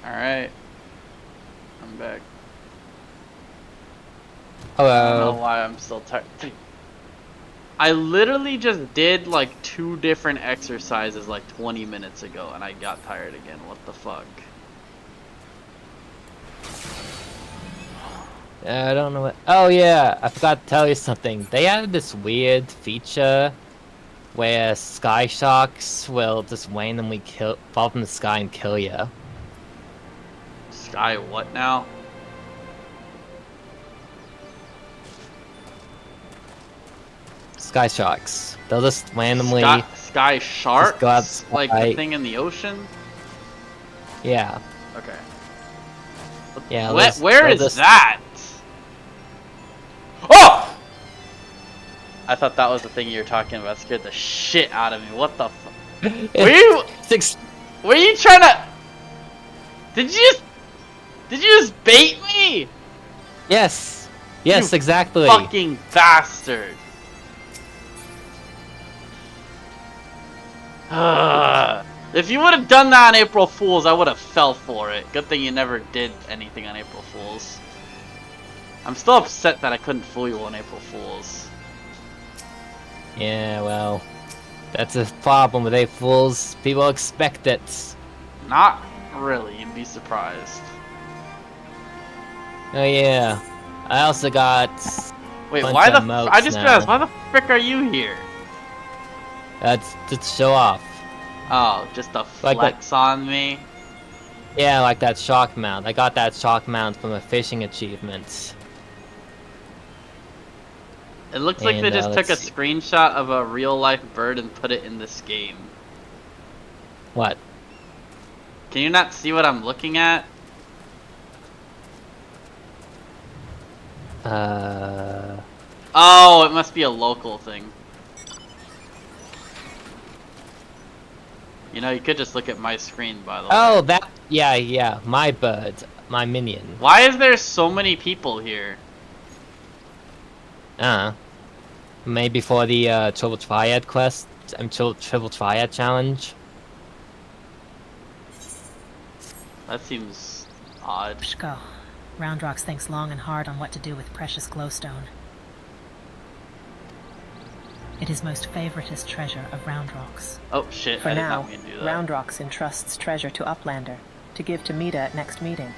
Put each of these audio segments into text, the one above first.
Alright. I'm back. Hello. I don't know why I'm still tired. I literally just did like 2 different exercises like 20 minutes ago and I got tired again. What the fuck? I don't know what. Oh yeah, I forgot to tell you something. They added this weird feature where sky sharks will just randomly fall from the sky and kill you. Sky what now? Sky sharks. They'll just randomly Sky sharks? go out Like the thing in the ocean? Yeah. Okay. Yeah. Where is that? Oh! I thought that was the thing you were talking about. It scared the shit out of me. What the fuck? Were you trying to? Did you just bait me? Yes. Yes, you exactly. Fucking bastard. If you would have done that on April Fool's, I would have fell for it. Good thing you never did anything on April Fool's. I'm still upset that I couldn't fool you on April Fool's. Yeah, well, that's a problem with April Fools. People expect it. Not really. You'd be surprised. Oh yeah. I also got. Wait, why the? I just realized, why the frick are you here? That's to show off. Oh, just a flex on me? Yeah, like that shock mount. I got that shock mount from a fishing achievement. It looks like they just took a screenshot of a real-life bird and put it in this game. What? Can you not see what I'm looking at? Oh, it must be a local thing. You know, you could just look at my screen, by the way. Oh, that... Yeah, my bird. My minion. Why is there so many people here? Maybe for the 𝕮𝕋𝖌𝖍𝖙 quest. 𝕮𝕋𝖌𝖍𝖙 challenge. That seems odd. Pshko. Roundrox thinks long and hard on what to do with precious glowstone. It is most favoritist treasure of Roundrox. Oh shit, For I did now, not mean to do that. Roundrox entrusts treasure to Uplander, to give to Mida at next meeting.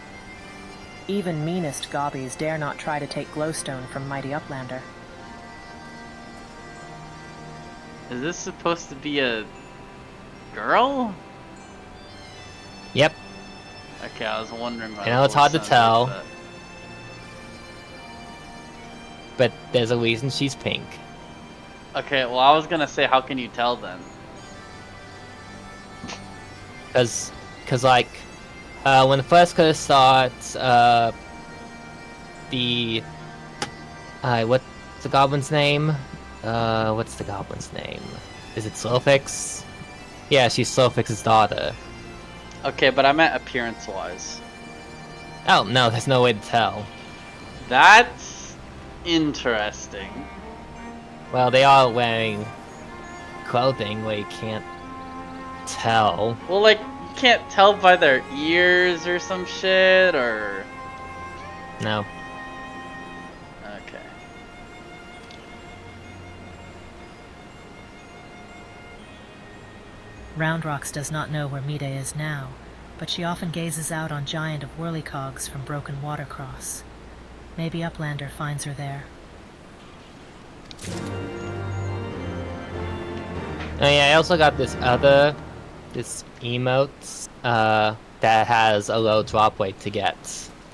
Even meanest gobbies dare not try to take glowstone from mighty Uplander. Is this supposed to be a girl? Yep. Okay, I was wondering. I know it's hard to tell. But there's a reason she's pink. Okay, well I was gonna say, how can you tell then? Cause like, when the first color starts, what's the goblin's name? What's the goblin's name? Is it Slowfix? Yeah, she's Slowfix's daughter. Okay, but I meant appearance-wise. Oh, no, there's no way to tell. That's interesting. Well, they are wearing clothing where you can't tell. Well, like, you can't tell by their ears or some shit, or... No. Okay. Roundrox does not know where Mida is now, but she often gazes out on Giant of Whirlycogs from Broken Watercross. Maybe Uplander finds her there. Oh yeah, I also got this emote, that has a low drop weight to get.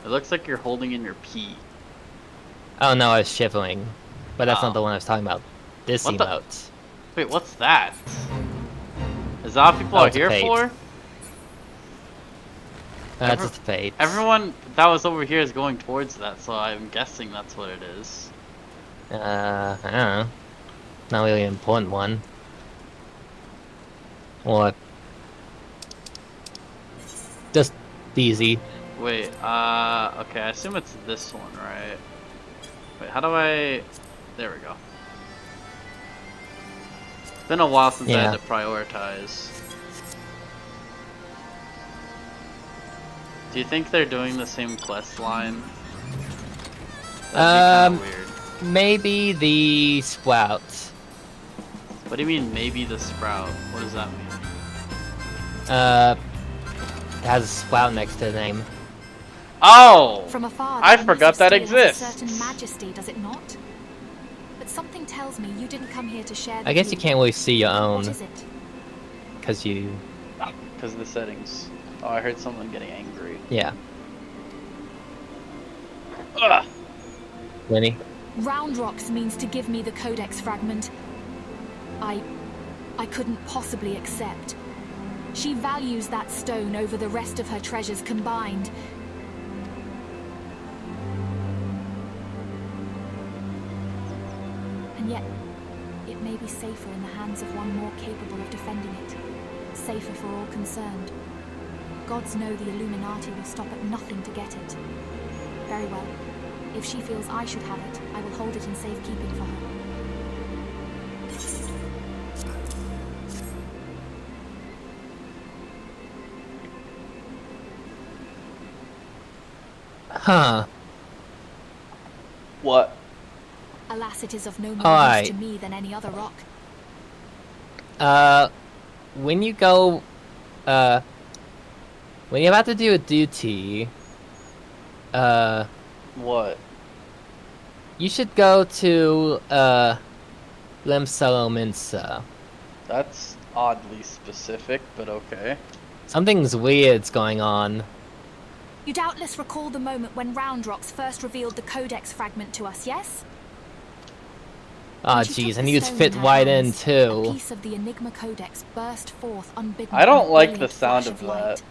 It looks like you're holding in your pee. Oh no, I was shivering. But that's not the one I was talking about. This emote. Wait, what's that? Is that what people are here for? That's just a fate. Everyone that was over here is going towards that, so I'm guessing that's what it is. I don't know. Not really an important one. Or... just easy. Wait, okay, I assume it's this one, right? Wait, how do I... There we go. It's been a while since I had to prioritize. Do you think they're doing the same quest line? That'd be kinda weird. Maybe the Sprout. What do you mean, maybe the Sprout? What does that mean? It has a Sprout next to the name. Oh! From afar, I the forgot that Steel has a exists. certain majesty, does it not? But something tells me you didn't come here to share. I guess you can't really see your What own, is it? because you... Because of the settings. Oh, I heard someone getting angry. Yeah. Ugh! Winnie? Round rocks means to give me the codex fragment. I couldn't possibly accept. She values that stone over the rest of her treasures combined. And yet, it may be safer in the hands of one more capable of defending it. Safer for all concerned. Gods know the Illuminati will stop at nothing to get it. Very well. If she feels I should have it, I will hold it in safekeeping for her. Huh. What? Alas, it is of no more Alright. use to me than any other rock. When you go, when you're about to do a duty, What? you should go to, 𝕮𝕬𝖎𝕮𝕶𝕬𝕴𝕿. That's oddly specific, but okay. Something's weird's going on. You doubtless recall the moment when Round Rocks first revealed the codex fragment to us, yes? Aw, When she took jeez, the and you'd stone fit her right in, hands, too. A piece of the Enigma Codex burst forth unbidden. I don't in a like the brilliant sound flash of light. that.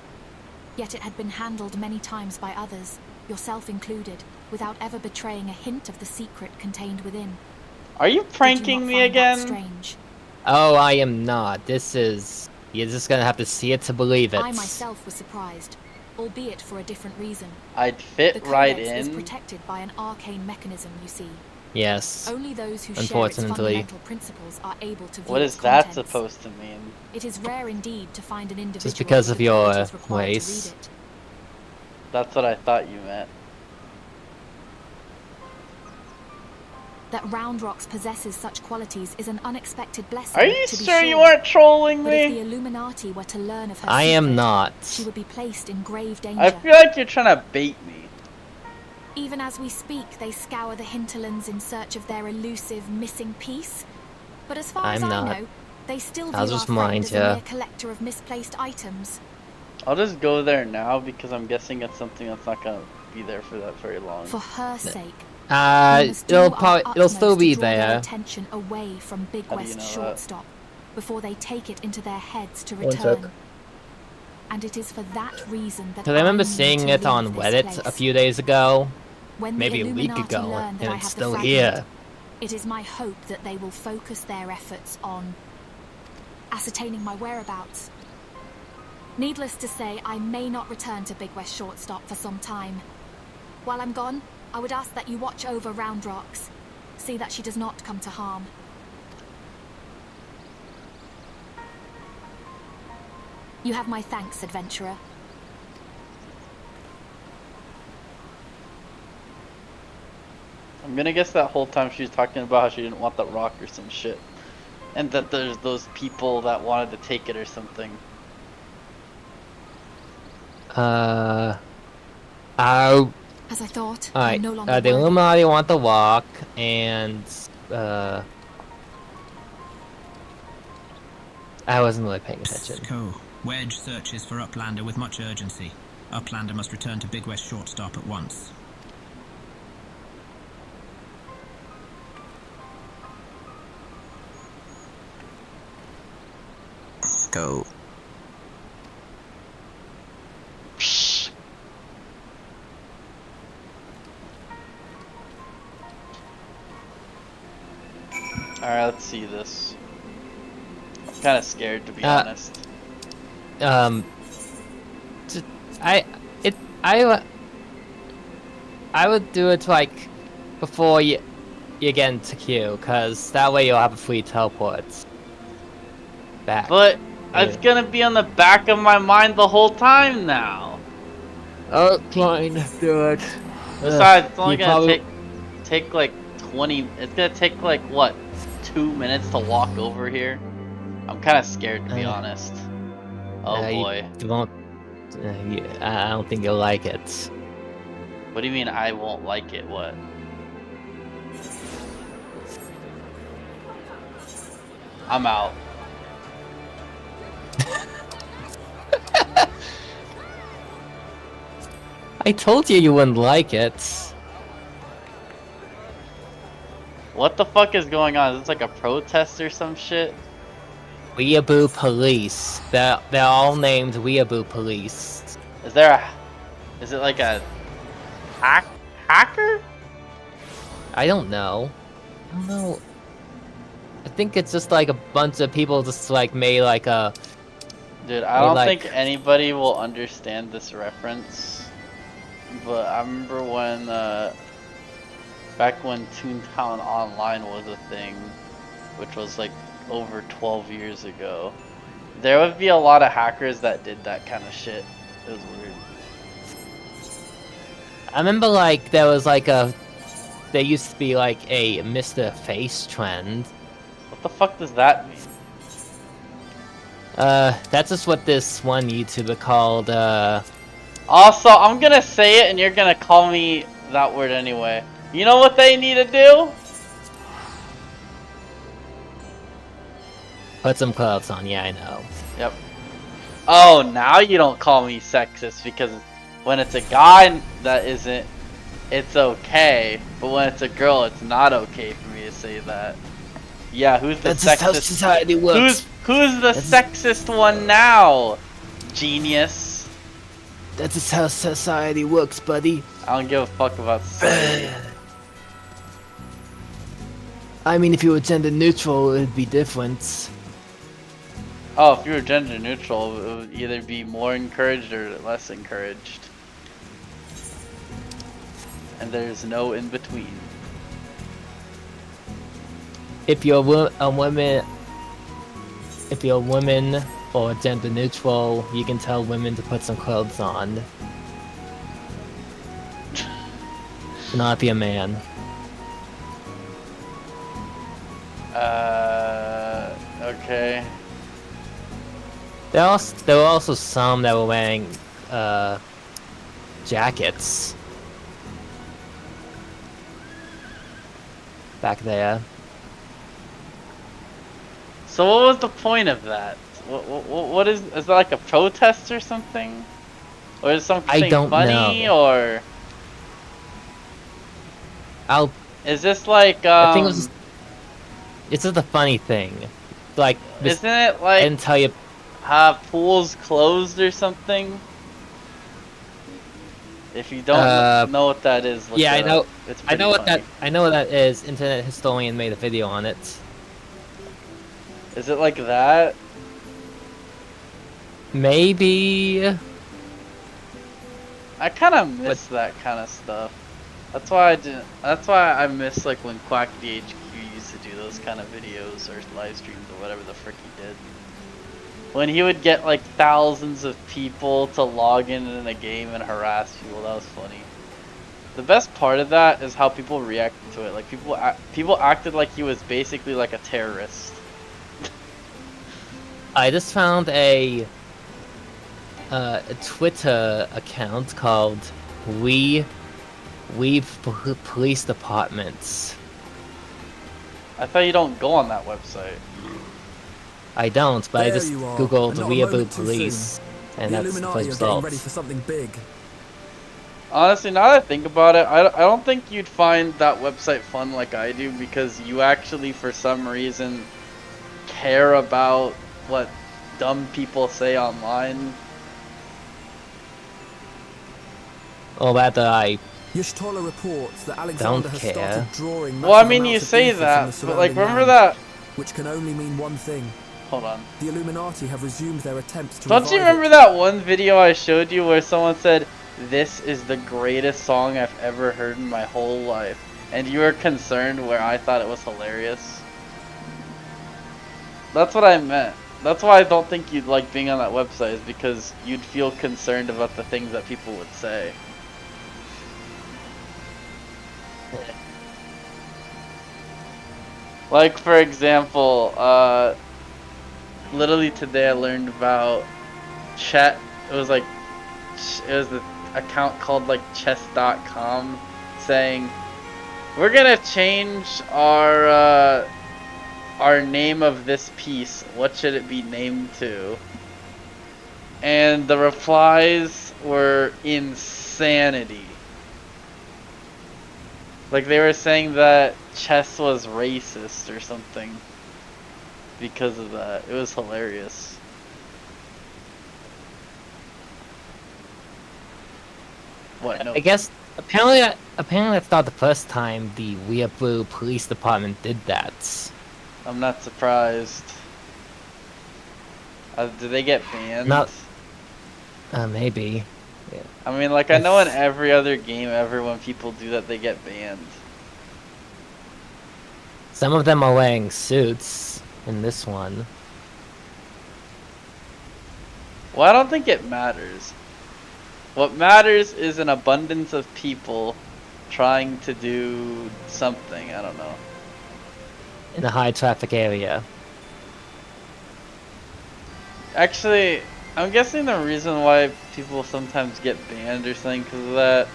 Yet it had been handled many times by others, yourself included, without ever betraying a hint of the secret contained within. Are you Did you pranking not me find that again? strange? Oh, I am not. This is... You're just gonna have to see it to believe it. I myself was surprised, albeit for a different reason. I'd The fit right codex is in. protected by an arcane mechanism, you see. Yes. Only those who share its Unfortunately. fundamental principles are able to view What its is that contents. supposed to mean? It is rare indeed to find an individual Just because with of the your abilities required to race. read it. That's what I thought you meant. That Round Rocks possesses such qualities is an unexpected blessing. Are you to be sure you sure. weren't trolling But if the me? Illuminati were to learn of her I am secret, not. she would be placed in grave danger. I feel like you're trying to bait me. Even as we speak, they scour the hinterlands in search of their elusive missing piece. But as far as I'm I not. know, they still view I'll our just friend mind as ya. a mere collector of misplaced items. I'll just go there now because I'm guessing it's something that's not gonna be there for that very long. For her sake, we must do It'll our probably... It'll utmost still to be draw their there. attention away from Big How do you West know that? Shortstop before they take it into their heads to One return. sec. And it is for that reason that Cause I remember need seeing to it on leave this Reddit place. a few days ago. When the Maybe a week Illuminati ago, learn that and I it's have the still fragment, here. it is my hope that they will focus their efforts on ascertaining my whereabouts. Needless to say, I may not return to Big West Shortstop for some time. While I'm gone, I would ask that you watch over Round Rocks. See that she does not come to harm. You have my thanks, adventurer. I'm gonna guess that whole time she was talking about how she didn't want that rock or some shit. And that there's those people that wanted to take it or something. Oh, As I thought, alright. I'm no longer The worthy. Illuminati want the rock, and I wasn't really paying attention. Co. Wedge searches for Uplander with much urgency. Uplander must return to Big West Shortstop at once. Go. Psh. Alright, let's see this. I'm kinda scared to be honest. I would do it like before you get into queue, cause that way you'll have a free teleport back. But Yeah. it's gonna be on the back of my mind the whole time now. Oh, fine, do it. Besides, it's only you gonna probably- take like 20. It's gonna take like what, 2 minutes to walk over here. I'm kind of scared to be honest. Oh boy. You won't. I don't think you'll like it. What do you mean I won't like it? What? I'm out. I told you wouldn't like it. What the fuck is going on? Is this like a protest or some shit? Weeaboo Police. They're all named Weeaboo Police. Is there a... Is it like a... hacker? I don't know. I don't know. I think it's just like a bunch of people just like made like a... Dude, I don't think anybody will understand this reference. But I remember when, back when Toontown Online was a thing, which was like over 12 years ago, there would be a lot of hackers that did that kind of shit. It was weird. I remember like there was like a... There used to be like a Mr. Face trend. What the fuck does that mean? That's just what this one YouTuber called, Also, I'm gonna say it and you're gonna call me that word anyway. You know what they need to do? Put some clothes on, yeah, I know. Yep. Oh, now you don't call me sexist because when it's a guy that isn't, it's okay. But when it's a girl, it's not okay for me to say that. Yeah, who's the That's just how sexist? society works. Who's the sexist one now? Genius. That's just how society works, buddy. I don't give a fuck about society. I mean, if you were gender neutral, it'd be different. Oh, if you were gender neutral, it would either be more encouraged or less encouraged. And there's no in between. If you're a woman, or gender neutral, you can tell women to put some clothes on. Not be a man. Okay. There were also some that were wearing jackets back there. So what was the point of that? What is that like a protest or something? Or is something I don't funny know. or I'll. is this like I think it's just a funny thing. Like, isn't it I like didn't tell you. pools closed or something? If you don't know what that is, look Yeah, I it know. up. It's I know pretty what funny. I know what that is. Internet Historian made a video on it. Is it like that? Maybe. I kind of miss that kind of stuff. That's why I didn't. That's why I miss like when Quack DHQ used to do those kind of videos or live streams or whatever the frick he did. When he would get like thousands of people to log in a game and harass people, that was funny. The best part of that is how people reacted to it. Like people acted like he was basically like a terrorist. I just found a Twitter account called We Police Departments. I thought you don't go on that website. I don't, but I There just you are, googled and not a Weeaboo moment too Police, and The that's the Illuminati first are getting ready result. for something big. Honestly, now that I think about it, I don't think you'd find that website fun like I do because you actually, for some reason, care about what dumb people say online. Or rather, I Yashtola reports that Alexander has care. started drawing Well, I massive mean, you amounts of say ether from that, the but like, surrounding remember land, that? which can only mean one thing. Hold on. The Illuminati have resumed their attempts to Don't you revive remember it. that one video I showed you where someone said, "This is the greatest song I've ever heard in my whole life," and you were concerned where I thought it was hilarious? That's what I meant. That's why I don't think you'd like being on that website, is because you'd feel concerned about the things that people would say. Like, for example, literally today I learned about chat. It was the account called like chess.com saying, we're gonna change our name of this piece. What should it be named to? And the replies were insanity. Like, they were saying that chess was racist or something because of that. It was hilarious. What? No. I guess apparently that's not the first time the Weeaboo Police Department did that. I'm not surprised. Did they get banned? Not. Maybe. Yeah. I mean, like, I know in every other game ever when people do that, they get banned. Some of them are wearing suits in this one. Well, I don't think it matters. What matters is an abundance of people trying to do something. I don't know. In a high traffic area. Actually, I'm guessing the reason why people sometimes get banned or something because of that.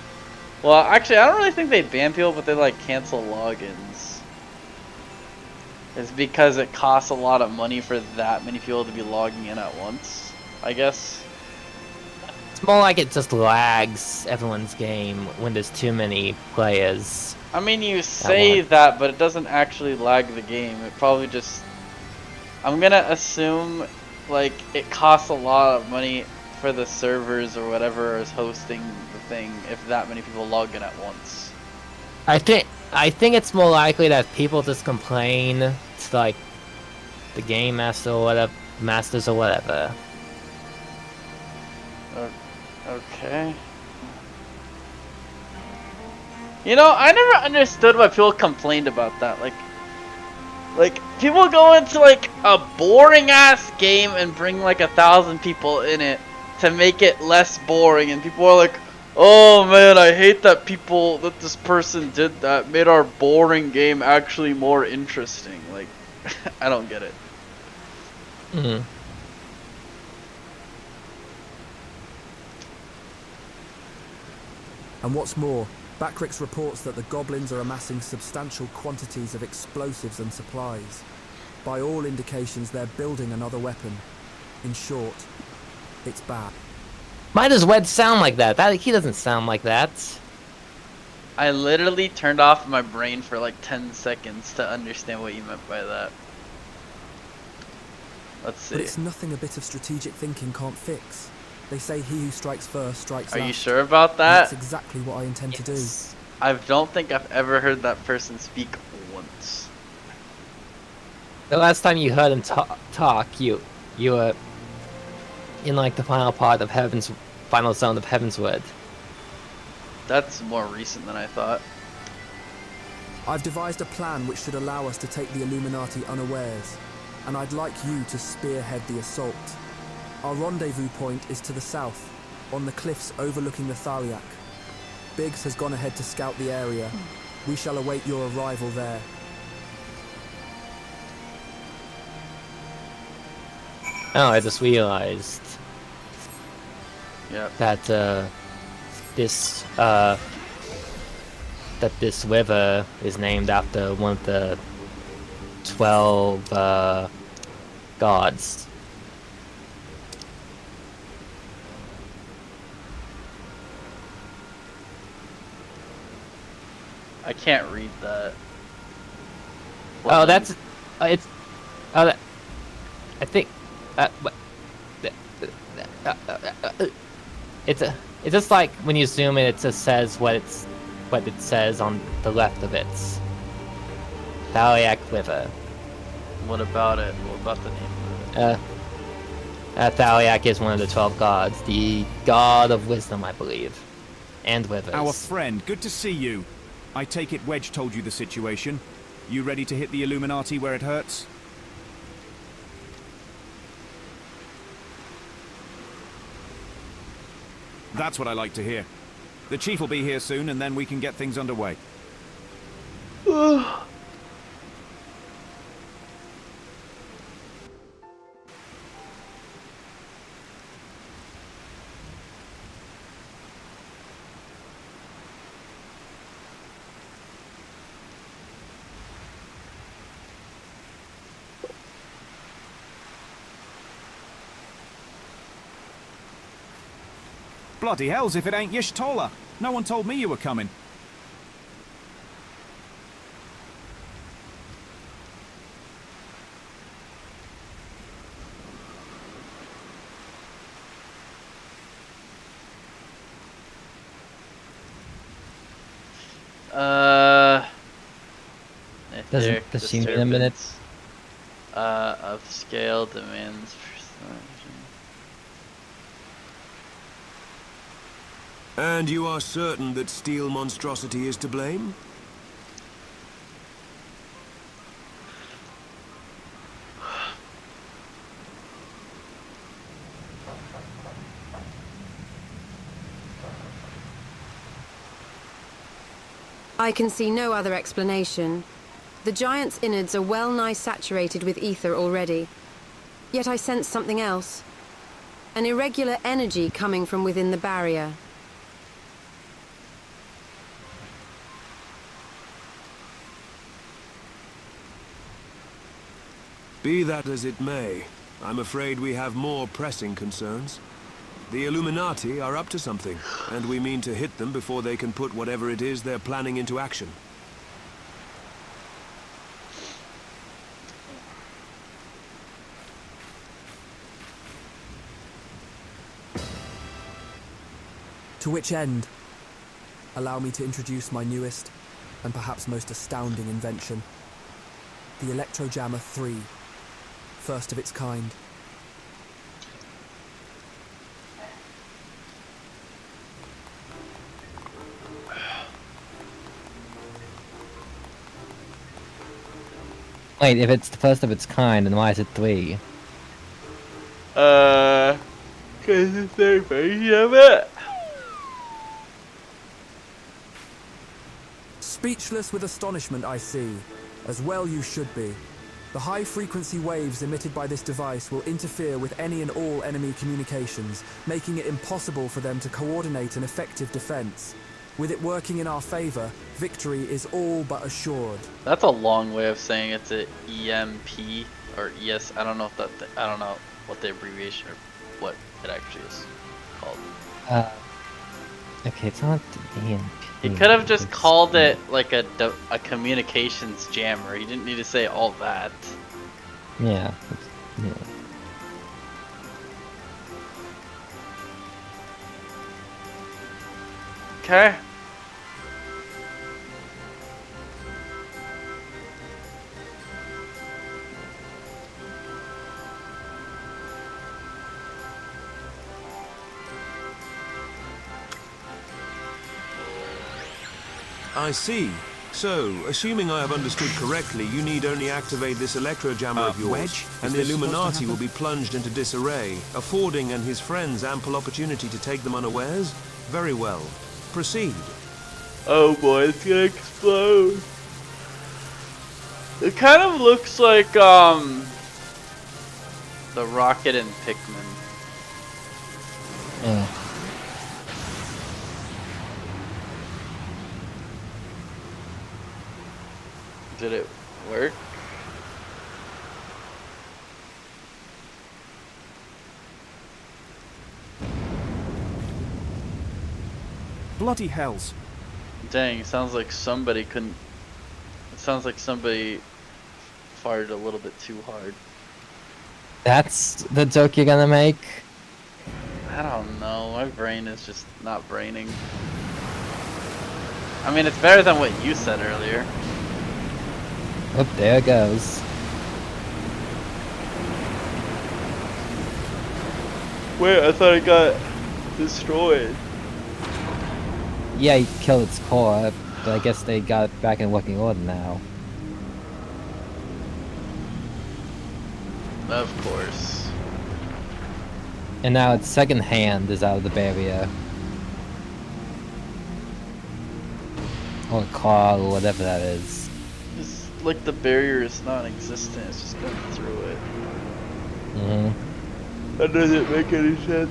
Well, actually, I don't really think they ban people, but they like cancel logins. It's because it costs a lot of money for that many people to be logging in at once, I guess. It's more like it just lags everyone's game when there's too many players. I mean, you say that, but it doesn't actually lag the game. It probably just... I'm gonna assume, like, it costs a lot of money for the servers or whatever is hosting the thing if that many people log in at once. I think it's more likely that people just complain to, like, the game master or whatever, masters or whatever. Okay. You know, I never understood why people complained about that. Like people go into like a boring ass game and bring like 1,000 people in it to make it less boring, and people are like, "Oh man, I hate that this person did that. Made our boring game actually more interesting." Like, I don't get it. Mm-hmm. And what's more, Backrix reports that the goblins are amassing substantial quantities of explosives and supplies. By all indications, they're building another weapon. In short, it's bad. Why does Wed sound like that? He doesn't sound like that. I literally turned off my brain for like 10 seconds to understand what you meant by that. Let's see. But it's nothing a bit of strategic thinking can't fix. They say he who strikes first strikes last. Are you sure about And that? that's exactly what I intend to do. I don't think I've ever heard that person speak once. The last time you heard him talk, you were in like the final part of final zone of Heavensward. That's more recent than I thought. I've devised a plan which should allow us to take the Illuminati unawares, and I'd like you to spearhead the assault. Our rendezvous point is to the south, on the cliffs overlooking the 𝕮𝖎. Biggs has gone ahead to scout the area. We shall await your arrival there. Oh, I just realized that this river is named after one of the 12 gods. I can't read that. Oh, that's it's. I think. It's just like when you zoom in, it just says what it says on the left of it. 𝕮𝖎 River. What about it? What about the name of it? 𝕮𝖎 is one of the 12 gods, the god of wisdom, I believe, and rivers. Our friend, good to see you. I take it Wedge told you the situation. You ready to hit the Illuminati where it hurts? That's what I like to hear. The chief will be here soon, and then we can get things underway. Bloody hells if it ain't 𝕮𝖎𝖏𝖏! No one told me you were coming. Does she mean a minute? Of scale demands. And you are certain that steel monstrosity is to blame? I can see no other explanation. The giant's innards are well-nigh saturated with ether already. Yet I sense something else. An irregular energy coming from within the barrier. Be that as it may, I'm afraid we have more pressing concerns. The Illuminati are up to something, and we mean to hit them before they can put whatever it is they're planning into action. To which end? Allow me to introduce my newest, and perhaps most astounding invention. The 𝕮𝖏𝖏𝖏𝖏, first of its kind. Wait, if it's the first of its kind, then why is it 3? Cause it's their version of it. Speechless with astonishment, I see. As well you should be. The high-frequency waves emitted by this device will interfere with any and all enemy communications, making it impossible for them to coordinate an effective defense. With it working in our favor, victory is all but assured. That's a long way of saying it's an EMP or ES. I don't know if I don't know what the abbreviation or what it actually is called. Okay, it's not the EMP. He could have just called it like a communications jammer. He didn't need to say all that. Yeah. Yeah. Okay. I see. So, assuming I have understood correctly, you need only activate this electro-jammer of yours, Wedge? and Is the this supposed to Illuminati will happen? be plunged into disarray, affording and his friends ample opportunity to take them unawares? Very well. Proceed. Oh boy, it's gonna explode. It kind of looks like the rocket in Pikmin. Yeah. Did it work? Bloody hells. Dang, it sounds like somebody couldn't. It sounds like somebody farted a little bit too hard. That's the joke you're gonna make? I don't know. My brain is just not braining. I mean, it's better than what you said earlier. Oh, there it goes. Wait, I thought it got destroyed. Yeah, he killed its core, but I guess they got it back in working order now. Of course. And now its second hand is out of the barrier. Or car, or whatever that is. It's like the barrier is non-existent. It's just going through it. Mm-hmm. That doesn't make any sense.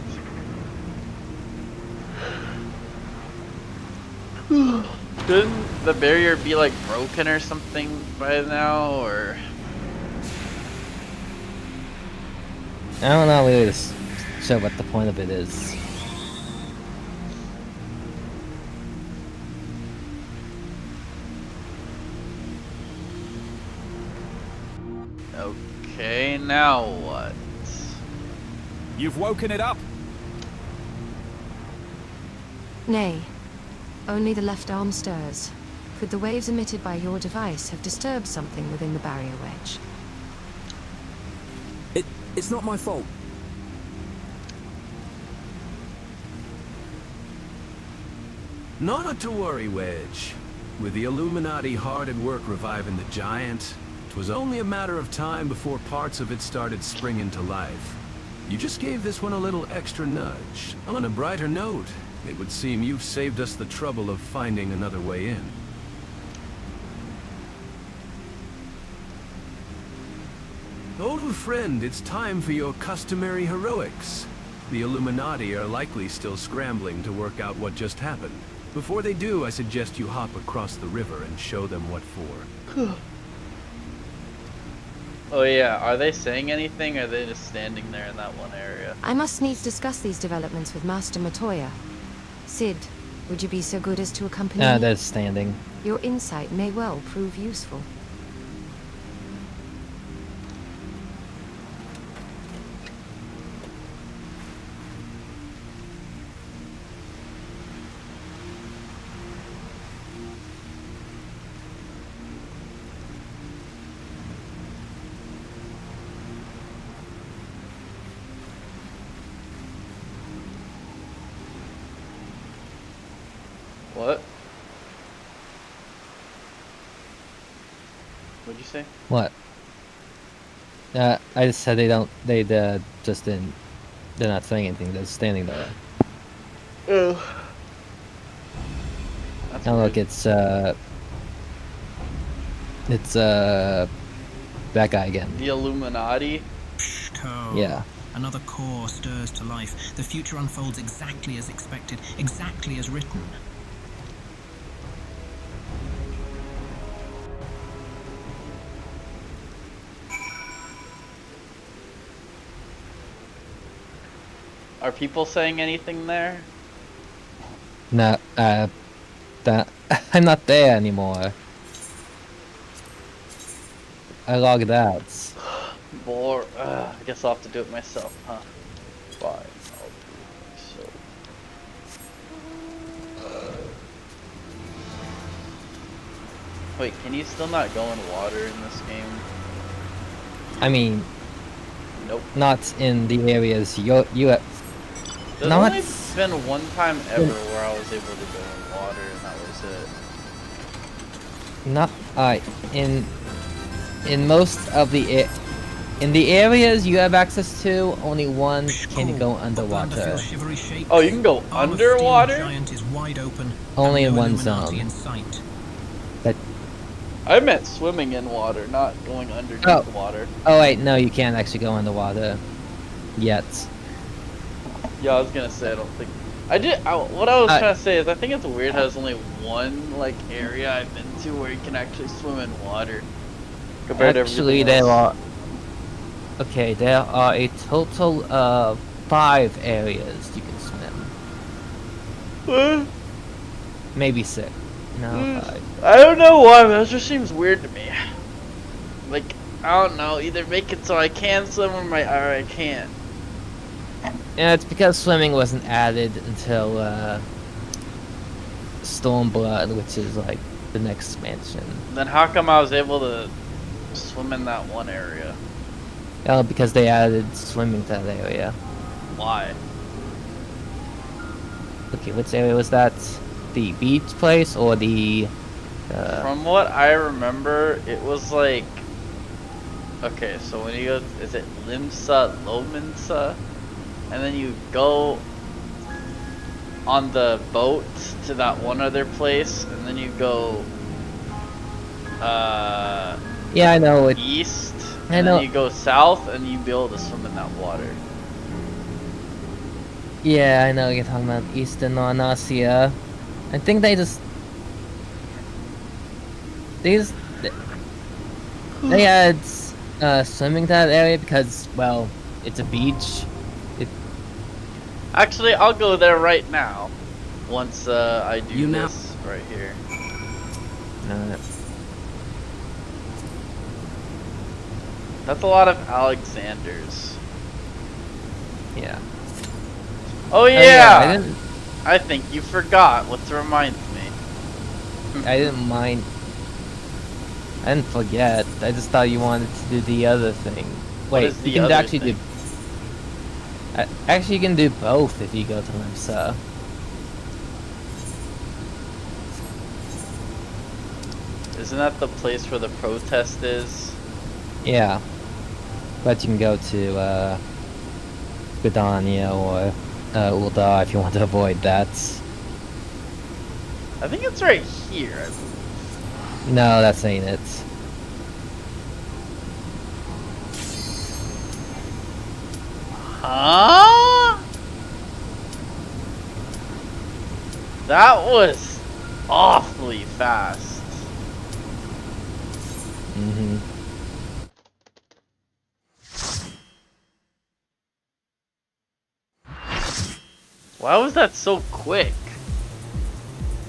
Shouldn't the barrier be like broken or something by now, or? I don't know really sure what the point of it is. Okay, now what? You've woken it up? Nay. Only the left arm stirs. Could the waves emitted by your device have disturbed something within the barrier wedge? It's not my fault. Not to worry, Wedge. With the Illuminati hard at work reviving the giant, it was only a matter of time before parts of it started springing to life. You just gave this one a little extra nudge. On a brighter note, it would seem you've saved us the trouble of finding another way in. Old friend, it's time for your customary heroics. The Illuminati are likely still scrambling to work out what just happened. Before they do, I suggest you hop across the river and show them what for. Oh yeah, are they saying anything, or are they just standing there in that one area? I must needs discuss these developments with Master Matoya. Sid, would you be so good as to accompany me? They're standing. Your insight may well prove useful. What? What'd you say? What? I just said they just didn't, they're not saying anything, they're standing there. Oh. Now look, it's that guy again. The Illuminati? Yeah. Another core stirs to life. The future unfolds exactly as expected, exactly as written. Are people saying anything there? No, that I'm not there anymore. I logged out. Or, I guess I'll have to do it myself, huh? Fine, I'll do it myself. Wait, can you still not go in water in this game? I mean, nope. Not in the areas you There's not only been one time ever where I was able to go in water, and that was it. Not in most of the in the areas you have access to, only one can you go underwater. Oh, you can go underwater? Giant is wide open. Only in No one Illuminati zone. in sight. That. I meant swimming in water, not going underneath water. Oh wait, no, you can't actually go underwater yet. Yeah, I was gonna say I don't think what I was trying to say is I think it's weird how there's only one like area I've been to where you can actually swim in water compared Actually, to everything else. there are a total of 5 areas you can swim. Maybe 6. No, 5. I don't know why, but that just seems weird to me. Like, I don't know, either make it so I can swim or I can't. Yeah, it's because swimming wasn't added until Stormblood, which is like the next expansion. Then how come I was able to swim in that one area? Oh, because they added swimming to that area. Why? Okay, which area was that? The beach place or the... From what I remember, it was like... Okay, so when you go... Is it 𝕮𝕬𝓐𝖏𝑚𝓐𝑎? And then you go... on the boat to that one other place, and then you go Yeah, I know it. east, I and know. then you go south, and you be able to swim in that water. Yeah, I know you're talking about Eastern Narnasia. I think they had swimming to that area because, well, it's a beach. Actually, I'll go there right now. Once I do You now- this right here. That's a lot of Alexanders. Yeah. Oh yeah, yeah! I think you forgot what reminds me. I didn't mind. I didn't forget. I just thought you wanted to do the other thing. What Wait, is the you can other actually thing? do. Actually, you can do both if you go to Limsa. Isn't that the place where the protest is? Yeah. But you can go to Gridania or Ul'dah if you want to avoid that. I think it's right here. I believe. No, that's ain't it. Huh? That was awfully fast. Mm-hmm. Why was that so quick?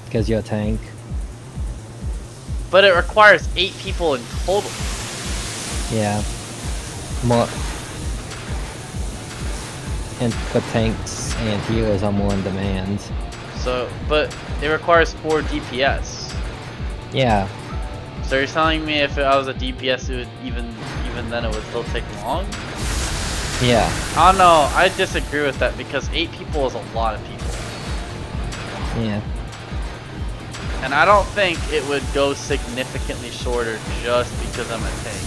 Because you're a tank. But it requires 8 people in total. Yeah. More. And but tanks and healers are more in demand. So, but it requires 4 DPS. Yeah. So you're telling me if I was a DPS, it would even then it would still take long? Yeah. I don't know. I disagree with that because 8 people is a lot of people. Yeah. And I don't think it would go significantly shorter just because I'm a tank.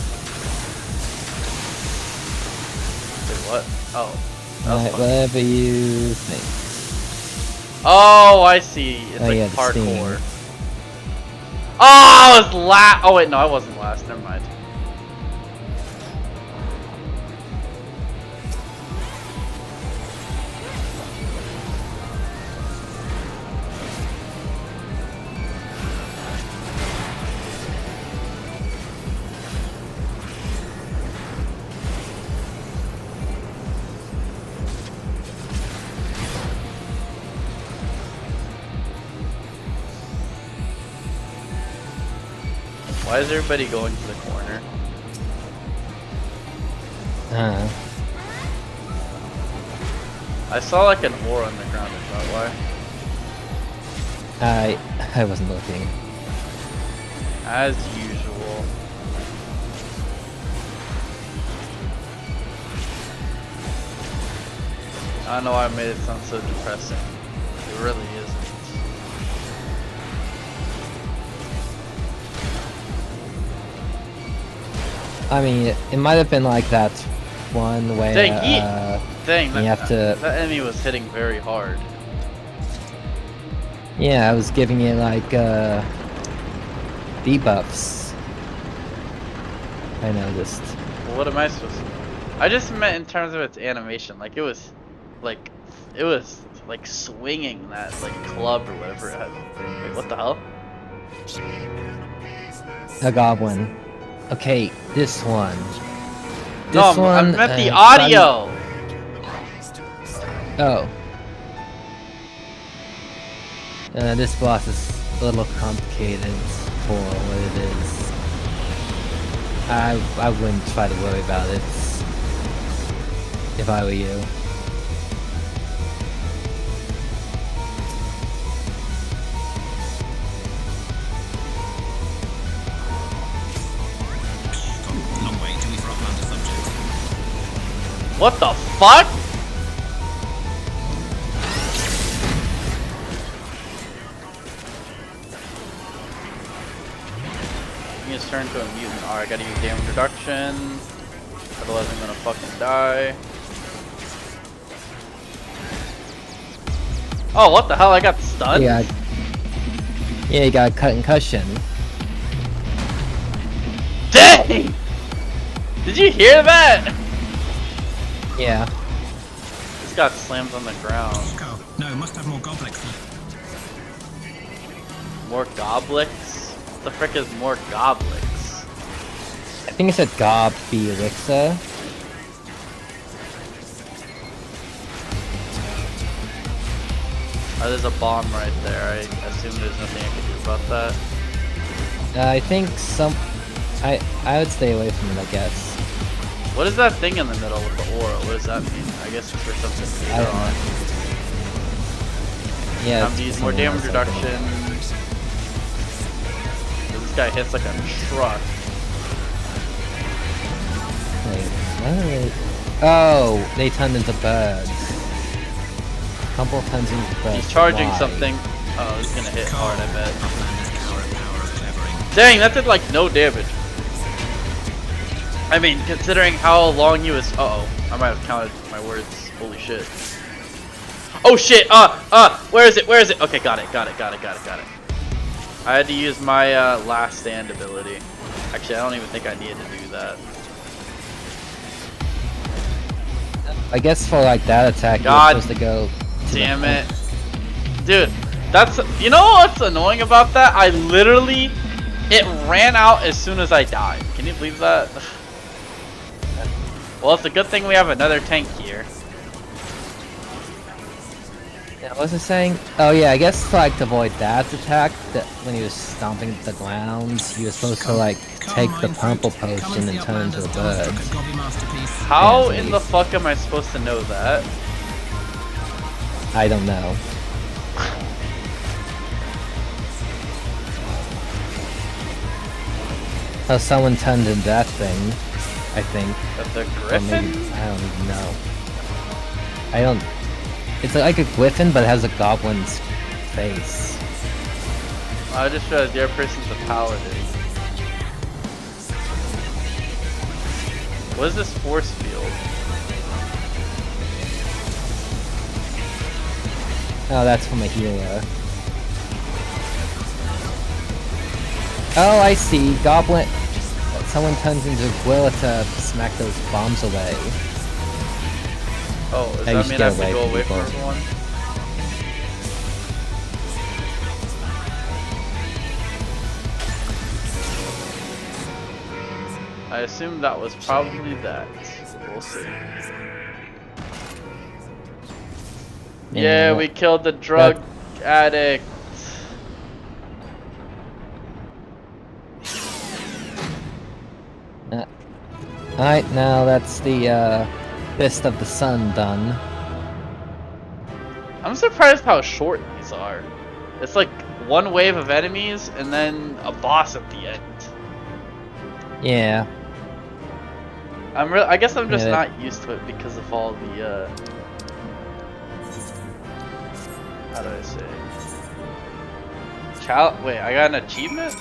Wait, what? Oh. Alright, whatever you think. Oh, I see. It's like yeah, parkour. Oh, I was last. Oh wait, no, I wasn't last. Never mind. Why is everybody going to the corner? I saw like an ore on the ground. Is that why? I wasn't looking. As usual. I don't know why I made it sound so depressing. It really isn't. I mean, it might have been like that one way. Dang, you have to. That enemy was hitting very hard. Yeah, I was giving it like debuffs. I noticed. Well, what am I supposed to do? I just meant in terms of its animation. Like it was like swinging that like club or whatever it had. Wait, what the hell? A goblin. Okay, this one. No, I meant the audio! Oh. This boss is a little complicated for what it is. I wouldn't try to worry about it if I were you. What the fuck? You just turn to a mutant. Alright, I gotta use damage reduction. Otherwise I'm gonna fucking die. Oh, what the hell? I got stunned? Yeah, you got a concussion. Dang! Did you hear that? Yeah. This got slammed on the ground. Go. No, must have more goblets. More goblets? What the frick is more goblets? I think it said 𝕮𝑕𝖏𝖏. Oh, there's a bomb right there. I assume there's nothing I can do about that. I think I would stay away from it, I guess. What is that thing in the middle with the aura? What does that mean? I guess it's for something I later don't on. know. Yeah. Time to use more damage reduction. This guy hits like a truck. Wait, what are they? Oh, they turned into birds. Couple turns into birds. He's charging Why? something. Oh, he's gonna hit hard, I bet. Dang, that did like no damage. I mean, considering how long he was. Uh-oh, I might have counted my words. Holy shit. Oh shit! Where is it? Where is it? Okay, got it. I had to use my last stand ability. Actually, I don't even think I needed to do that. I guess for like that attack, God you're supposed to go. Damn it, dude. That's, you know what's annoying about that? I literally, it ran out as soon as I died. Can you believe that? Well, it's a good thing we have another tank here. Yeah, what was it saying? Oh yeah, I guess like to avoid that attack, that when he was stomping the ground, he was supposed to like take the purple potion and turn into a bird. How in the fuck am I supposed to know that? I don't know. Oh, someone turned into that thing, I think. That's a Or griffin? maybe, I don't even know. I don't... It's like a griffin, but it has a goblin's face. I just realized the other person's a paladin. What is this force field? Oh, that's from a healer. Oh, I see. Goblin... Someone turns into a gorilla to smack those bombs away. Oh, does I that used mean to I get have to go away away from from people. everyone? I assume that was probably that. We'll see. Yeah, we killed the drug addict. Alright, now that's the Fist of the Sun done. I'm surprised how short these are. It's like one wave of enemies and then a boss at the end. Yeah. I guess I'm just Yeah, not used to it because of all the how do I say? Wait, I got an achievement?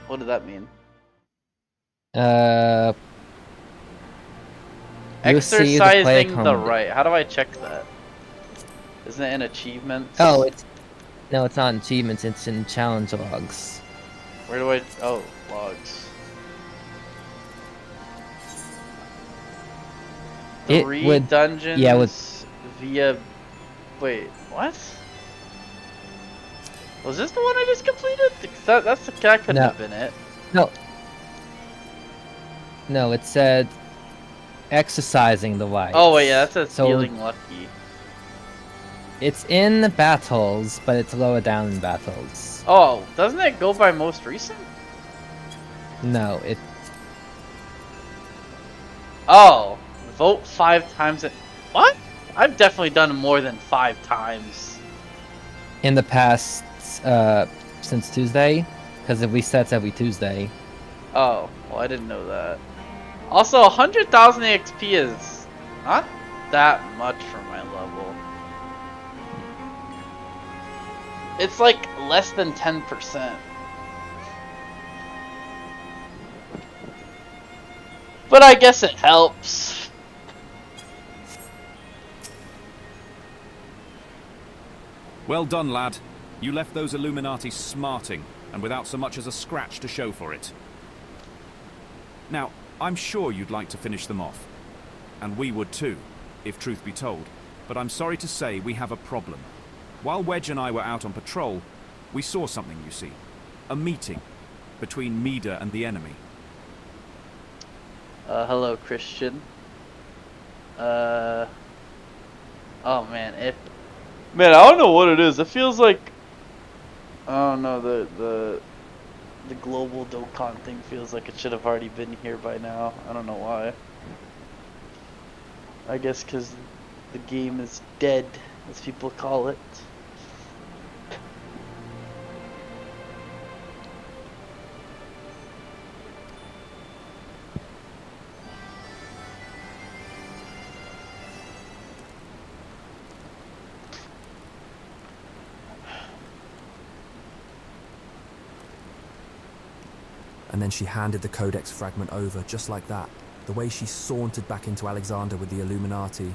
What did that mean? You see the player Exercising the combat. right. How do I check that? Isn't it in achievements? Oh, no, it's not in achievements, it's in challenge logs. Where do I? Oh, logs. It 3 would- dungeons. yeah, via. Wait, what? Was this the one I just completed? That couldn't No. have been it. No, it said exercising the right. Oh wait, yeah, that says So- feeling lucky. It's in the battles, but it's lower down in battles. Oh, doesn't it go by most recent? No, it... Oh, vote 5 times it. What? I've definitely done more than 5 times. In the past, since Tuesday, because it resets every Tuesday. Oh, well, I didn't know that. Also, 100,000 XP is not that much for my level. It's like less than 10%. But I guess it helps. Well done, lad. You left those Illuminati smarting, and without so much as a scratch to show for it. Now, I'm sure you'd like to finish them off. And we would too, if truth be told. But I'm sorry to say we have a problem. While Wedge and I were out on patrol, we saw something, you see. A meeting between 𝕮𝕬 and the enemy. Hello, Christian. Oh man, man, I don't know what it is. It feels like, I don't know, the global Dokkan thing feels like it should have already been here by now. I don't know why. I guess because the game is dead, as people call it. And then she handed the codex fragment over, just like that. The way she sauntered back into Alexander with the Illuminati.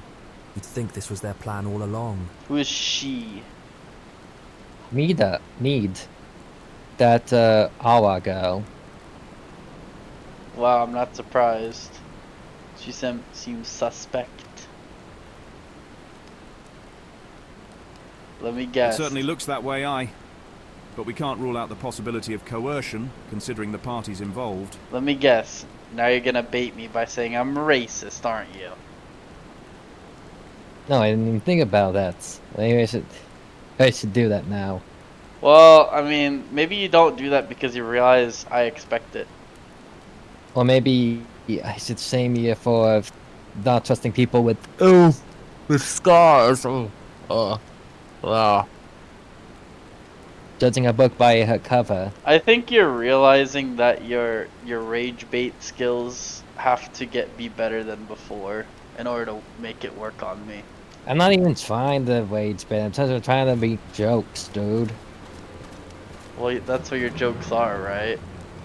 You'd think this was their plan all along. Who is she? Need. That, Awa girl. Wow, I'm not surprised. She seems suspect. Let me guess. It certainly looks that way, aye. But we can't rule out the possibility of coercion, considering the parties involved. Let me guess. Now you're gonna bait me by saying I'm racist, aren't you? No, I didn't even think about that. Maybe I should do that now. Well, I mean, maybe you don't do that because you realize I expect it. Or maybe I should shame you for not trusting people with scars. Judging a book by her cover. I think you're realizing that your rage bait skills have to be better than before in order to make it work on me. I'm not even trying to rage bait. I'm just trying to be jokes, dude. Well, that's what your jokes are, right?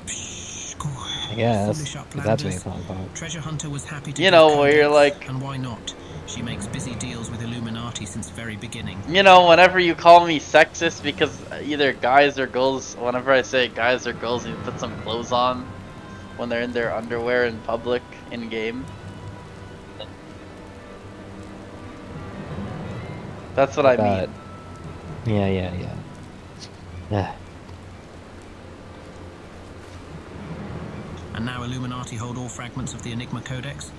I guess. That's what you're talking about. Treasure Hunter was happy to, you know, where you're like, and why not? She makes busy deals with Illuminati since the very beginning. You know, whenever you call me sexist because either guys or girls, whenever I say guys or girls need to put some clothes on when they're in their underwear in public, in game. That's what I mean. Yeah. And now Illuminati hold all fragments of the Enigma Codex.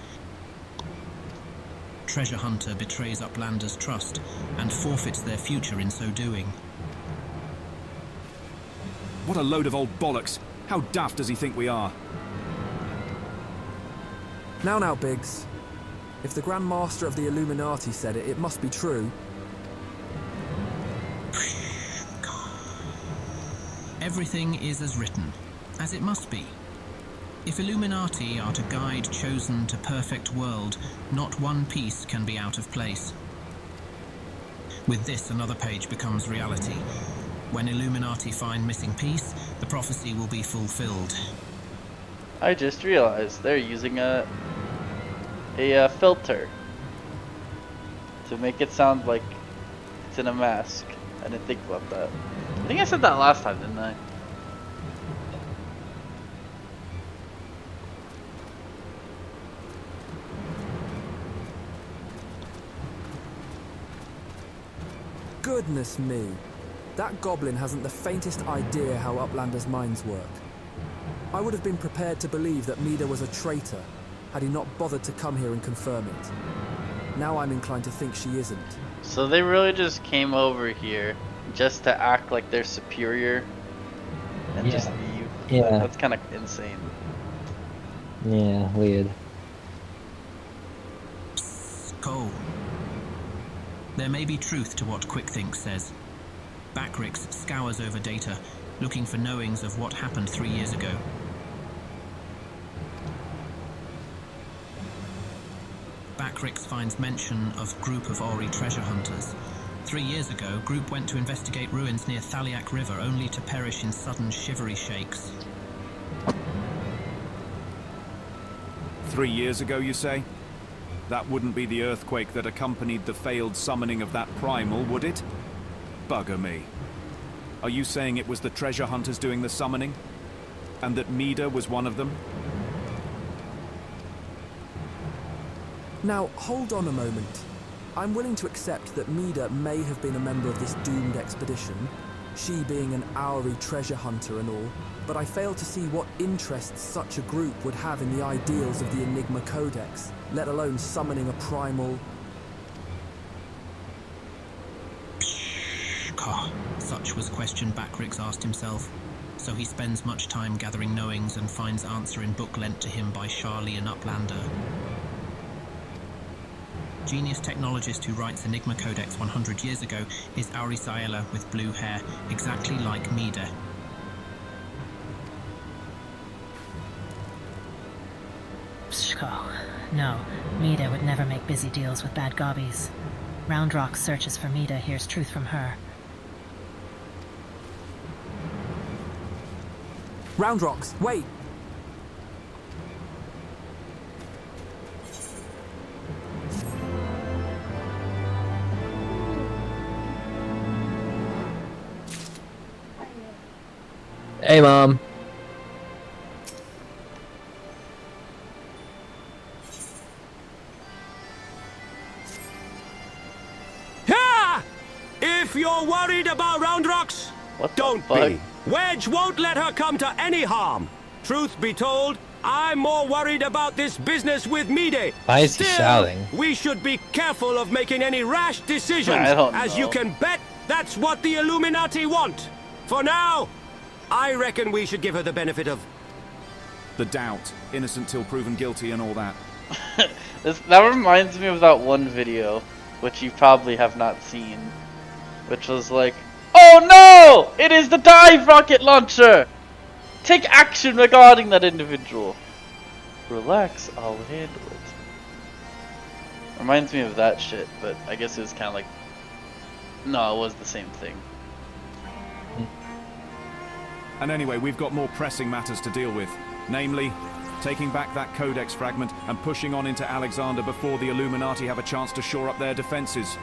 Treasure Hunter betrays Uplander's trust and forfeits their future in so doing. What a load of old bollocks! How daft does he think we are? Now, Biggs. If the Grand Master of the Illuminati said it, it must be true. Everything is as written, as it must be. If Illuminati are to guide chosen to perfect world, not one piece can be out of place. With this, another page becomes reality. When Illuminati find missing piece, the prophecy will be fulfilled. I just realized they're using a filter to make it sound like it's in a mask. I didn't think about that. I think I said that last time, didn't I? Goodness me. That goblin hasn't the faintest idea how Uplander's minds work. I would have been prepared to believe that 𝕮𝕬 was a traitor, had he not bothered to come here and confirm it. Now I'm inclined to think she isn't. So they really just came over here just to act like they're superior and just leave. Yeah. That's kind of insane. Yeah, weird. Cole. There may be truth to what QuickThink says. Backrix scours over data, looking for knowings of what happened 3 years ago. Backrix finds mention of group of Ori treasure hunters. 3 years ago, group went to investigate ruins near 𝕱𝖌𝖍𝖙𝖎𝖏 River, only to perish in sudden shivery shakes. 3 years ago, you say? That wouldn't be the earthquake that accompanied the failed summoning of that primal, would it? Bugger me. Are you saying it was the treasure hunters doing the summoning? And that 𝕮𝕬𝖎 was one of them? Now, hold on a moment. I'm willing to accept that 𝕮𝕬𝖎 may have been a member of this doomed expedition, she being an 𝕬𝖎𝖌 treasure hunter and all, but I fail to see what interests such a group would have in the ideals of the Enigma Codex, let alone summoning a primal... Such was question Backrix asked himself, so he spends much time gathering knowings and finds answer in book lent to him by 𝕱𝖎𝖌𝖍𝖙𝖎𝖓𝖙. Genius technologist who writes Enigma Codex 100 years ago is 𝕬𝖌𝖍𝖙𝖎𝖓 with blue hair, exactly like 𝕮𝕬𝖎. No, 𝕮𝕬𝖎 would never make busy deals with bad gobbies. Roundrock searches for 𝕮𝕬𝖎, hears truth from her. Roundrocks, wait! Hey, Mom. If you're worried about Roundrocks, don't be. Wedge won't let her come to any harm. Truth be told, I'm more worried about this business with 𝕮𝕬𝖎. Why is he Still, shouting? we should be careful of making any rash decisions. I don't As know. you can bet, that's what the Illuminati want. For now, I reckon we should give her the benefit of... The doubt. Innocent till proven guilty and all that. That reminds me of that one video, which you probably have not seen, which was like, "Oh no! It is the dive rocket launcher! Take action regarding that individual. Relax, I'll handle it." Reminds me of that shit, but I guess it was kind of like... No, it was the same thing. And anyway, we've got more pressing matters to deal with. Namely, taking back that Codex fragment and pushing on into Alexander before the Illuminati have a chance to shore up their defenses.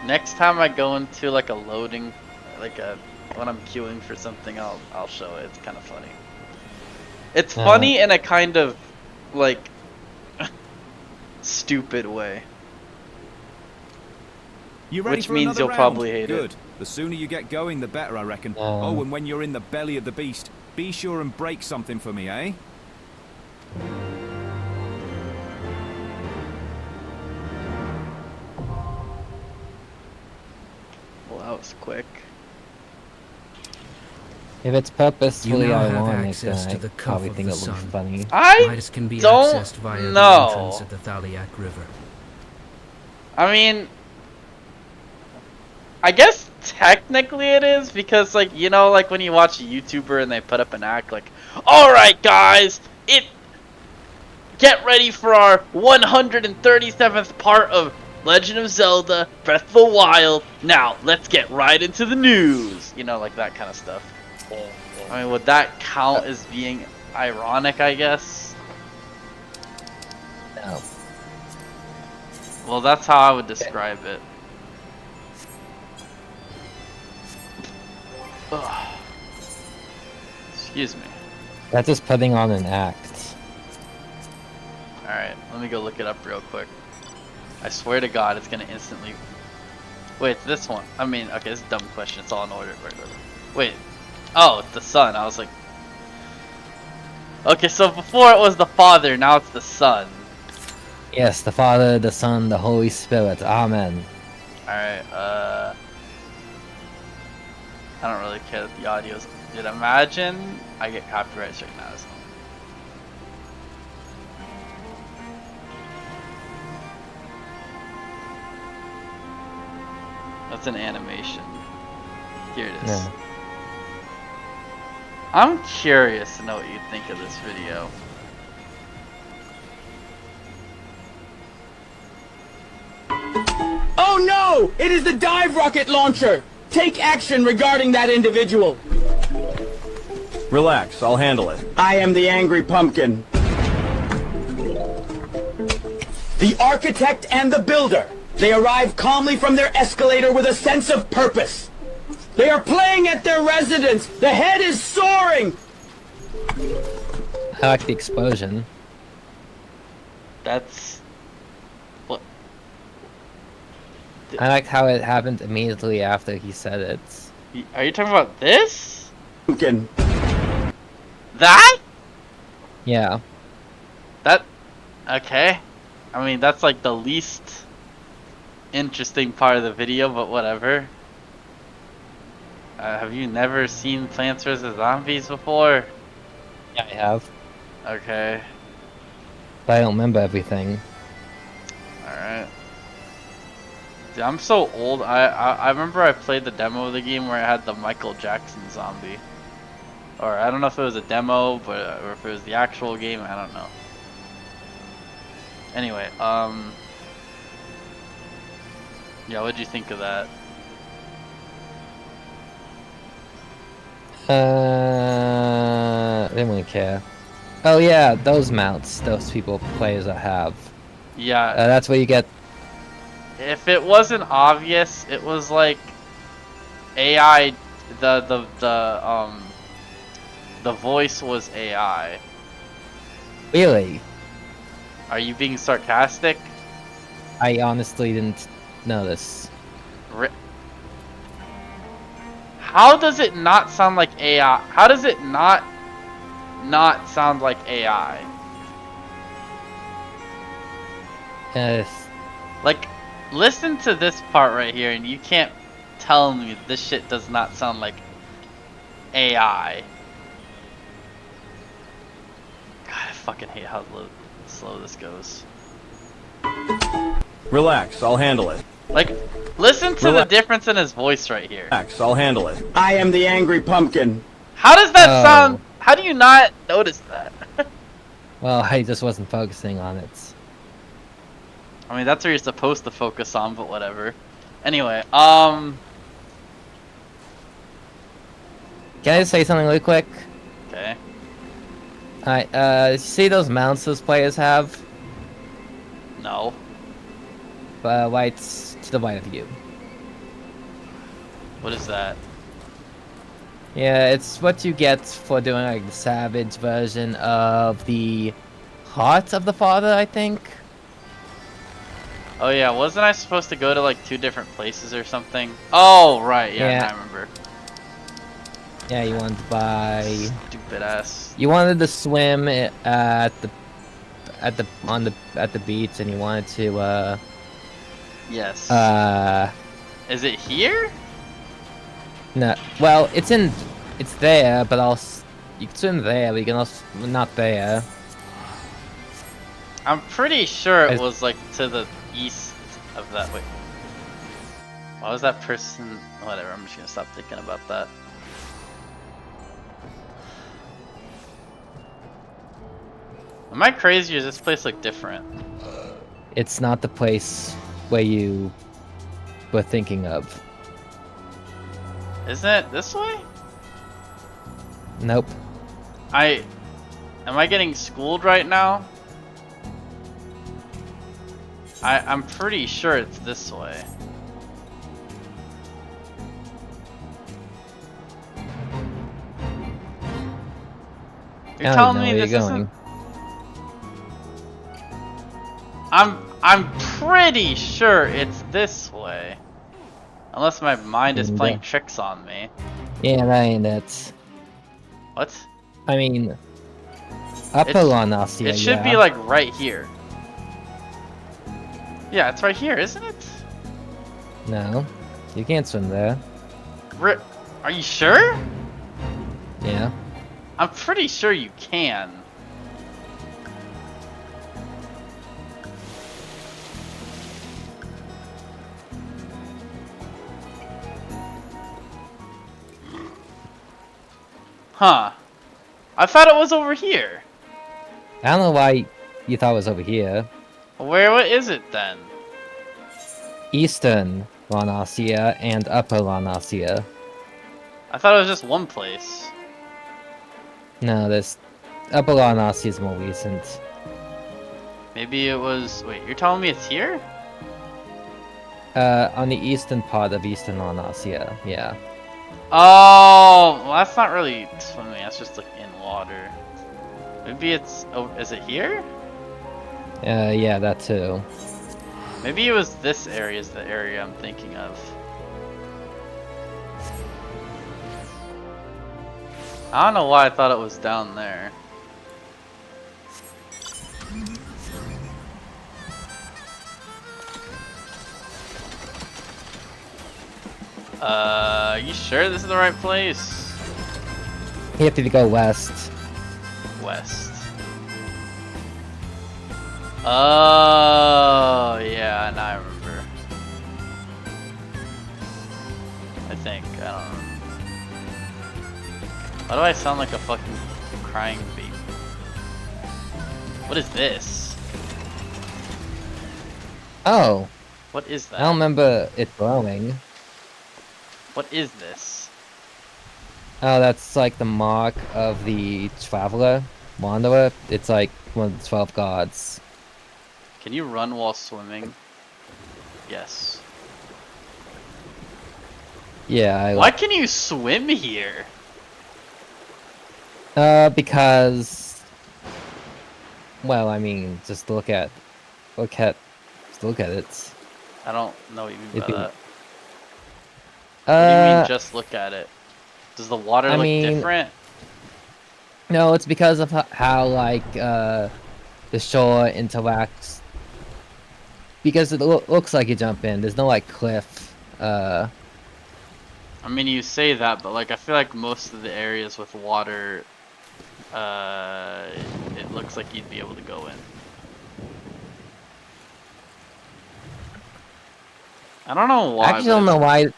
Next time I go into like a loading, when I'm queuing for something, I'll show it. It's kind of funny. It's funny in a kind of like stupid way. You ready Which for means another you'll round? probably hate Good. it. The sooner you get going, the better, I reckon. Oh, and when you're in the belly of the beast, be sure and break something for me, eh? Well, that was quick. If it's purposefully You now have ironic, access then to I the cup probably of think the it looks sun. funny. I Midas can be don't accessed via the know. entrance of the 𝕱𝖌𝖍𝖙𝖎𝑓 River. I mean, I guess technically it is, because like, you know, like when you watch a YouTuber and they put up an act like, "Alright guys, get ready for our 137th part of Legend of Zelda Breath of the Wild. Now, let's get right into the news." You know, like that kind of stuff. I mean, would that count as being ironic, I guess? No. Well, that's how I would describe it. Ugh. Excuse me. That's just putting on an act. Alright, let me go look it up real quick. I swear to God, it's gonna instantly... Wait, this one. I mean, okay, it's a dumb question. It's all in order. Wait. Oh, it's the son. I was like... Okay, so before it was the father, now it's the son. Yes, the Father, the Son, the Holy Spirit. Amen. Alright, I don't really care that the audio's... Dude, imagine I get copyright straight now. That's an animation. Here it is. Yeah. I'm curious to know what you think of this video. Oh no! It is the dive rocket launcher! Take action regarding that individual! Relax, I'll handle it. I am the angry pumpkin. The architect and the builder. They arrive calmly from their escalator with a sense of purpose. They are playing at their residence. The head is soaring. I like the explosion. That's... What? I like how it happened immediately after he said it. Are you talking about this? Pumpkin. That? Yeah. That... Okay. I mean, that's like the least interesting part of the video, but whatever. Have you never seen Plants vs. Zombies before? Yeah, I have. Okay. But I don't remember everything. Alright. Dude, I'm so old. I remember I played the demo of the game where it had the Michael Jackson zombie. Or I don't know if it was a demo, but or if it was the actual game, I don't know. Anyway, yeah, what'd you think of that? I didn't really care. Oh yeah, those mounts, those players that have. Yeah. That's where you get. If it wasn't obvious, it was like AI. The voice was AI. Really? Are you being sarcastic? I honestly didn't notice. How does it not sound like AI? How does it not sound like AI? Like, listen to this part right here, and you can't tell me this shit does not sound like AI. God, I fucking hate how slow this goes. Relax, I'll handle it. Like, listen to the difference in his voice right here. Relax, I'll handle it. I am the angry pumpkin. How does that sound? How do you not notice that? Well, I just wasn't focusing on it. I mean, that's where you're supposed to focus on, but whatever. Anyway, Can I just say something really quick? Okay. Alright, see those mounts those players have? No. Right to the right of you. What is that? Yeah, it's what you get for doing like the savage version of the Heart of the Father, I think. Oh yeah, wasn't I supposed to go to like 2 different places or something? Oh right, yeah. I remember. Yeah, you wanted to buy. Stupid ass. You wanted to swim at the beach, and you wanted to Yes. Is it here? No. Well, it's there, but you can swim there, but you can also not there. I'm pretty sure it was like to the east of that. Wait. Why was that person? Whatever. I'm just gonna stop thinking about that. Am I crazy or does this place look different? It's not the place where you were thinking of. Isn't it this way? Nope. Am I getting schooled right now? I'm pretty sure it's this way. You're telling me this isn't? I'm pretty sure it's this way. Unless my mind is playing tricks on me. Yeah, that ain't it. What? I mean, 𝕮𝖏𝖏𝖏𝖏𝖏🐵. It should be like right here. Yeah, it's right here, isn't it? No, you can't swim there. Are you sure? Yeah. I'm pretty sure you can. Huh. I thought it was over here. I don't know why you thought it was over here. What is it then? Eastern 𝕮𝖏𝖏𝖏𝖏 and Upper 𝕮𝖏𝖏𝖏𝖏. I thought it was just one place. No, this Upper 𝕮𝖏𝖏𝖏𝖏 is more recent. Maybe it was... Wait, you're telling me it's here? On the eastern part of Eastern Lanas, yeah. Oh, well, that's not really swimming. That's just like in water. Maybe it's. Oh, is it here? Yeah, that too. Maybe it was this area is the area I'm thinking of. I don't know why I thought it was down there. Are you sure this is the right place? You have to go west. West. Oh, yeah, now I remember. I think, I don't know. Why do I sound like a fucking crying baby? What is this? Oh. What is that? I don't remember it glowing. What is this? Oh, that's like the mark of the Traveler, Wanderer. It's like one of the 12 gods. Can you run while swimming? Yes. Yeah, Why can you swim here? Because... Well, I mean, just look at it. I don't know what you mean by that. What do you mean, just look at it? Does the water look different? No, it's because of how like, the shore interacts. Because it looks like you jump in. There's no, like, cliff. I mean, you say that, but, like, I feel like most of the areas with water, it looks like you'd be able to go in. I don't know why. I actually don't know why.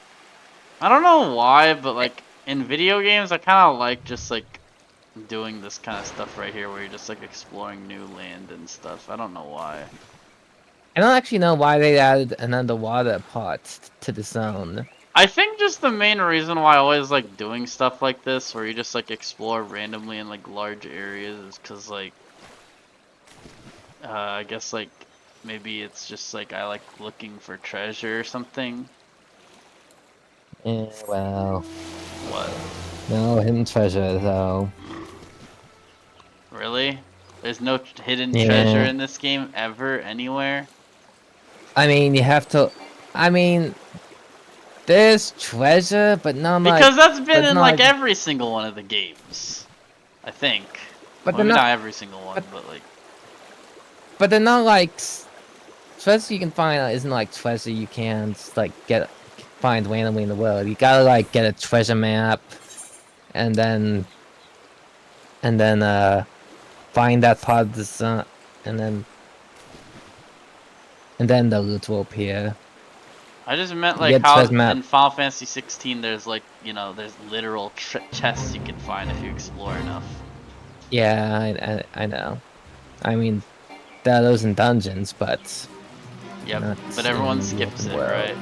I don't know why, but like in video games, I kind of like just like doing this kind of stuff right here, where you're just like exploring new land and stuff. I don't know why. I don't actually know why they added an underwater part to the zone. I think just the main reason why I always like doing stuff like this, where you just like explore randomly in like large areas, is because like I guess like maybe it's just like I like looking for treasure or something. Yeah, well. What? No hidden treasure, though. Really? There's no hidden treasure in this game ever, anywhere? I mean, you have to... I mean... There's treasure, but not like... Because that's been in like every single one of the games. I think. But well, maybe not every single one, but like... But they're not like... Treasure you can find isn't like treasure you can just like find randomly in the world. You gotta like get a treasure map, and then find that part of the zone, and then the loot will appear. I just meant like how in Final Fantasy 16 there's like, you know, there's literal chests you can find if you explore enough. Yeah, I know. I mean, there are those in dungeons, but... Yep, but everyone skips it, right?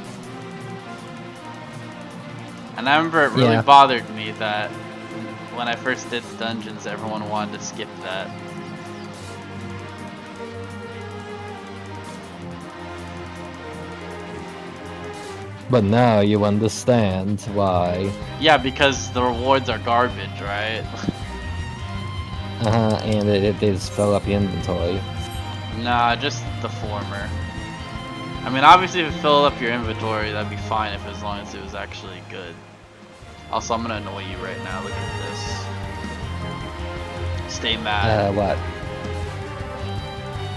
And I remember it really bothered me that when I first did dungeons, everyone wanted to skip that. But now you understand why. Yeah, because the rewards are garbage, right? And they just fill up your inventory. Nah, just the former. I mean, obviously if it filled up your inventory, that'd be fine as long as it was actually good. Also, I'm gonna annoy you right now. Look at this. Stay mad. What?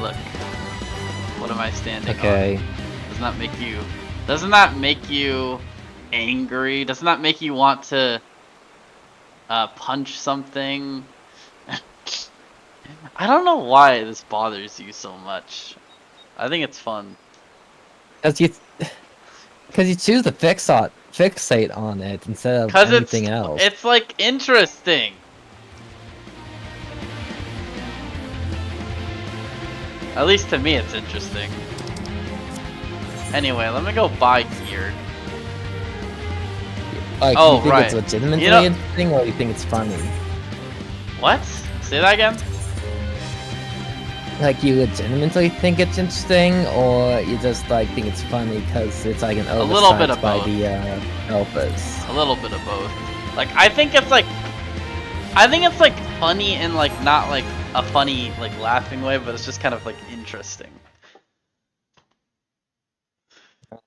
Look. What am I standing on? Okay. Doesn't that make you angry? Doesn't that make you want to punch something? I don't know why this bothers you so much. I think it's fun. Because you choose to fixate on it instead of anything else. It's like interesting. At least to me, it's interesting. Anyway, let me go buy gear. Like, do you think it's legitimately interesting, or do you think it's funny? What? Say that again? like you legitimately think it's interesting, or you just like think it's funny because it's like an oversight little bit of by both. the alphas? A little bit of both. Like I think it's like funny in like not like a funny like laughing way, but it's just kind of like interesting.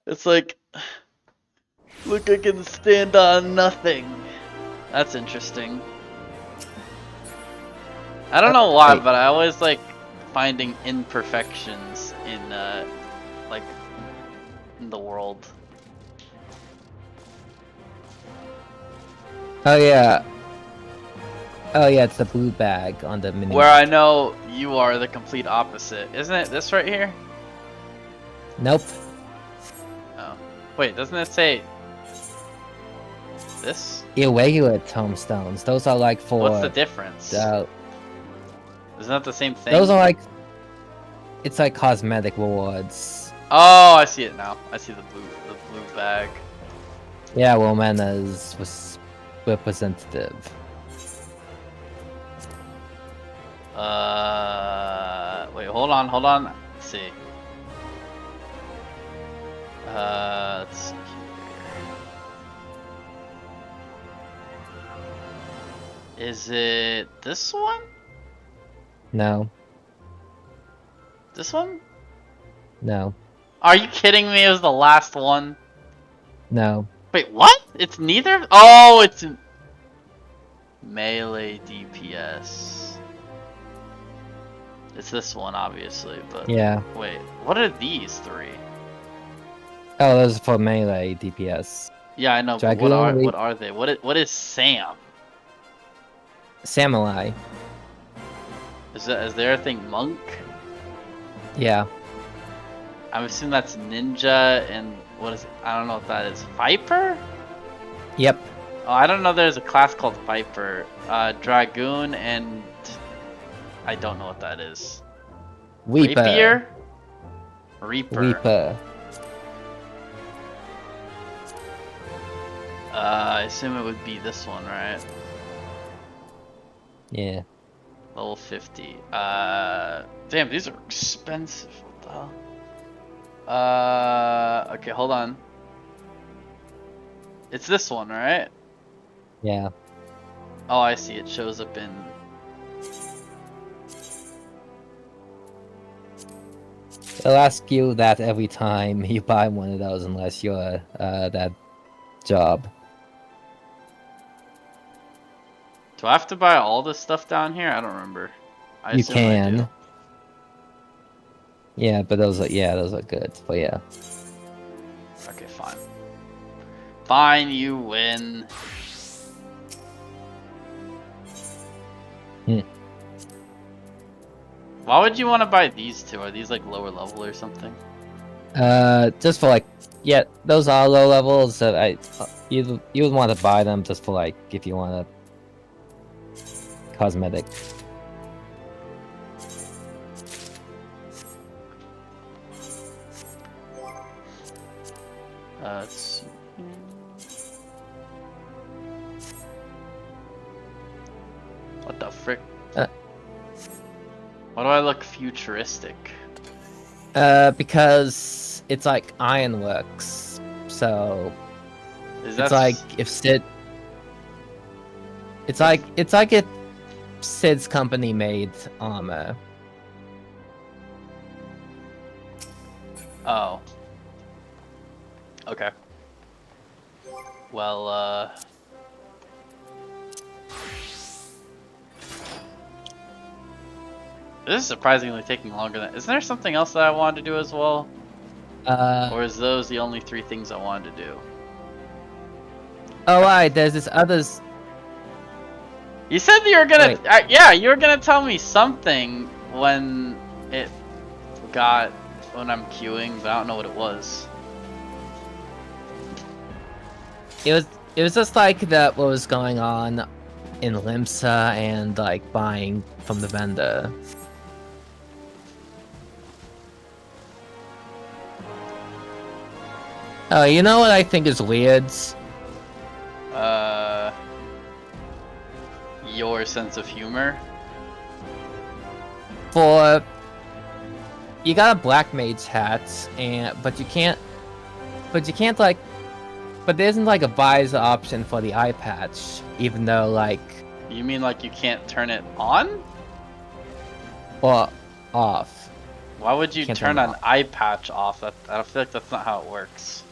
It's like, look, I can stand on nothing. That's interesting. I don't know why, but I always like finding imperfections in like in the world. Oh yeah. Oh yeah, it's the blue bag on the mini. Where I know you are the complete opposite. Isn't it this right here? Nope. Oh. Wait, doesn't it say this? Irregular tombstones. Those are like for... What's the difference? Isn't that the same thing? Those are like... It's like cosmetic rewards. Oh, I see it now. I see the blue bag. Yeah, Romana's was representative. Wait, hold on. Let's see. Let's see here. Is it this one? No. This one? No. Are you kidding me? It was the last one. No. Wait, what? It's neither? Oh, it's melee DPS. It's this one, obviously, but... Yeah. Wait, what are these three? Oh, those are for melee DPS. Yeah, I know, but what are they? What is Sam? Samurai. Is there a thing Monk? Yeah. I'm assuming that's Ninja and what is it? I don't know what that is. Viper? Yep. Oh, I don't know there's a class called Viper. Dragoon and... I don't know what that is. Reaper. Rapier? Reaper. Reaper. I assume it would be this one, right? Yeah. Level 50. Damn, these are expensive. What the hell? Okay, hold on. It's this one, right? Yeah. Oh, I see. It shows up in... They'll ask you that every time you buy one of those unless you're that job. Do I have to buy all this stuff down here? I don't remember. You can. Yeah, but those are good. But yeah. Okay, fine. Fine, you win. Why would you want to buy these two? Are these like lower level or something? Just for like, yeah, those are low levels. So you would want to buy them just for like if you want a cosmetic. Let's see. What the frick? Why do I look futuristic? Because it's like ironworks. So it's like if Sid. It's like if Sid's company made armor. Oh. Okay. Well, this is surprisingly taking longer than... Isn't there something else that I wanted to do as well? Or is those the only three things I wanted to do? Oh, right, there's this others... You said you were gonna... yeah, you were gonna tell me something when it got... when I'm queuing, but I don't know what it was. It was just like that what was going on in Limsa and like buying from the vendor. Oh, you know what I think is weird? Your sense of humor? For you got a black mage hat, but you can't like, but there isn't like a visor option for the eye patch, even though like. You mean like you can't turn it on? Or off. Why would you turn an eye patch off? I feel like that's not how it works.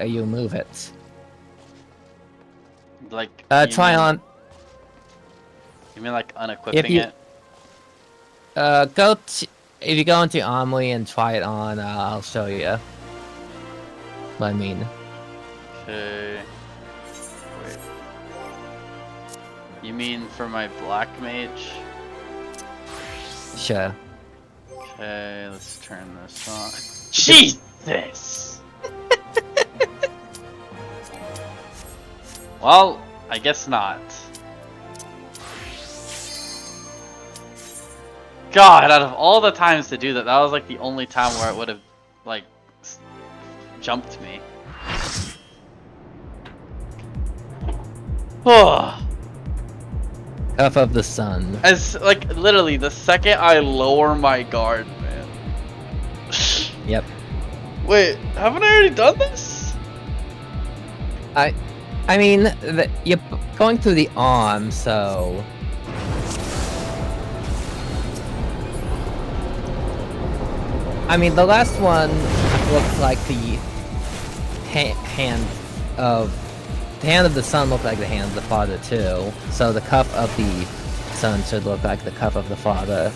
You move it. Like try on. You mean like unequipping it? If you go into Armory and try it on, I'll show you what I mean. Okay. Wait. You mean for my black mage? Sure. Okay, let's turn this on. Jesus! Well, I guess not. God, out of all the times to do that, that was like the only time where it would have, like, jumped me. Oh. Cuff of the Sun. As, like, literally, the second I lower my guard, man. Yep. Wait, haven't I already done this? I mean, you're going through the arm, so... I mean, the last one looked like the hand of the sun looked like the hand of the father too. So the cuff of the son should look like the cuff of the father.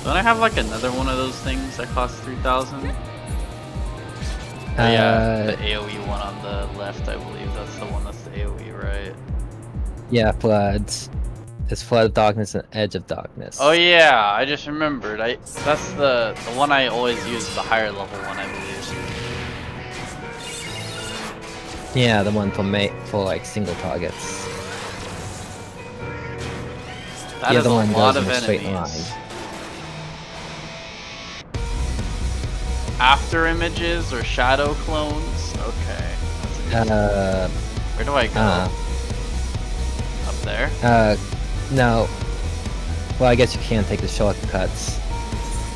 Don't I have like another one of those things that costs 3,000? Yeah, the AoE one on the left, I believe. That's the one that's the AoE, right? Yeah, Floods. It's Flood of Darkness and Edge of Darkness. Oh yeah, I just remembered. That's the one I always use, the higher level one, I believe. Yeah, the one for like single targets. That is the a one lot goes of in a straight enemies. line. After images or shadow clones? Okay. Where do I go? Up there? No. Well, I guess you can take the shortcuts.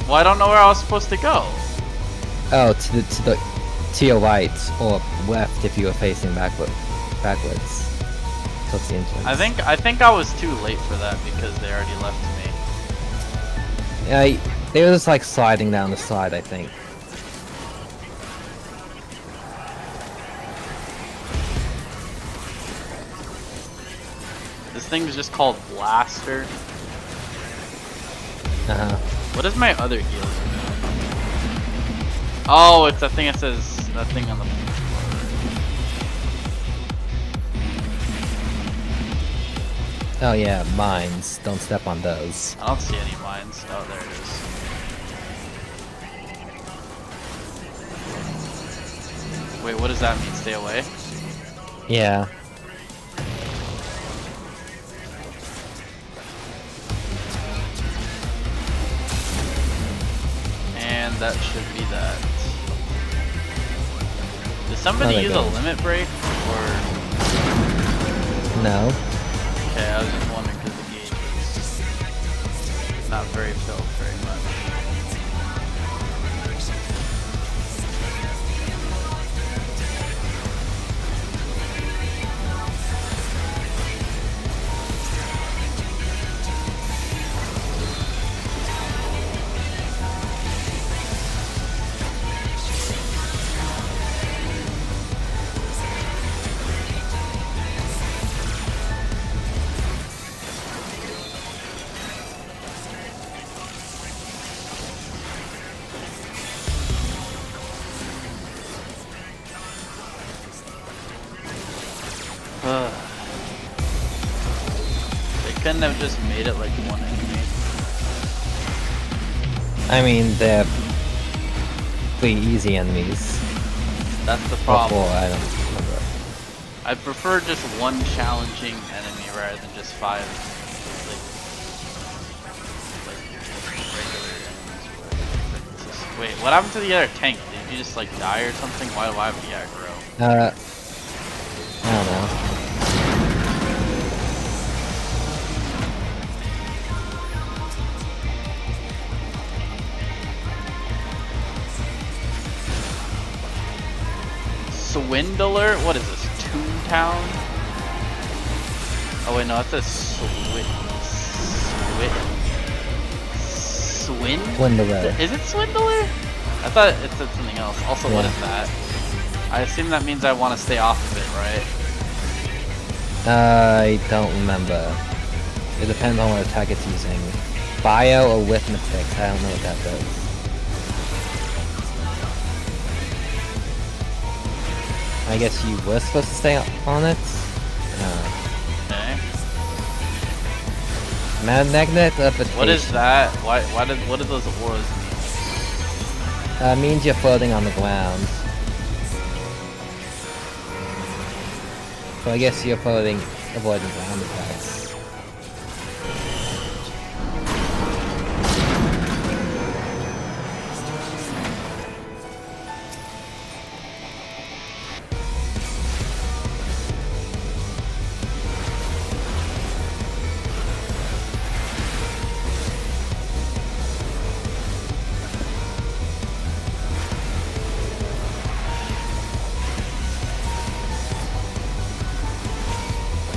Well, I don't know where I was supposed to go. Oh, to your right or left if you were facing backwards. Towards the entrance. I think I was too late for that because they already left me. Yeah, they were just like sliding down the slide, I think. This thing is just called Blaster. What is my other heal? Oh, it's that thing that says that thing on the floor. Oh yeah, mines. Don't step on those. I don't see any mines. Oh, there it is. Wait, what does that mean? Stay away? Yeah. And that should be that. Did somebody use a limit break? Or... No. Okay, I was just wondering because the gauge is not very filled very much. They couldn't have just made it like one enemy. I mean, they're pretty easy enemies. That's the problem. I don't remember. I prefer just one challenging enemy rather than just 5 regular enemies. Wait, what happened to the other tank? Did you just like die or something? Why do I have the aggro? I don't know. Swindler? What is this? Toontown? Oh wait, no, that's a Swindler. Is it Swindler? I thought it said something else. Also, what is that? I assume that means I want to stay off of it, right? I don't remember. It depends on what attack it's using. Bio or arithmetic, I don't know what that does. I guess you were supposed to stay on it? Okay. Magnet levitation. What is that? What do those auras mean? Means you're floating on the ground. So I guess you're floating, avoiding ground attacks.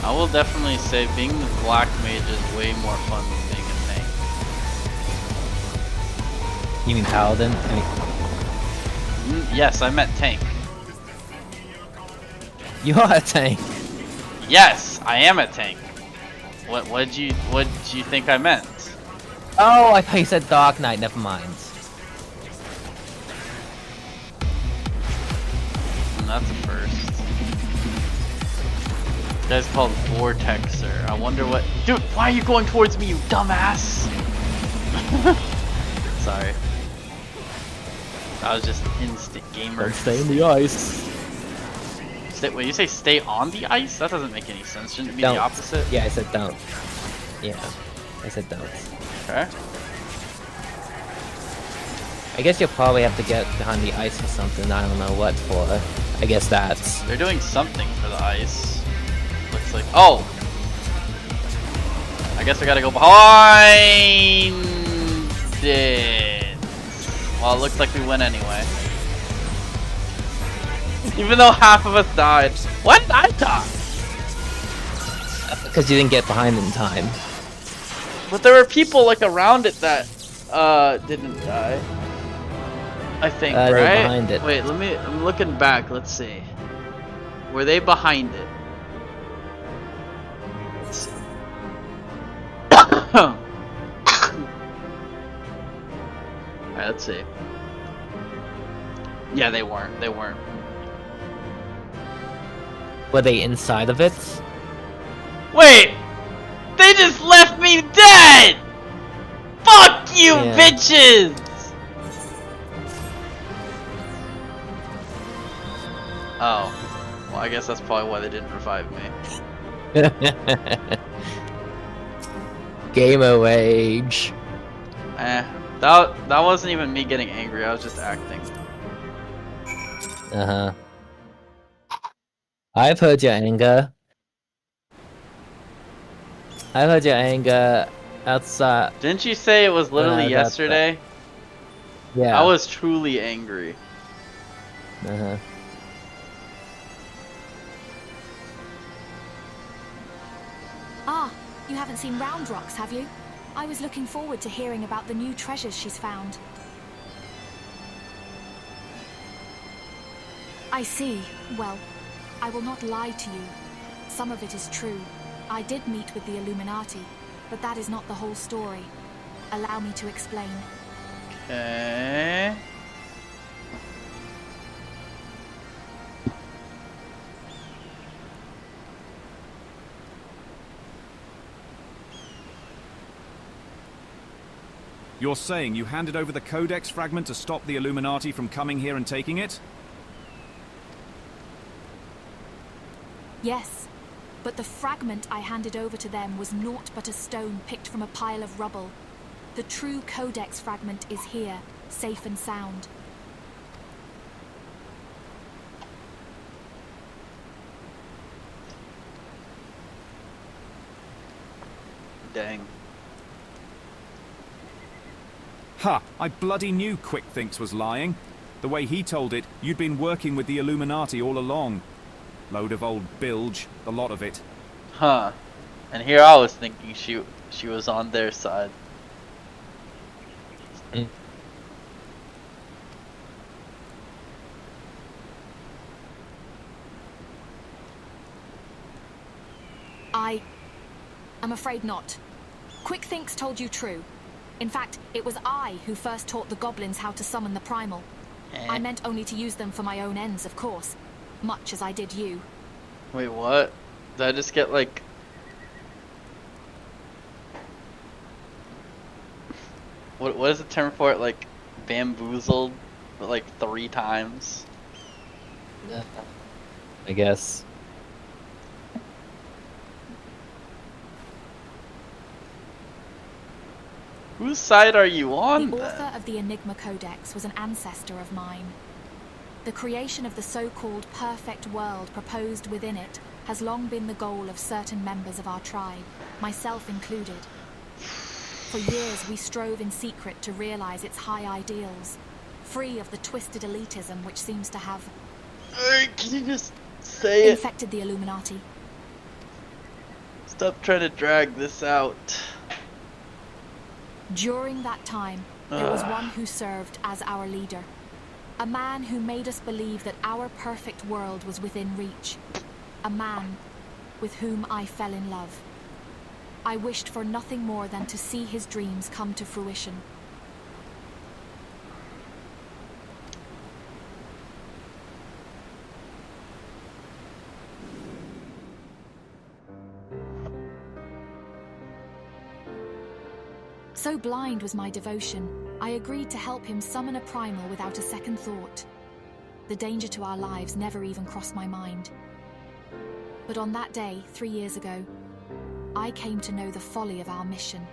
I will definitely say being the black mage is way more fun than being a tank. You mean paladin? Yes, I meant tank. You are a tank. Yes, I am a tank. What did you think I meant? Oh, I thought you said Dark Knight. Never mind. That's a first. This guy's called Vortexer. I wonder what. Dude, why are you going towards me, you dumbass? Sorry. That was just instant gamer. Don't stay in the ice. Wait, you say stay on the ice? That doesn't make any sense. Shouldn't it be Don't. the opposite? Yeah, I said don't. Yeah, I said don't. Okay. I guess you'll probably have to get behind the ice for something. I don't know what for. I guess that's. They're doing something for the ice. Looks like. Oh! I guess I gotta go behind it. Well, it looks like we win anyway. Even though half of us died. Why did I die? Because you didn't get behind in time. But there were people like around it that didn't die. I think, They were right? behind it. Wait, I'm looking back, let's see. Were they behind it? Let's see. Alright, let's see. Yeah, they weren't. They weren't. Were they inside of it? Wait! They just left me dead! Fuck you, Yeah. bitches! Oh. Well, I guess that's probably why they didn't revive me. Gamer rage. That wasn't even me getting angry, I was just acting. Uh-huh. I've heard your anger. I've heard your anger outside. Didn't you say it was literally yesterday? Yeah. I was truly angry. Uh-huh. Ah, you haven't seen Round Rocks, have you? I was looking forward to hearing about the new treasures she's found. I see. Well, I will not lie to you. Some of it is true. I did meet with the Illuminati, but that is not the whole story. Allow me to explain. Okay. You're saying you handed over the Codex fragment to stop the Illuminati from coming here and taking it? Yes, but the fragment I handed over to them was naught but a stone picked from a pile of rubble. The true Codex fragment is here, safe and sound. Dang. Ha! I bloody knew Quick Thinks was lying. The way he told it, you'd been working with the Illuminati all along. Load of old bilge, the lot of it. Huh. And here I was thinking she was on their side. I'm afraid not. Quick Thinks told you true. In fact, it was I who first taught the goblins how to summon the primal. I meant only to use them for my own ends, of course. Much as I did you. Wait, what? Did I just get like... What is the term for it? Like, bamboozled? But like 3 times? I guess. Whose side are you on, The then? author of the Enigma Codex was an ancestor of mine. The creation of the so-called perfect world proposed within it has long been the goal of certain members of our tribe, myself included. For years we strove in secret to realize its high ideals, free of the twisted elitism which seems to have Can you just say it? infected the Illuminati. Stop trying to drag this out. During that time, there was one who served as our leader. A man who made us believe that our perfect world was within reach. A man with whom I fell in love. I wished for nothing more than to see his dreams come to fruition. So blind was my devotion, I agreed to help him summon a primal without a second thought. The danger to our lives never even crossed my mind. But on that day, 3 years ago, I came to know the folly of our mission.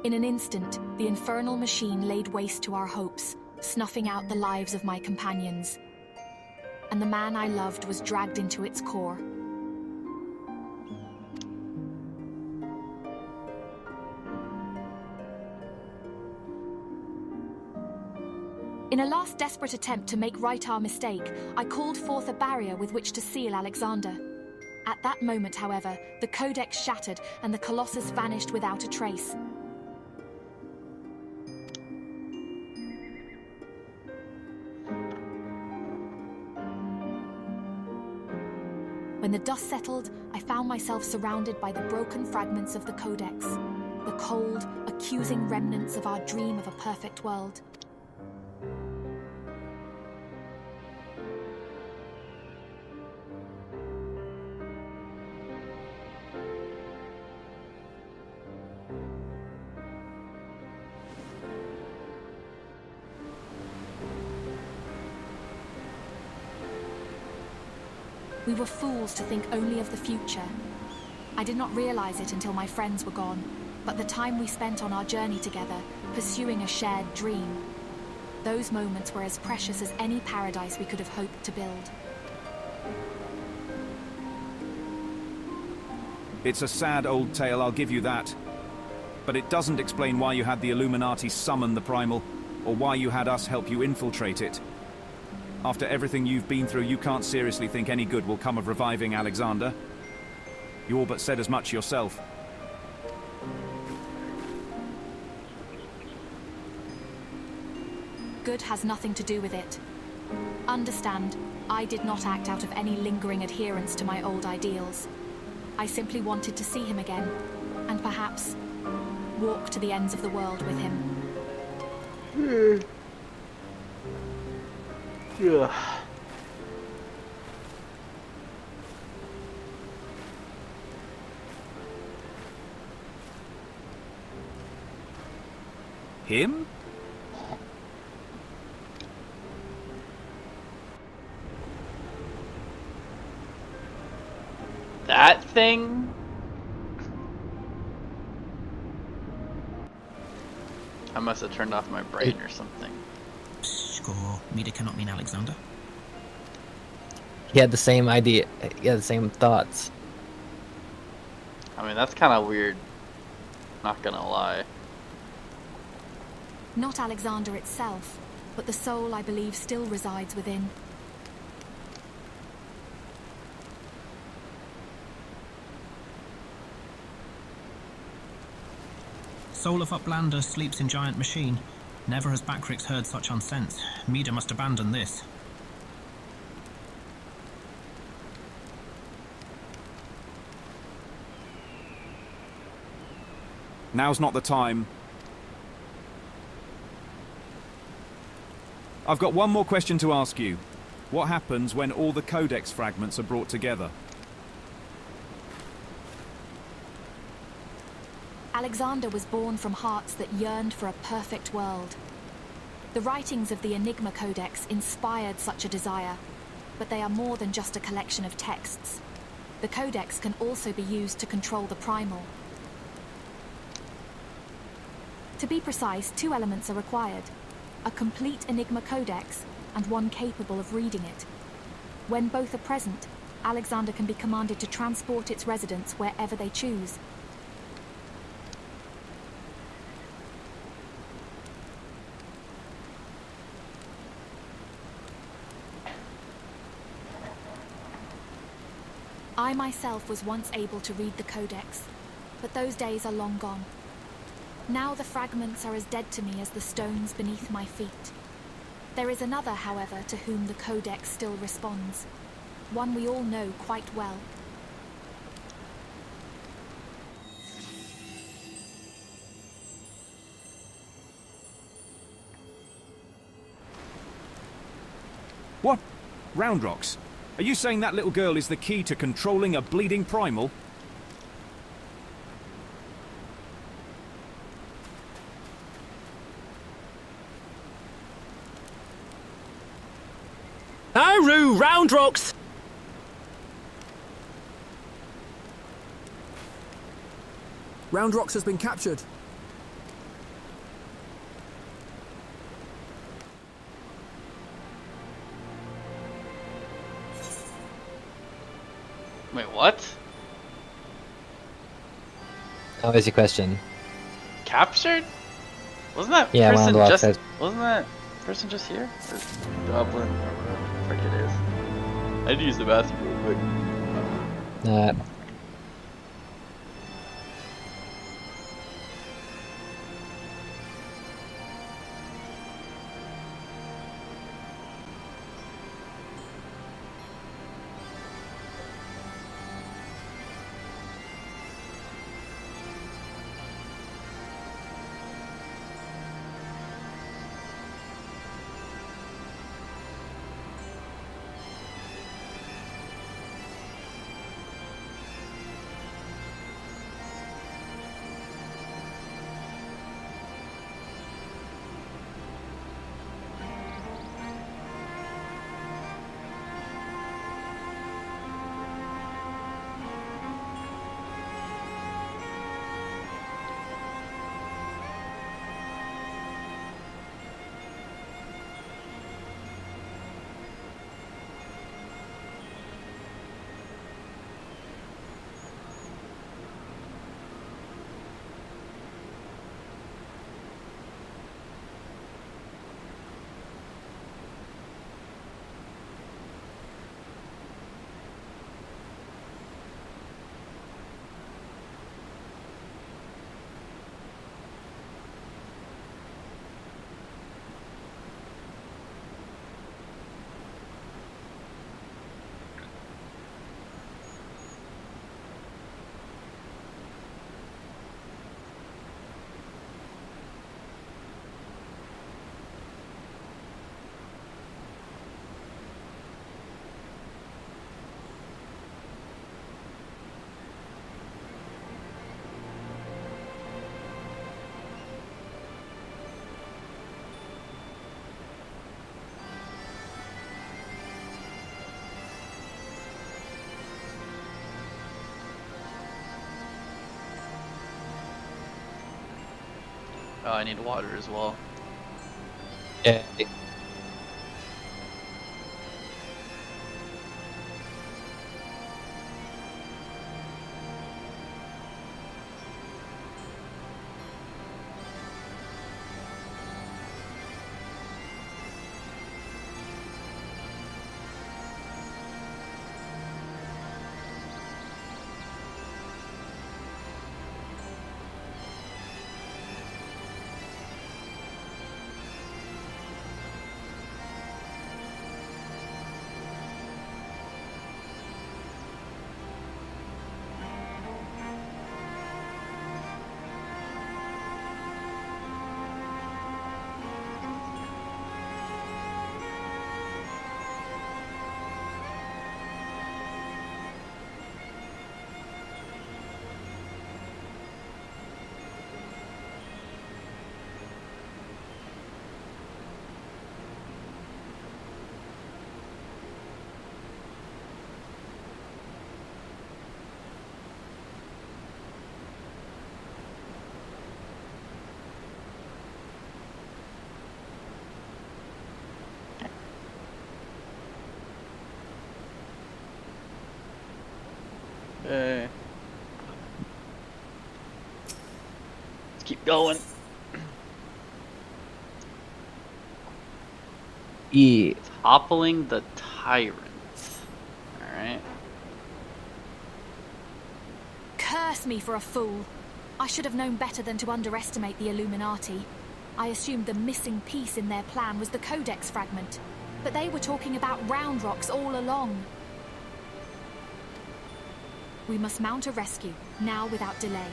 In an instant, the infernal machine laid waste to our hopes, snuffing out the lives of my companions. And the man I loved was dragged into its core. In a last desperate attempt to make right our mistake, I called forth a barrier with which to seal Alexander. At that moment, however, the Codex shattered and the Colossus vanished without a trace. When the dust settled, I found myself surrounded by the broken fragments of the Codex, the cold, accusing remnants of our dream of a perfect world. We were fools to think only of the future. I did not realize it until my friends were gone, but the time we spent on our journey together, pursuing a shared dream, those moments were as precious as any paradise we could have hoped to build. It's a sad old tale, I'll give you that. But it doesn't explain why you had the Illuminati summon the Primal, or why you had us help you infiltrate it. After everything you've been through, you can't seriously think any good will come of reviving Alexander. You all but said as much yourself. Good has nothing to do with it. Understand, I did not act out of any lingering adherence to my old ideals. I simply wanted to see him again, and perhaps walk to the ends of the world with him. Yeah. Him? That thing? I must have turned off my brain or something. Score. Mida cannot mean Alexander. He had the same idea. He had the same thoughts. I mean, that's kind of weird. Not gonna lie. Not Alexander itself, but the soul I believe still resides within. Soul of Uplander sleeps in giant machine. Never has Backrix heard such unsense. Mida must abandon this. Now's not the time. I've got one more question to ask you. What happens when all the codex fragments are brought together? Alexander was born from hearts that yearned for a perfect world. The writings of the Enigma Codex inspired such a desire, but they are more than just a collection of texts. The Codex can also be used to control the Primal. To be precise, 2 elements are required: a complete Enigma Codex and one capable of reading it. When both are present, Alexander can be commanded to transport its residents wherever they choose. I myself was once able to read the Codex, but those days are long gone. Now the fragments are as dead to me as the stones beneath my feet. There is another, however, to whom the Codex still responds. One we all know quite well. What? Roundrocks? Are you saying that little girl is the key to controlling a bleeding primal? Aru, Roundrocks! Roundrocks has been captured. Wait, what? How is your question? Captured? Wasn't that Yeah, person Roundrock just? says- Wasn't that person just here? Or Dublin, or whatever the frick it is. I had to use the bathroom real quick. Oh, I need water as well. Yeah. Let's keep going. Yeah. Toppling the tyrant. Alright. Curse me for a fool. I should have known better than to underestimate the Illuminati. I assumed the missing piece in their plan was the Codex fragment. But they were talking about round rocks all along. We must mount a rescue, now without delay.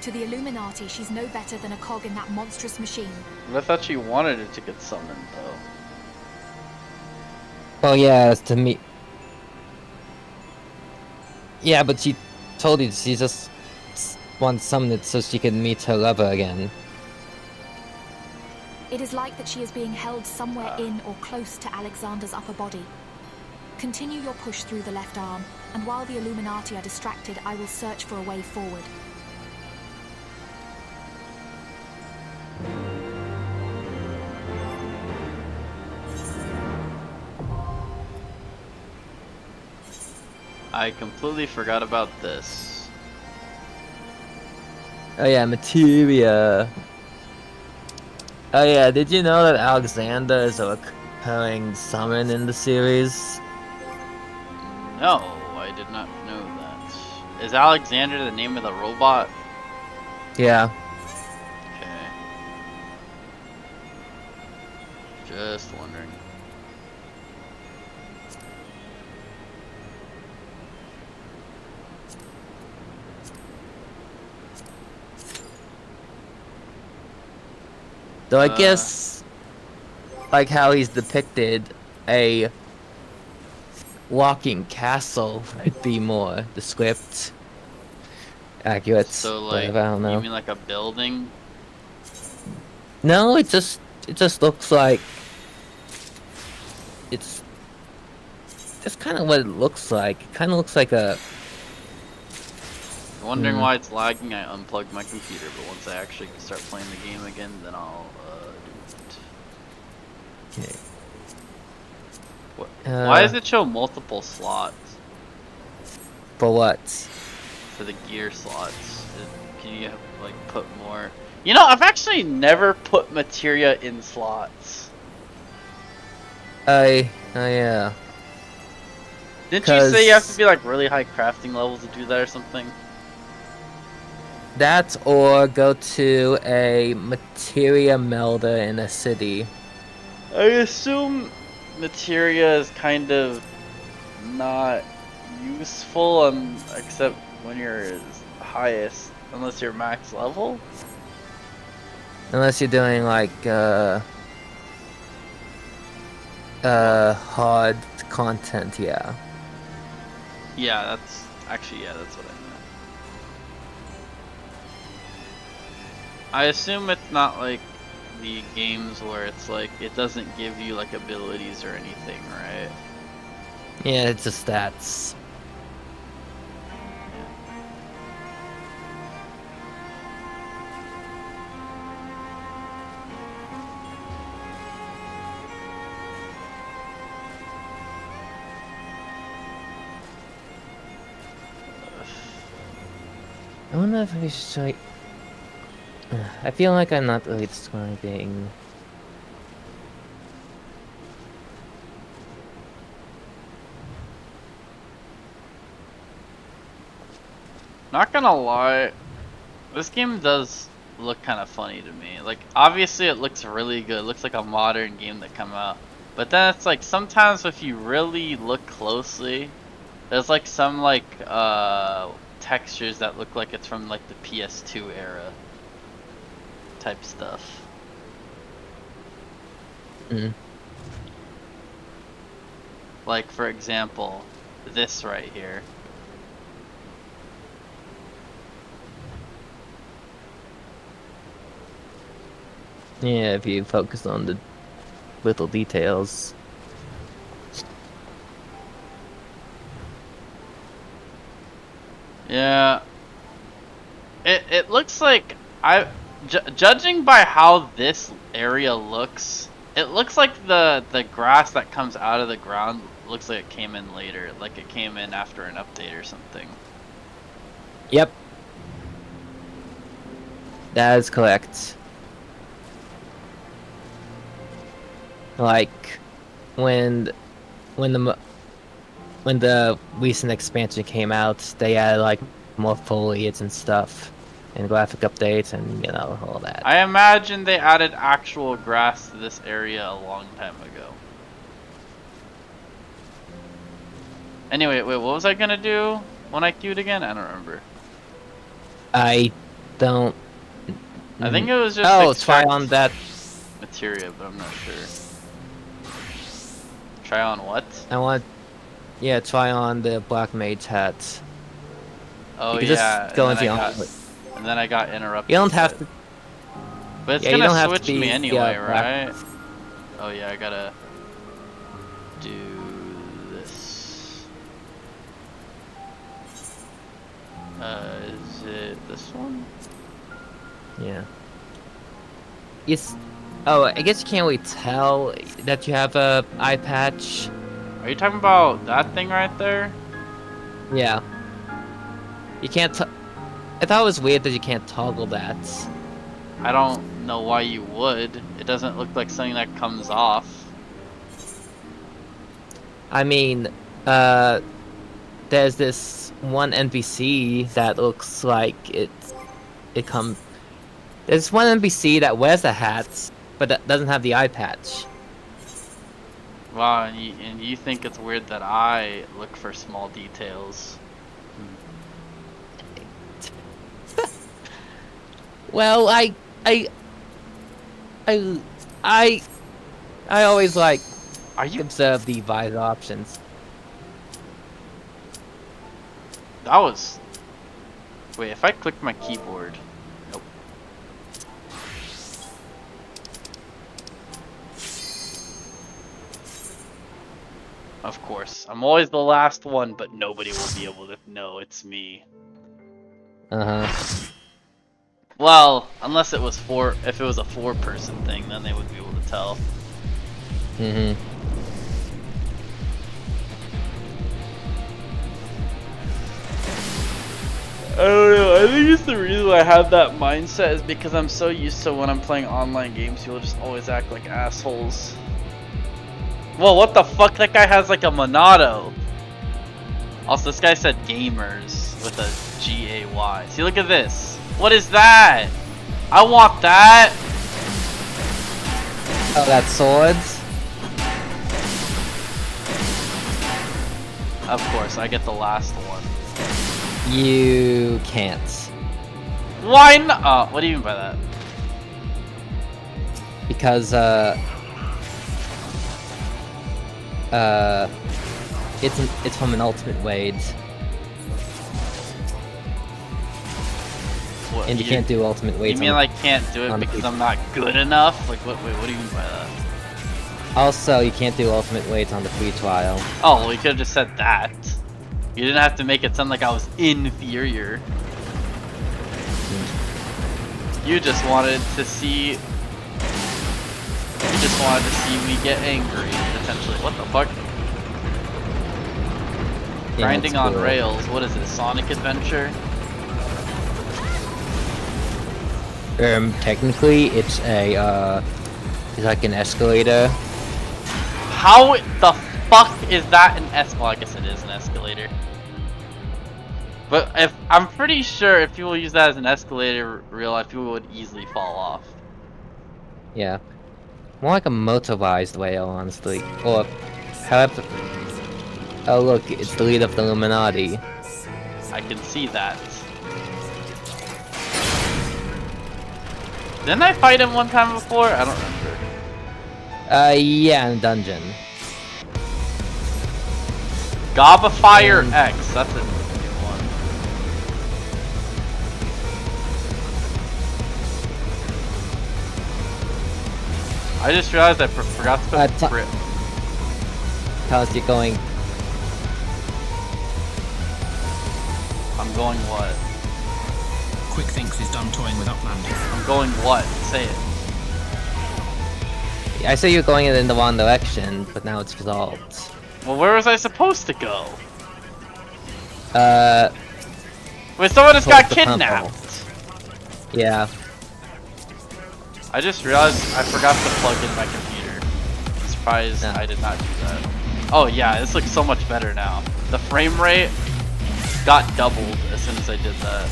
To the Illuminati, she's no better than a cog in that monstrous machine. But I thought she wanted it to get summoned, though. Oh yeah, it's to meet. Yeah, but she told you she just wants to summon it so she can meet her lover again. It is like that she is being held somewhere in or close to Alexander's upper body. Continue your push through the left arm, and while the Illuminati are distracted, I will search for a way forward. I completely forgot about this. Oh yeah, materia. Oh yeah, did you know that Alexander is a recurring summon in the series? No, I did not know that. Is Alexander the name of the robot? Yeah. Okay. Just wondering. Though I guess, like how he's depicted, a walking castle might be more the script accurate. So like, whatever, I don't know. you mean like a building? No, it just looks like it's kind of what it looks like. It kind of looks like a. Wondering why it's lagging. I unplugged my computer, but once I actually start playing the game again, then I'll do it. Okay. Why does it show multiple slots? For what? For the gear slots. Can you like put more? You know, I've actually never put materia in slots. Yeah. Didn't you say you have to be like really high crafting levels to do that or something? That or go to a materia melder in a city. I assume materia is kind of not useful except when you're highest, unless you're max level. Unless you're doing like hard content, yeah. Yeah, that's actually that's what I meant. I assume it's not like the games where it's like it doesn't give you like abilities or anything, right? Yeah, it's just stats. wonder if we should try... I feel like I'm not really describing... Not gonna lie, this game does look kind of funny to me. Like, obviously it looks really good. It looks like a modern game that come out. But then it's like, sometimes if you really look closely, there's like some like textures that look like it's from like the PS2 era type stuff. Like, for example, this right here. Yeah, if you focus on the little details. Yeah. It looks like judging by how this area looks, it looks like the grass that comes out of the ground looks like it came in later, like it came in after an update or something. Yep. That is correct. Like when the recent expansion came out, they added like more foliage and stuff, and graphic updates, and you know, all that. I imagine they added actual grass to this area a long time ago. Anyway, wait, what was I gonna do when I queued again? I don't remember. I don't. I think it was just try on that materia, but I'm not sure. Try on what? Yeah, try on the black mage hat. Oh, you yeah. Just go into and then I got interrupted. You don't have to. But it's gonna switch me anyway, right? Oh yeah, I gotta do this. Is it this one? Yeah. Oh, I guess you can't really tell that you have a eye patch. Are you talking about that thing right there? Yeah. You can't. I thought it was weird that you can't toggle that. I don't know why you would. It doesn't look like something that comes off. I mean, there's this one NPC that looks like There's one NPC that wears a hat, but that doesn't have the eye patch. Wow, and you think it's weird that I look for small details? Well, I always like observe the visor options. That was. Wait, if I click my keyboard. Nope. Of course, I'm always the last one, but nobody will be able to know it's me. Well, unless it was if it was a 4-person thing, then they would be able to tell. I don't know, I think it's the reason I have that mindset is because I'm so used to when I'm playing online games, people just always act like assholes. Whoa, what the fuck? That guy has like a Monado. Also, this guy said gamers with a G-A-Y. See, look at this. What is that? I want that. Oh, that's swords? Of course, I get the last one. You can't. Why not? What do you mean by that? Because, it's from an ultimate raid. What, and you can't do ultimate raids. You mean like can't do it because I'm not good enough? Like what? Wait, what do you mean by that? Also, you can't do ultimate raids on the free trial. Oh, well, you could have just said that. You didn't have to make it sound like I was inferior. You just wanted to see. You just wanted to see me get angry, potentially. What the fuck? Yeah, Grinding on rails. What is it? Sonic Adventure? Technically, it's a, it's like an escalator. How the fuck is that an well, I guess it is an escalator. But if I'm pretty sure if people use that as an escalator, real life people would easily fall off. Yeah. More like a motorized rail, honestly. Or, however... Oh look, it's the leader of the Illuminati. I can see that. Didn't I fight him one time before? I don't remember. Yeah, in a dungeon. 𝕱𝖌𝖍𝖙𝖎𝖓𝖌 X, that's a new one. I just realized I forgot to put grip. How's it going? I'm going what? Quick thinks is done toying with Uplanding. I'm going what? Say it. I say you're going in the wrong direction, but now it's resolved. Well, where was I supposed to go? Wait, someone just got kidnapped! Yeah. I just realized I forgot to plug in my computer. I'm surprised I did not do that. Oh yeah, this looks so much better now. The frame rate got doubled as soon as I did that.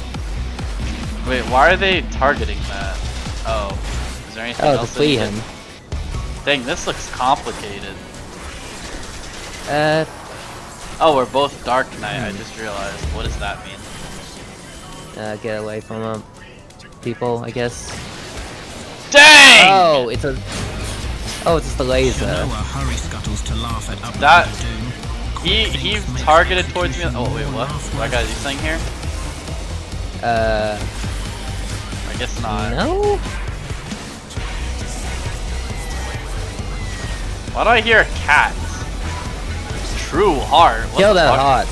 Wait, why are they targeting that? Oh, is there anything else? To flee him. Dang, this looks complicated. Oh, we're both Dark Knight, I just realized. What does that mean? Get away from them. People, I guess. Dang! Oh, it's a... Oh, it's just the laser. Hurry scuttles to laugh at that... He targeted towards me... Oh, wait, what? Do I gotta do something here? I guess not. No? Why do I hear a cat? True heart. What Kill that heart.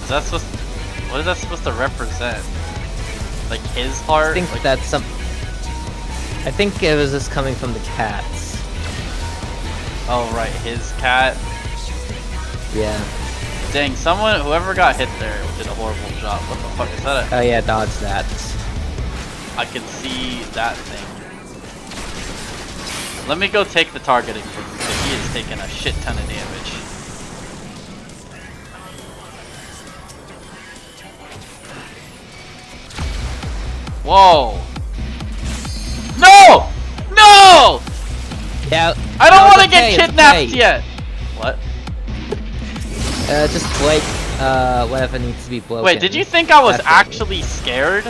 Is that supposed to, what is that supposed to represent? Like his heart? I think like, that's some... I think it was just coming from the cats. Oh right, his cat? Yeah. Dang, whoever got hit there did a horrible job. What the fuck is that? Oh yeah, dodge that. I can see that thing. Let me go take the targeting from him, because he is taking a shit ton of damage. Whoa! No! No! Yeah. I don't want to get kidnapped yet! What? Just break, whatever needs to be broken. Wait, did you think I was actually scared?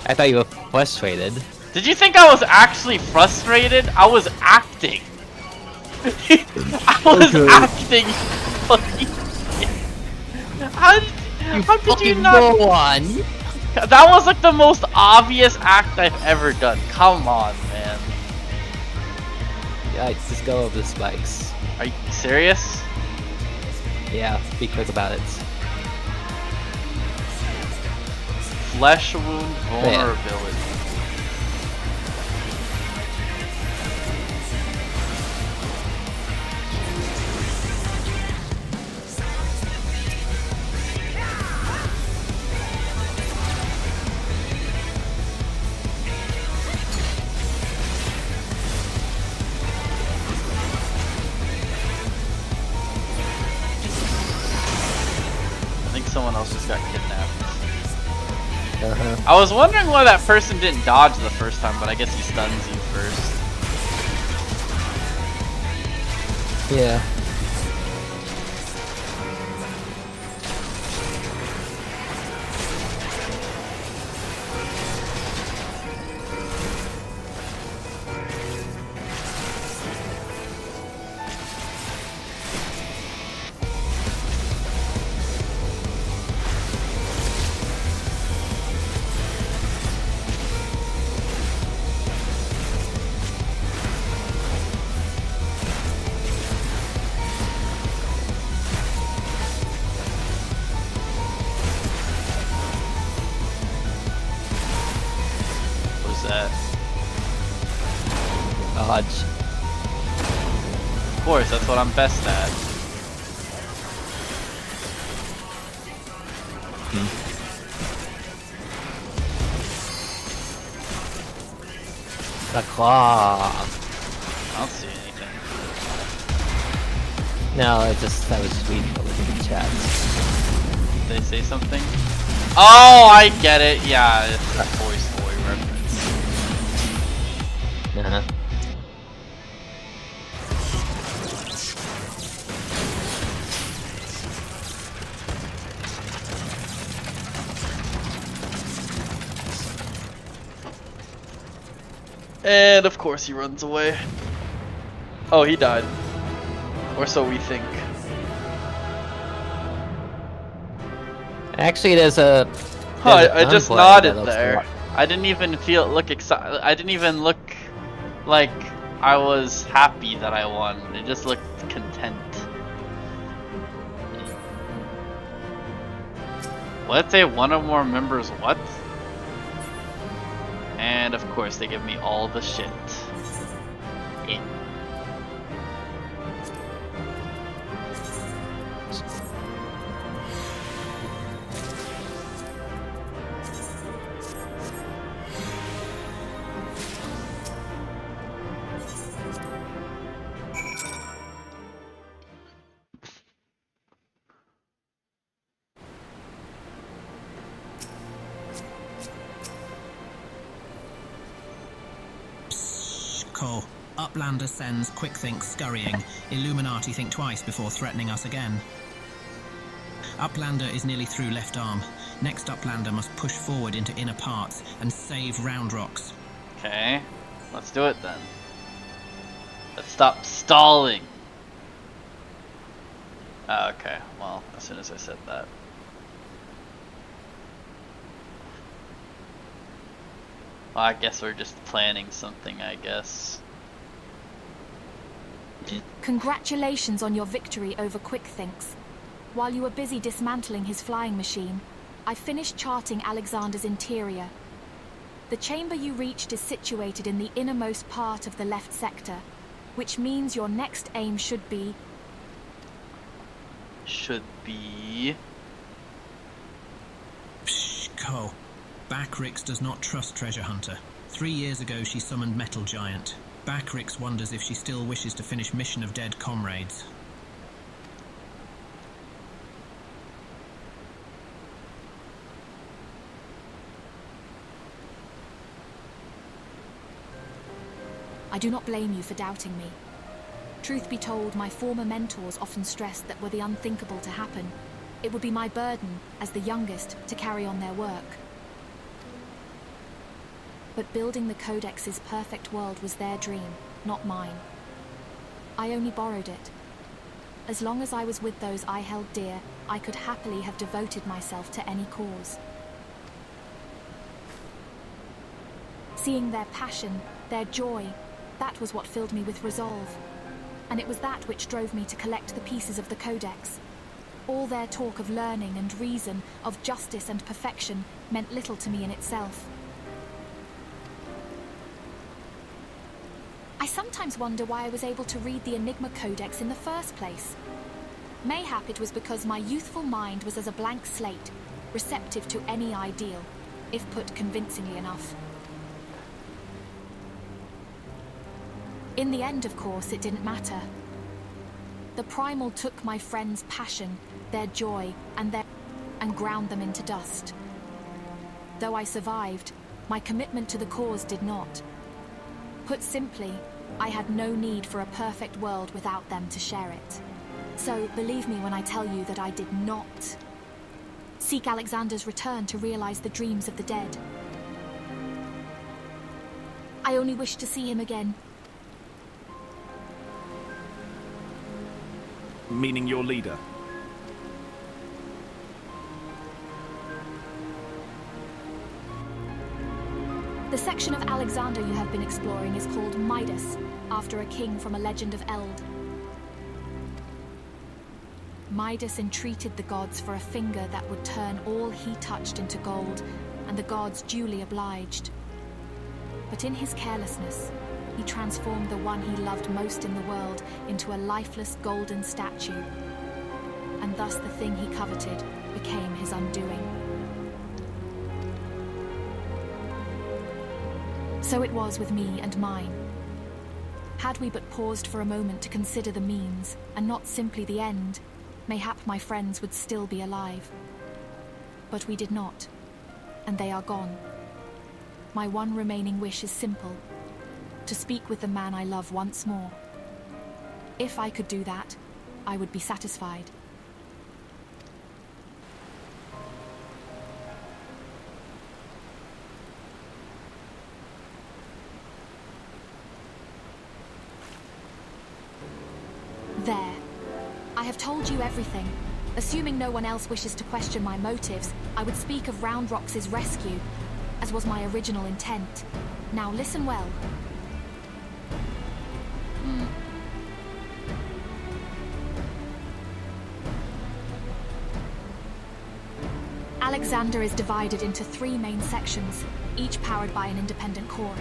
I thought you were frustrated. Did you think I was actually frustrated? I was acting. I was acting. How did you not? Go on. That was like the most obvious act I've ever done. Come on, man. Yeah, just go over the spikes. Are you serious? Yeah, be quick about it. Flesh wound vulnerability. Someone else just got kidnapped. I was wondering why that person didn't dodge the first time, but I guess he stuns you first. Yeah. Dodge. Of course, that's what I'm best at. The clock. I don't see anything. No, I was reading what was in the chat. Did they say something? Oh, I get it. Yeah, it's a Toy Story reference. Uh-huh. And of course he runs away. Oh, he died. Or so we think. Actually, there's a. I just nodded there. I didn't even look excited. I didn't even look like I was happy that I won. It just looked content. Let's say one or more members what? And of course they give me all the shit. Uplander sends Quick-Think scurrying. Illuminati think twice before threatening us again. Uplander is nearly through left arm. Next Uplander must push forward into inner parts and save Round Rocks. Okay, let's do it then. Let's stop stalling. Oh, okay, well, as soon as I said that. Well, I guess we're just planning something, I guess. Congratulations on your victory over Quick-Thinks. While you were busy dismantling his flying machine, I finished charting Alexander's interior. The chamber you reached is situated in the innermost part of the left sector, which means your next aim should be... Psh, Cole. Backrix does not trust Treasure Hunter. 3 years ago she summoned Metal Giant. Backrix wonders if she still wishes to finish Mission of Dead Comrades. I do not blame you for doubting me. Truth be told, my former mentors often stressed that were the unthinkable to happen, it would be my burden, as the youngest, to carry on their work. But building the Codex's perfect world was their dream, not mine. I only borrowed it. As long as I was with those I held dear, I could happily have devoted myself to any cause. Seeing their passion, their joy, that was what filled me with resolve. And it was that which drove me to collect the pieces of the Codex. All their talk of learning and reason, of justice and perfection, meant little to me in itself. I sometimes wonder why I was able to read the Enigma Codex in the first place. Mayhap it was because my youthful mind was as a blank slate, receptive to any ideal, if put convincingly enough. In the end, of course, it didn't matter. The Primal took my friends' passion, their joy, and ground them into dust. Though I survived, my commitment to the cause did not. Put simply, I had no need for a perfect world without them to share it. So, believe me when I tell you that I did not seek Alexander's return to realize the dreams of the dead. I only wished to see him again. Meaning your leader? The section of Alexander you have been exploring is called Midas, after a king from a legend of Eld. Midas entreated the gods for a finger that would turn all he touched into gold, and the gods duly obliged. But in his carelessness, he transformed the one he loved most in the world into a lifeless golden statue, and thus the thing he coveted became his So it was with me and mine. Had we but paused for a moment to consider the means, and not simply the end, mayhap my friends would still be alive. But we did not, and they are gone. My one remaining wish is simple: to speak with the man I love once more. If I could do that, I would be satisfied. There. I have told you everything. Assuming no one else wishes to question my motives, I would speak of 𝕱𝖏𝖋𝑍's rescue, as was my original intent. Now listen well. Alexander is divided into 3 main sections, each powered by an independent core.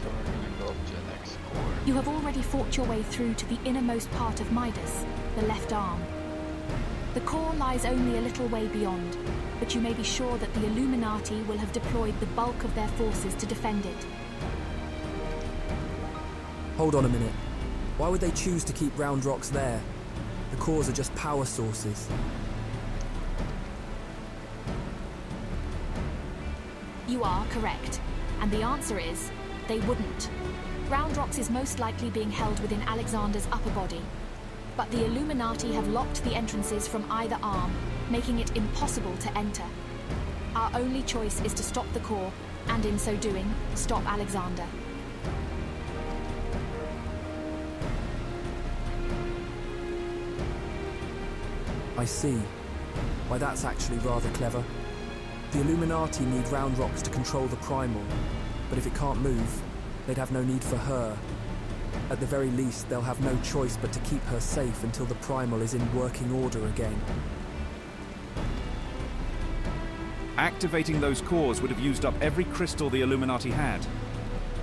So we're gonna go up to the next core. You have already fought your way through to the innermost part of Midas, the left arm. The core lies only a little way beyond, but you may be sure that the Illuminati will have deployed the bulk of their forces to defend it. Hold on a minute. Why would they choose to keep 𝕱𝖏𝖋𝑍 there? The cores are just power sources. You are correct, and the answer is, they wouldn't. 𝕱𝖏𝖋𝑍 is most likely being held within Alexander's upper body, but the Illuminati have locked the entrances from either arm, making it impossible to enter. Our only choice is to stop the core, and in so doing, stop Alexander. I see. Why, that's actually rather clever. The Illuminati need 𝕱𝖏𝖋𝑍 to control the Primal, but if it can't move, they'd have no need for her. At the very least, they'll have no choice but to keep her safe until the Primal is in working order again. Activating those cores would have used up every crystal the Illuminati had.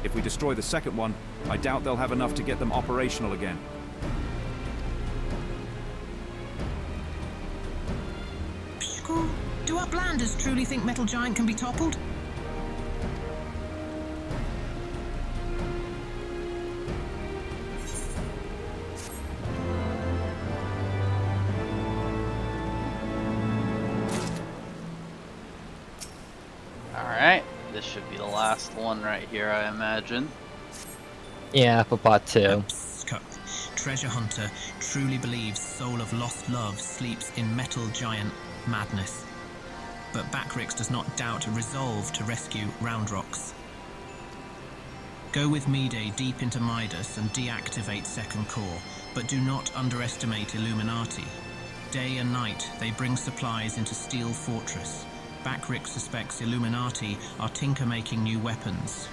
If we destroy the second one, I doubt they'll have enough to get them operational again. Do uplanders truly think Metal Giant can be toppled? Alright, this should be the last one right here, I imagine. Yeah, for part 2. Treasure Hunter truly believes Soul of Lost Love sleeps in Metal Giant madness. But 𝕱𝖏𝑍 does not doubt a resolve to rescue 𝕱𝖏𝖋𝑍. Go with Mayday deep into Midas and deactivate second core, but do not underestimate Illuminati. Day and night, they bring supplies into Steel Fortress. 𝕱𝖏𝑍 suspects Illuminati are tinker-making new weapons.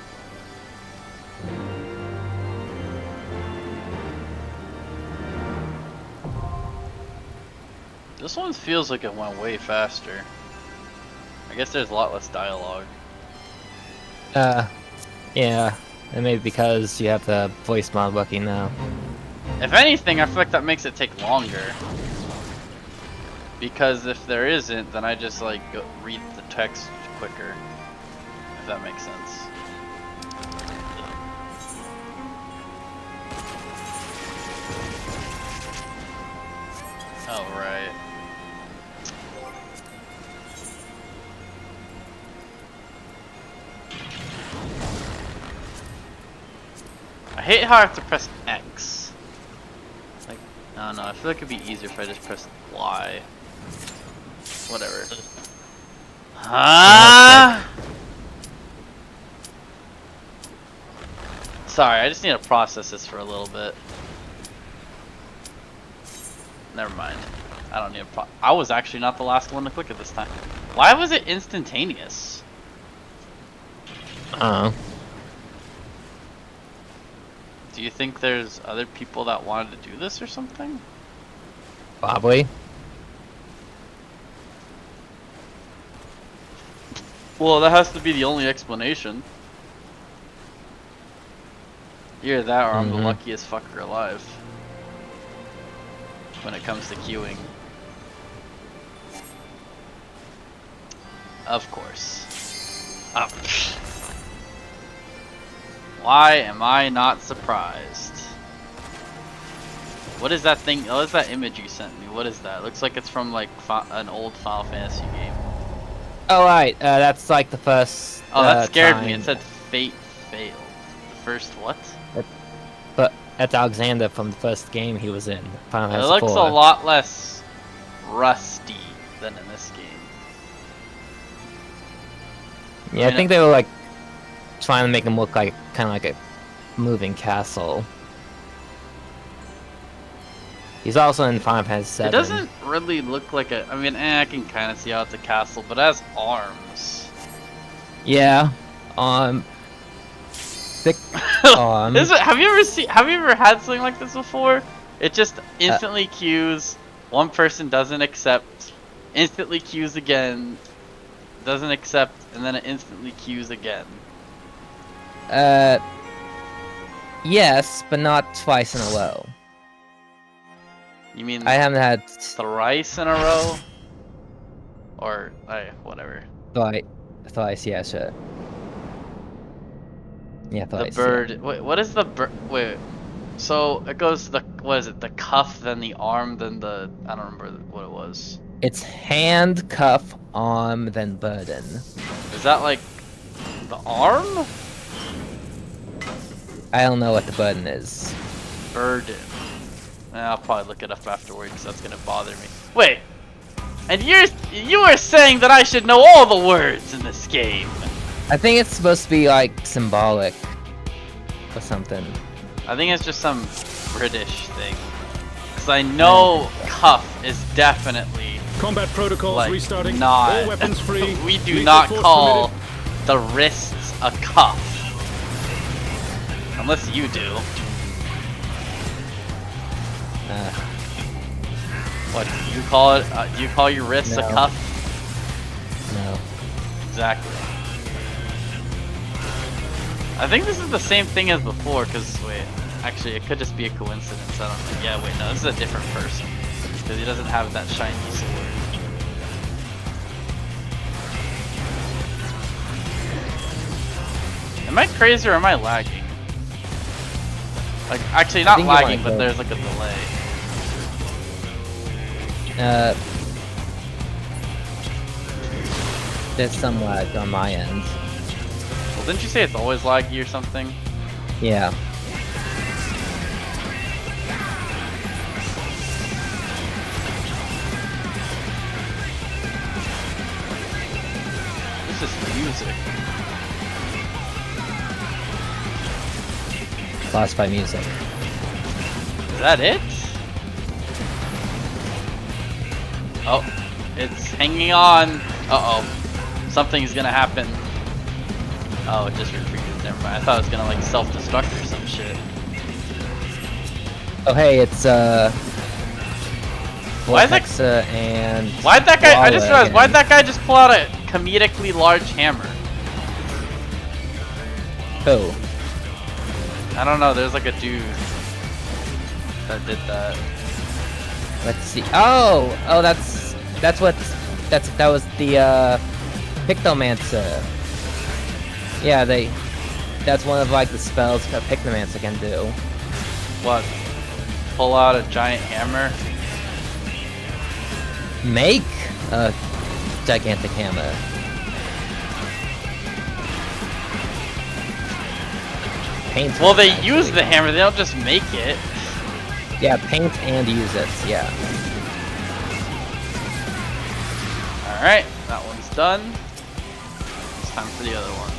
This one feels like it went way faster. I guess there's a lot less dialogue. Yeah. And maybe because you have the voice mod working now. If anything, I feel like that makes it take longer. Because if there isn't, then I just like go read the text quicker. If that makes sense. Oh, right. I hate how I have to press X. Like, I don't know, I feel like it'd be easier if I just pressed Y. Whatever. Huh? Sorry, I just need to process this for a little bit. Never mind. I don't need to I was actually not the last one to click it this time. Why was it instantaneous? I don't know. Do you think there's other people that wanted to do this or something? Probably. Well, that has to be the only explanation. Either that or I'm the luckiest fucker alive. When it comes to queuing. Of course. Why am I not surprised? What is that thing? What is that image you sent me? What is that? It looks like it's from like an old Final Fantasy game. Oh right, that's like the first. Oh, that scared me. time. It said fate failed. The first what? But that's Alexander from the first game he was in. Final It Fantasy looks IV. a lot less rusty than in this game. Yeah, I think they were like trying to make him look like kind of like a moving castle. He's also in Final Fantasy VII. It doesn't really look like a. I mean, I can kind of see how it's a castle, but it has arms. Yeah. Thick arms. Have you ever had something like this before? It just instantly queues. One person doesn't accept. Instantly queues again. Doesn't accept, and then it instantly queues again. Yes, but not twice in a row. You mean I haven't had thrice in a row? Or whatever. Thrice, yeah, sure. Yeah, thrice. The bird. Yeah. Wait, what is the bird? Wait. So it goes the what is it? The cuff, then the arm, then the I don't remember what it was. It's hand, cuff, arm, then burden. Is that like the arm? I don't know what the burden is. Burden. I'll probably look it up afterwards because that's gonna bother me. Wait, and you were saying that I should know all the words in this game. I think it's supposed to be like symbolic or something. I think it's just some British thing. Because I know cuff is definitely combat protocols like restarting. Not. All weapons free. We do not call the wrists a cuff. Unless you do. What do you call it? Do you call your wrists a cuff? No. Exactly. I think this is the same thing as before, because, wait, actually, it could just be a coincidence. I don't know. Yeah, wait, no, this is a different person. Because he doesn't have that shiny sword. Am I crazy or am I lagging? Like, actually, not lagging, but there's like a delay. There's some lag on my end. Well, didn't you say it's always laggy or something? Yeah. This is music. Boss fight music. Is that it? Oh, it's hanging on. Uh-oh. Something's gonna happen. Oh, it just retreated. Never mind. I thought it was gonna like self-destruct or some shit. Oh hey, it's Why'd that guy? I just realized. Why'd that guy just pull out a comedically large hammer? Who? I don't know. There's like a dude that did that. Let's see. Oh, that was the Pictomancer. Yeah, that's one of like the spells a Pictomancer can do. What? Pull out a giant hammer? Make a gigantic hammer. Paint. Well, they use the hammer. They don't just make it. Yeah, paint and use it. Yeah. All right, that one's done. It's time for the other one.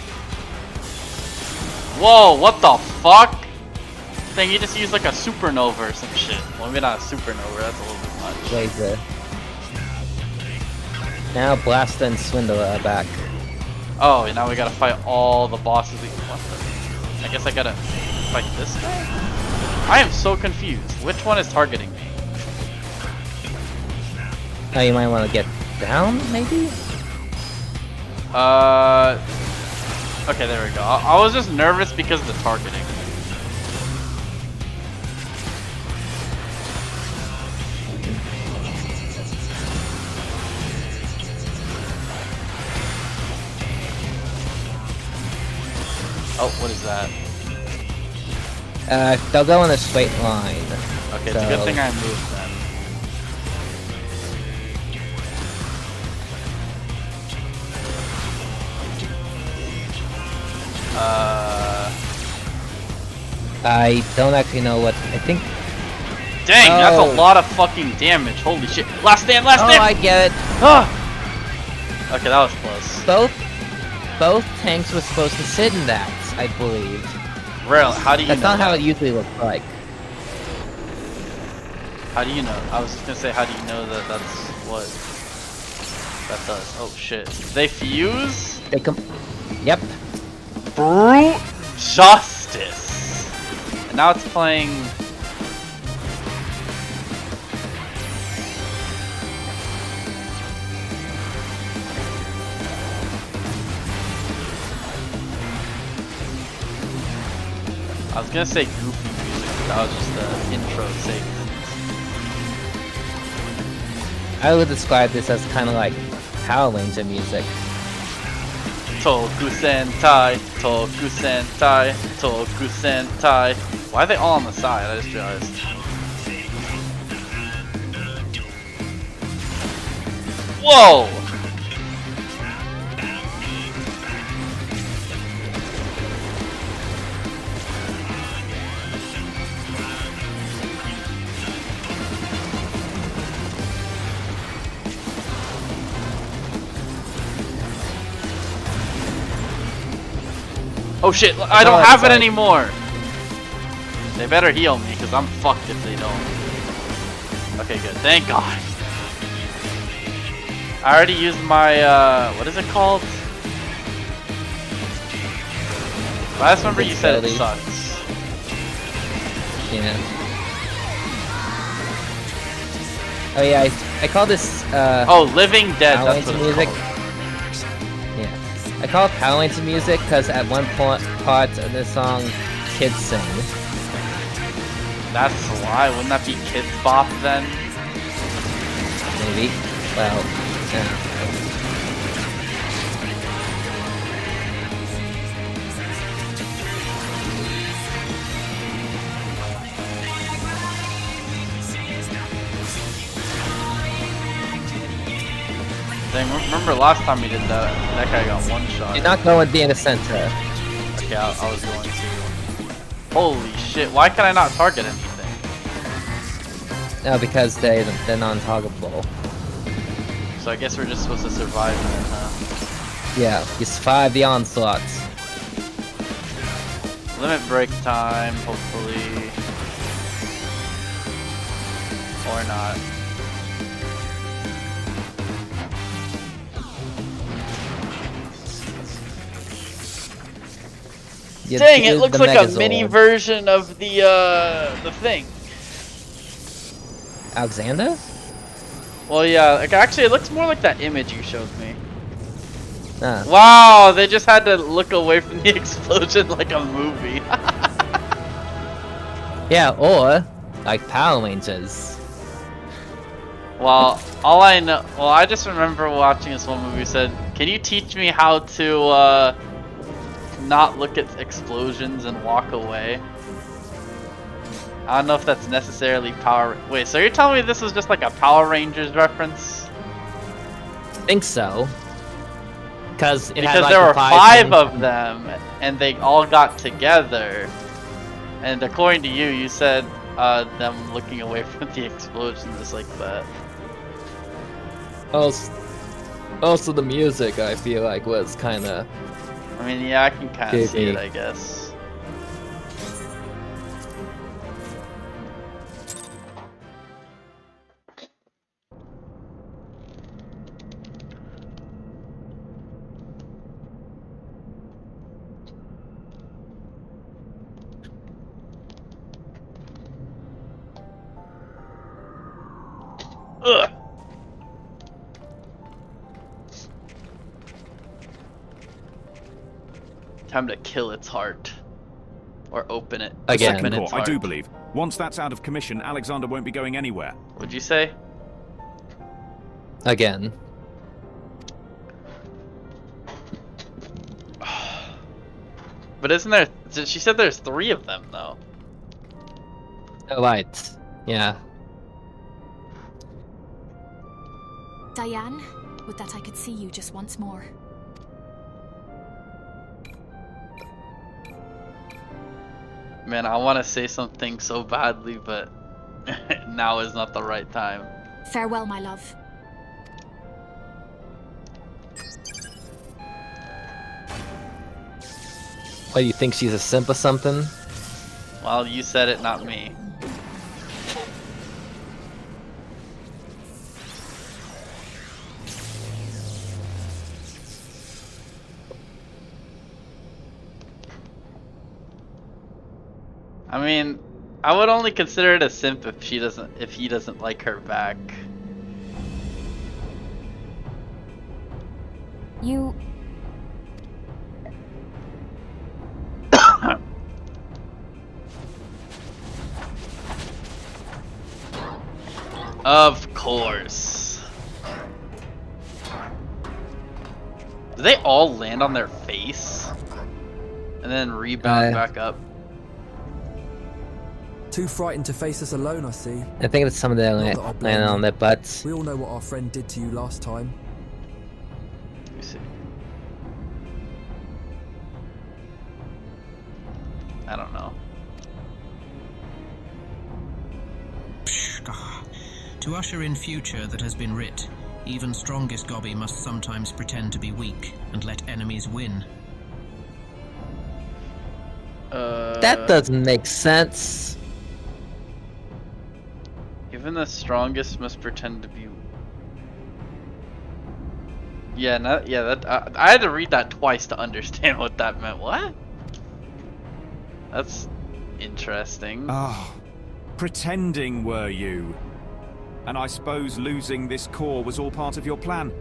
Whoa! What the fuck? I think you just used like a supernova or some shit. Well, maybe not a supernova. That's a little bit much. Laser. Now Blaster and Swindler are back. Oh, and now we gotta fight all the bosses. What the? I guess I gotta fight this guy? I am so confused. Which one is targeting me? Oh, you might want to get down, maybe? Okay, there we go. I was just nervous because of the targeting. Oh, what is that? They'll go in a straight line. Okay, it's a good thing I moved then. I don't actually know what. I think. Dang, that's a lot of fucking damage. Holy shit! Last stand, last stand. Oh, I get it. Ah! Okay, that was close. Both tanks were supposed to sit in that, I believe. Really? How do you That's know not that? how it usually looks like. How do you know? I was just gonna say, how do you know that that's what that does? Oh shit. They fuse? They come. Yep. Brute Justice! And now it's playing. I was gonna say goofy music, but that was just the intro segment. I would describe this as kind of like Power Ranger music. Toku Sentai, Toku Sentai, Toku Sentai. Why are they all on the side? I just realized. Whoa! Oh shit, I don't have it anymore! They better heal me, because I'm fucked if they don't. Okay, good. Thank God. I already used my, what is it called? I just remember you said it sucks. Yeah. Oh yeah, I call this, oh, Living Dead, that's what it's music. called. I call it Power Ranger music because at one part of the song, kids sing. That's why. Wouldn't that be Kids Bop then? Maybe. Well, yeah. Dang, remember last time we did that? That guy got one shot. You're not going to be in the center. Okay, I was going to. Holy shit! Why can I not target anything? No, because they're non-targetable. So I guess we're just supposed to survive then, huh? Yeah, you survive the onslaughts. Limit break time, hopefully. Or not. Dang, it looks like a mini version of the thing. Alexander? Well, yeah, like, actually it looks more like that image you showed me. Ah. Wow, they just had to look away from the explosion like a movie. Yeah, or like Power Rangers. Well, all I know, I just remember watching this one movie said, "Can you teach me how to not look at explosions and walk away?" I don't know if that's necessarily Power. Wait, so you're telling me this was just like a Power Rangers reference? I think so. Because there were 5 of them, and they all got together. And according to you, you said them looking away from the explosion just like that. Also, the music I feel like was kind of. I mean, yeah, I can kind of see it, I guess. Ugh. Time to kill its heart. Or open it. Again. Second Corps, I do believe. Once that's out of commission, Alexander won't be going anywhere. What'd you say? Again. But isn't there... She said there's 3 of them, though. Oh, right. Yeah. Diane, would that I could see you just once more. Man, I want to say something so badly, but now is not the right time. Farewell, my love. What, you think she's a simp or something? Well, you said it, not me. I mean, I would only consider it a simp if he doesn't like her back. You... Of course. Do they all land on their face? And then rebound back up? Too frightened to face us alone, I see. I think it's some of them landing on their butts. We all know what our friend did to you last time. Let me see. I don't know. To usher in future that has been writ, even strongest Gobby must sometimes pretend to be weak and let enemies win. That doesn't make sense. Even the strongest must pretend to be. Yeah, that I had to read that twice to understand what that meant. What? That's interesting. Ah, pretending were you? And I suppose losing this core was all part of your plan?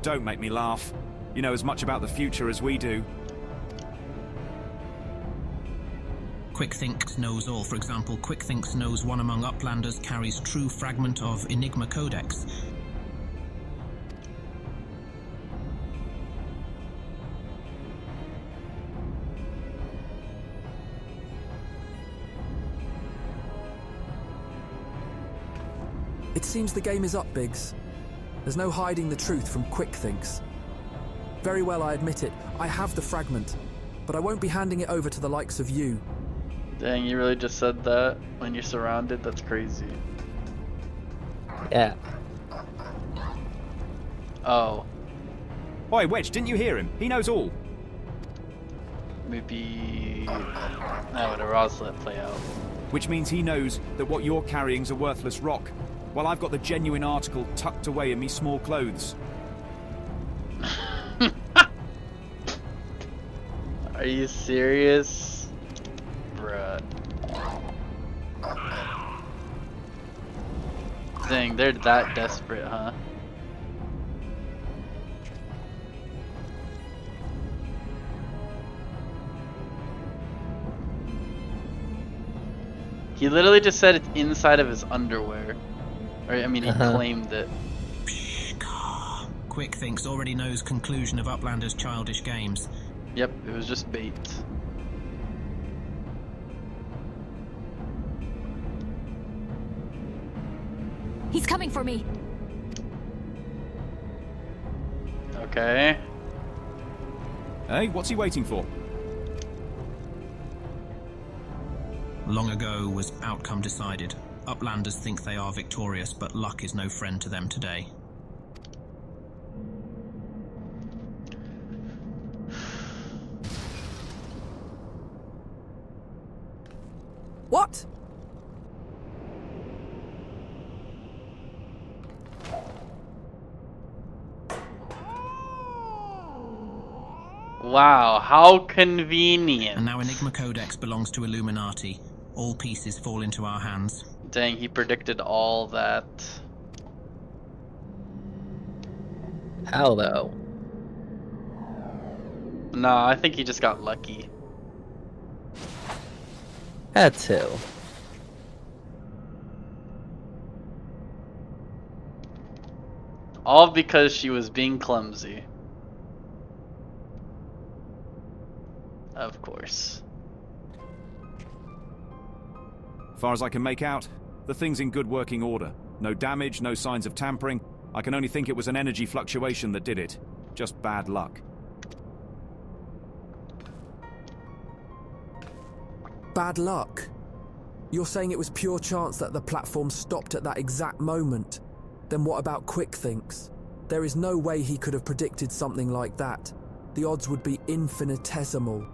Don't make me laugh. You know as much about the future as we do. Quick knows all. For example, Quick knows one among Uplanders carries true fragment of Enigma Codex. It seems the game is up, Biggs. There's no hiding the truth from Quick Thinks. Very well, I admit it. I have the fragment, but I won't be handing it over to the likes of you. Dang, you really just said that when you're surrounded? That's crazy. Yeah. Oh. Oi, Wedge, didn't you hear him? He knows all. Maybe... No, whatever, I'll just let it play out. Which means he knows that what you're carrying's a worthless rock, while I've got the genuine article tucked away in me small clothes. Are you serious? Bruh. Dang, they're that desperate, huh? He literally just said it's inside of his underwear. Or, I mean, he claimed it. Quick already knows conclusion of Uplander's childish games. Yep, it was just bait. He's coming for me. Okay. Hey, what's he waiting for? Long ago was outcome decided. Uplanders think they are victorious, but luck is no friend to them today. What? Wow, how convenient. And now Enigma Codex belongs to Illuminati. All pieces fall into our hands. Dang, he predicted all that. How though? No, I think he just got lucky. That too. All because she was being clumsy. Of course. Far as I can make out, the thing's in good working order. No damage, no signs of tampering. I can only think it was an energy fluctuation that did it. Just bad luck. Bad luck? You're saying it was pure chance that the platform stopped at that exact moment? Then what about Quick thinks? There is no way he could have predicted something like that. The odds would be infinitesimal.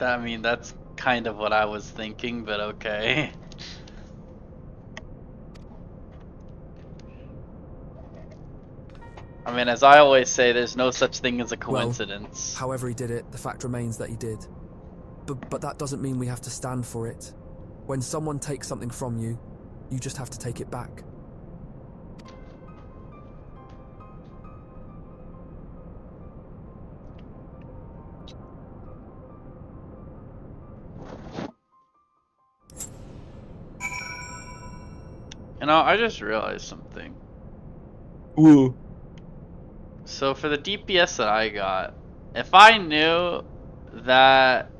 I mean, that's kind of what I was thinking, but okay. I mean, as I always say, there's no such thing as a coincidence. Well, however he did it, the fact remains that he did. But that doesn't mean we have to stand for it. When someone takes something from you, you just have to take it back. You know, I just realized something. Ooh. So for the DPS that I got, if I knew that,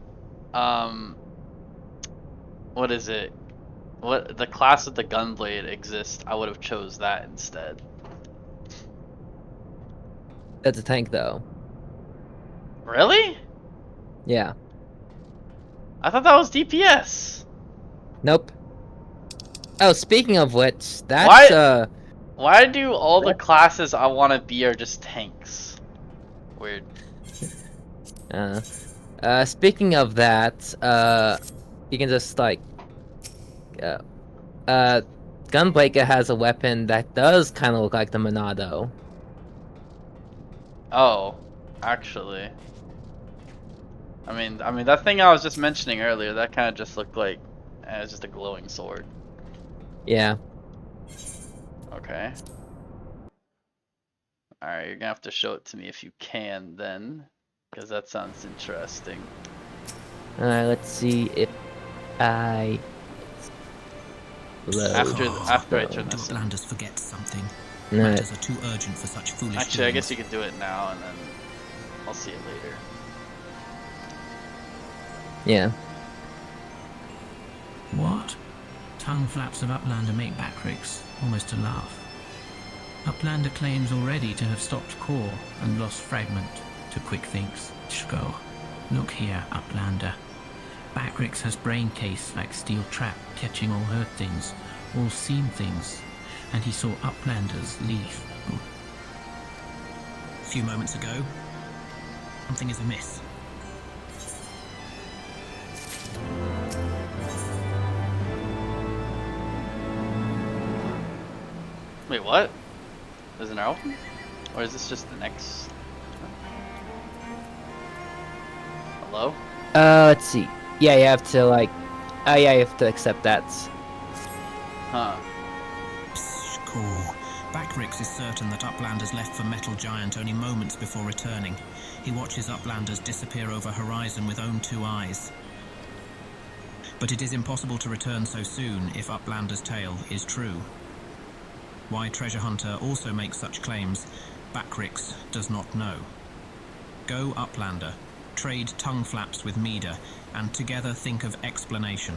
what is it? What the class of the Gunblade exists, I would have chose that instead. That's a tank, though. Really? Yeah. I thought that was DPS. Nope. Oh, speaking of which, that's Why do all the classes I want to be are just tanks? Weird. Speaking of that, you can just like, Gunbreaker has a weapon that does kind of look like the Monado. Oh, actually. I mean that thing I was just mentioning earlier, that kind of just looked like it was just a glowing sword. Yeah. Okay. Alright, you're gonna have to show it to me if you can then, because that sounds interesting. Alright, let's see if I... After I turn this Outlanders forget something. No. Matters are too urgent for such foolish Actually, I guess doings. you could do it now and then I'll see it later. Yeah. What? Tongue flaps of Uplander make Backrix almost a laugh. Uplander claims already to have stopped Core and lost Fragment to Quick Thinks. Shko. Look here, Uplander. Backrix has brain case like steel trap, catching all hurt things, all seen things, and he saw Uplanders leave. A few moments ago, something is amiss. Wait, what? There's an arrow? Or is this just the next? Hello? Let's see. Yeah, you have to like... Oh yeah, you have to accept that. Huh. Cool. Backrix is certain that Uplanders left for Metal Giant only moments before returning. He watches Uplanders disappear over horizon with own two eyes. But it is impossible to return so soon if Uplander's tale is true. Why Treasure Hunter also makes such claims, Backrix does not know. Go Uplander, trade tongue flaps with Mida, and together think of explanation.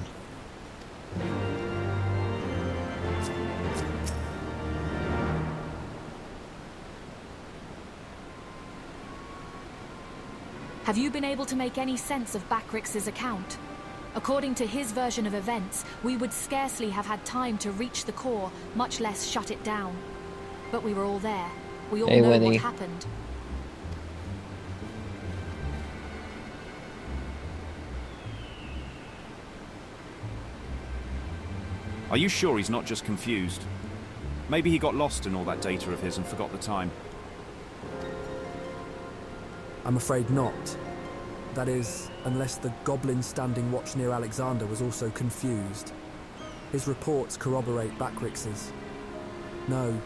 Have you been able to make any sense of Backrix's account? According to his version of events, we would scarcely have had time to reach the core, much less shut it down. But we were all there. We all know what happened. Are you sure he's not just confused? Maybe he got lost in all that data of his and forgot the time. I'm afraid not. That is, unless the goblin standing watch near Alexander was also confused. His reports corroborate Backrix's. No,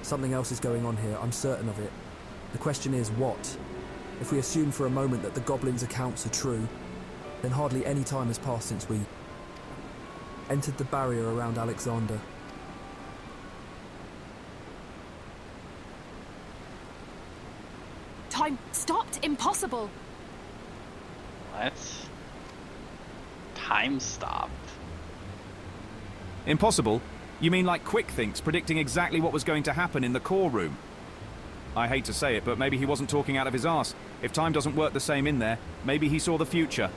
something else is going on here, I'm certain of it. The question is, what? If we assume for a moment that the goblin's accounts are true, then hardly any time has passed since we entered the barrier around Alexander. Time stopped? Impossible! What? time stopped. Impossible? You mean like quick thinks predicting exactly what was going to happen in the core room? I hate to say it, but maybe he wasn't talking out of his arse. If time doesn't work the same in there, maybe he saw the future.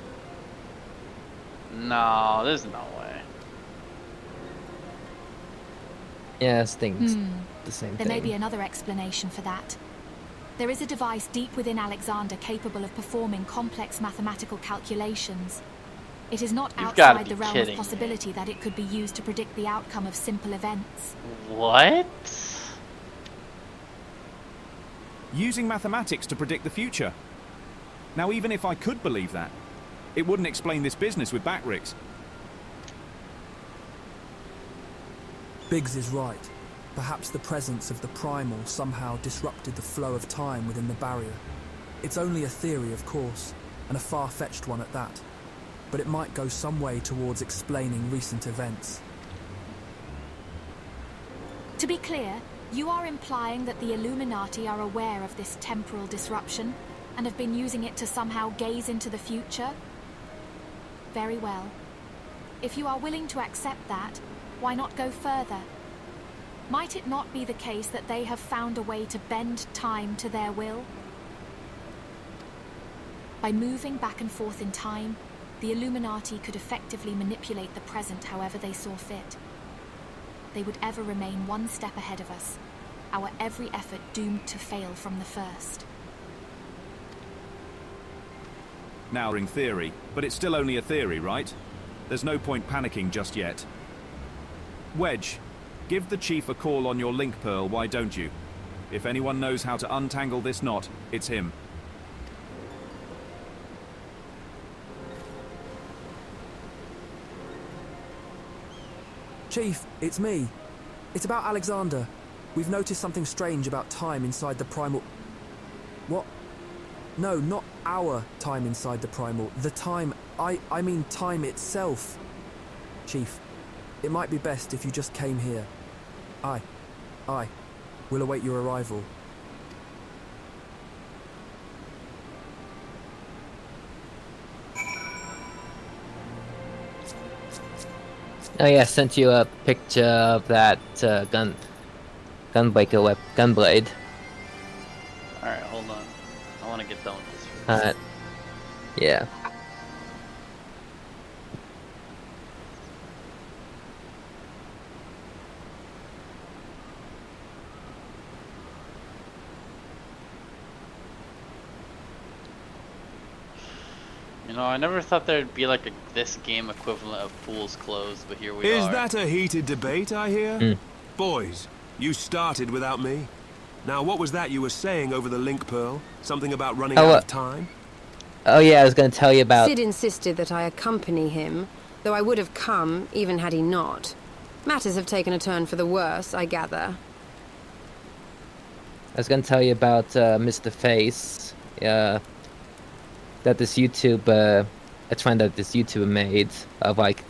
No, there's no way. Yeah, this thing's the same There thing. may be another explanation for that. There is a device deep within Alexander capable of performing complex mathematical calculations. It is not You've gotta outside be the realm kidding of possibility that it could be used to predict the outcome of simple events. What? Using mathematics to predict the future. Now, even if I could believe that, it wouldn't explain this business with Backrix. Biggs is right. Perhaps the presence of the primal somehow disrupted the flow of time within the barrier. It's only a theory, of course, and a far-fetched one at that. But it might go some way towards explaining recent events. To be clear, you are implying that the Illuminati are aware of this temporal disruption and have been using it to somehow gaze into the future? Very well. If you are willing to accept that, why not go further? Might it not be the case that they have found a way to bend time to their will? By moving back and forth in time, the Illuminati could effectively manipulate the present however they saw fit. They would ever remain one step ahead of us, our every effort doomed to fail from the first. Now, in theory, but it's still only a theory, right? There's no point panicking just yet. Wedge, give the Chief a call on your link pearl, why don't you? If anyone knows how to untangle this knot, it's him. Chief, it's me. It's about Alexander. We've noticed something strange about time inside the primal... What? No, not our time inside the primal. The time... I mean time itself. Chief, it might be best if you just came here. Aye. We'll await your arrival. Oh yeah, I sent you a picture of that gunblade. Alright, hold on. I want to get done with this. Yeah. You know, I never thought there'd be like this game equivalent of Fool's Clothes, but here we are. Is that a heated debate, I hear? Boys, you started without me. Now, what was that you were saying over the link pearl? Something about running out of time? Oh yeah, I was going to tell you about... Sid insisted that I accompany him, though I would have come, even had he not. Matters have taken a turn for the worse, I gather. I was going to tell you about Mr. Face. That this YouTube, a trend that this YouTuber made of like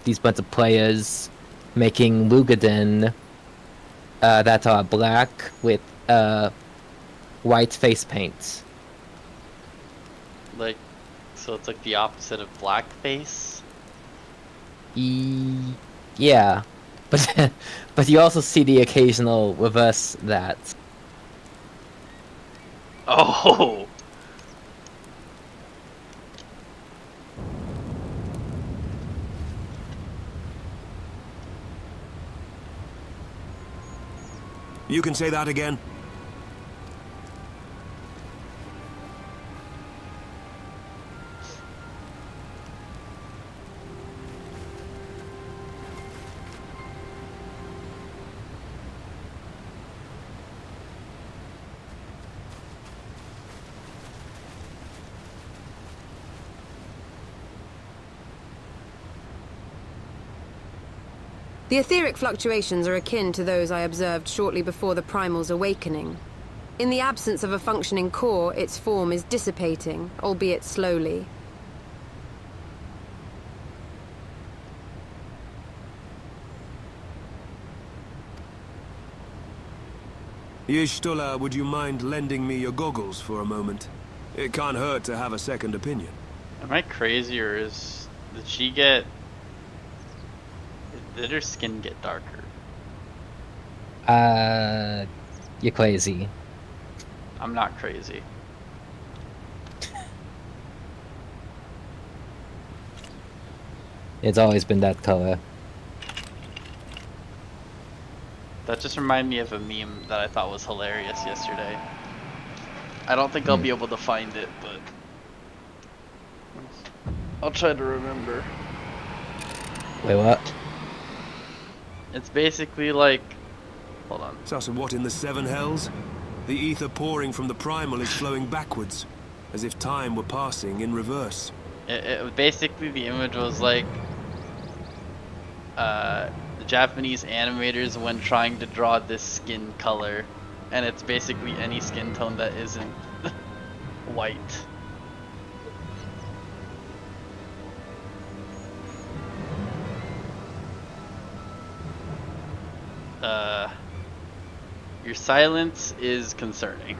these bunch of players making Lugaden that are black with white face paint. Like, so it's like the opposite of blackface? Yeah, but you also see the occasional reverse that. Oh! You can say that again. The etheric fluctuations are akin to those I observed shortly before the primal's awakening. In the absence of a functioning core, its form is dissipating, albeit slowly. Y'shtola, would you mind lending me your goggles for a moment? It can't hurt to have a second opinion. Am I crazy or is Did she get... Did her skin get darker? You're crazy. I'm not crazy. It's always been that color. That just reminded me of a meme that I thought was hilarious yesterday. I don't think I'll be able to find it, but I'll try to remember. Wait, what? It's basically like... Hold on. So what in the seven hells? The ether pouring from the primal is flowing backwards, as if time were passing in reverse. Basically, the image was like the Japanese animators when trying to draw this skin color, and it's basically any skin tone that isn't white. Your silence is concerning.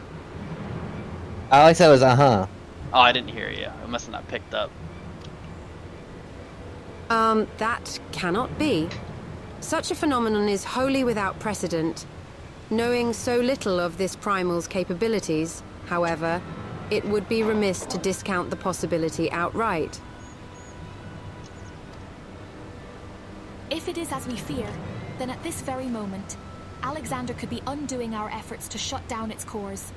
All I said was uh-huh. Oh, I didn't hear you. I must have not picked up. That cannot be. Such a phenomenon is wholly without precedent. Knowing so little of this primal's capabilities, however, it would be remiss to discount the possibility outright. If it is as we fear, then at this very moment, Alexander could be undoing our efforts to shut down its cores.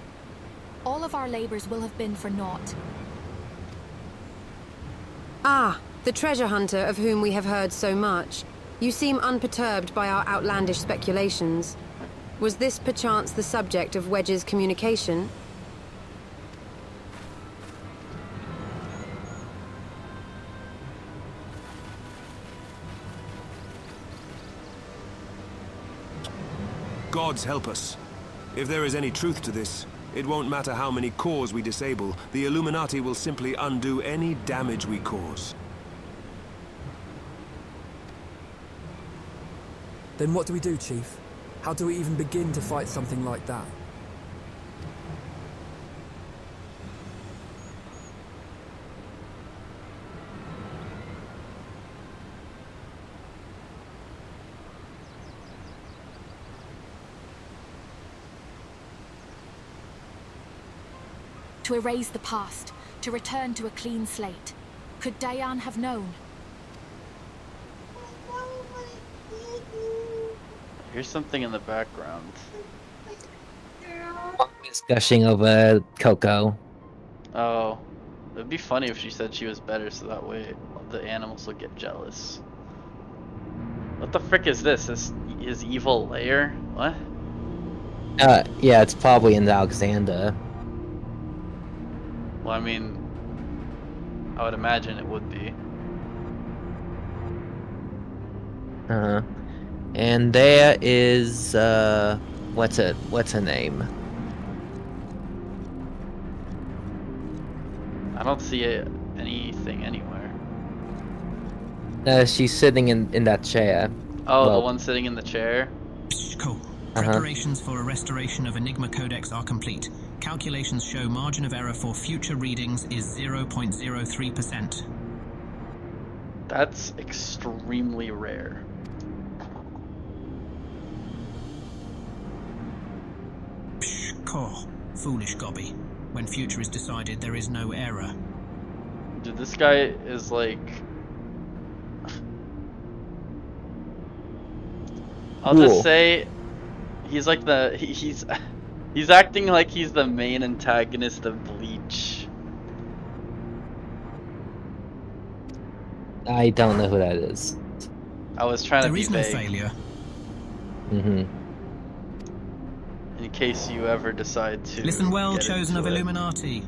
All of our labors will have been for naught. Ah, the treasure hunter of whom we have heard so much. You seem unperturbed by our outlandish speculations. Was this perchance the subject of 𝕋𝖍𝑠's communication? Gods help us. If there is any truth to this, it won't matter how many cores we disable. The Illuminati will simply undo any damage we cause. Then what do we do, Chief? How do we even begin to fight something like that? To erase the past, to return to a clean slate. Could Diane have known? Here's something in the background. Mom is gushing over Coco. Oh, it'd be funny if she said she was better, so that way the animals would get jealous. What the frick is this? This is evil layer? What? Yeah, it's probably in the Alexander. Well, I mean, I would imagine it would be. Uh-huh. And there is, what's her name? I don't see anything anywhere. She's sitting in that chair. Oh, well, the one sitting in the chair? Cool. Preparations for a restoration of Enigma Codex are complete. Calculations show margin of error for future readings is 0.03%. That's extremely rare. Pshh, foolish gobby. When future is decided, there is no error. Dude, this guy is like... I'll just say, he's like the... He's acting like he's the main antagonist of Bleach. I don't know who that is. I was trying to be vague. There is no failure. Mm-hmm. In case you ever decide to listen well, chosen of Illuminati.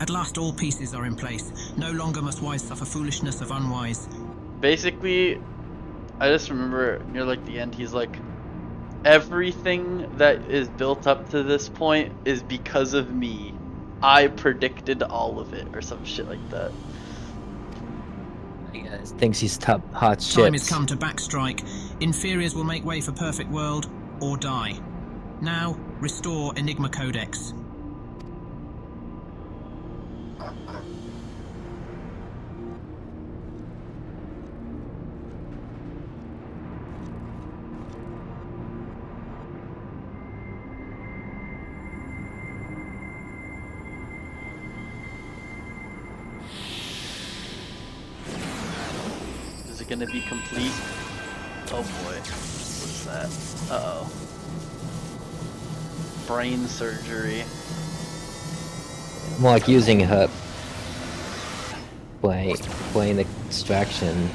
At last all pieces are in place. No longer must wise suffer foolishness of unwise. Basically, I just remember near like the end, he's like, everything that is built up to this point is because of me. I predicted all of it, or some shit like that. He thinks he's top hot shit. Time has come to backstrike. Inferiors will make way for perfect world, or die. Now, restore Enigma Codex. it gonna be complete? Oh boy. What's that? Uh-oh. Brain surgery. More like using her brain extraction.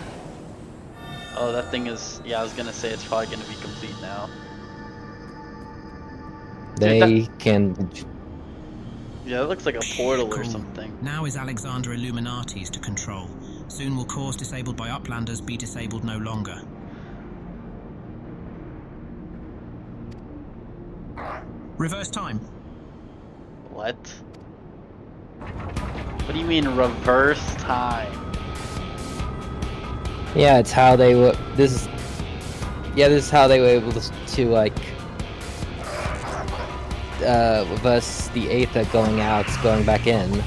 Oh, that thing is... Yeah, I was gonna say it's probably gonna be complete now. They can... Yeah, it looks like a portal or something. Now is 𝕬𝕬 Illuminati's to control. Soon will cores disabled by Uplanders be disabled no longer. Reverse time. What? What do you mean reverse time? Yeah, it's how they were. This is how they were able to like reverse the Aether going out, going back in.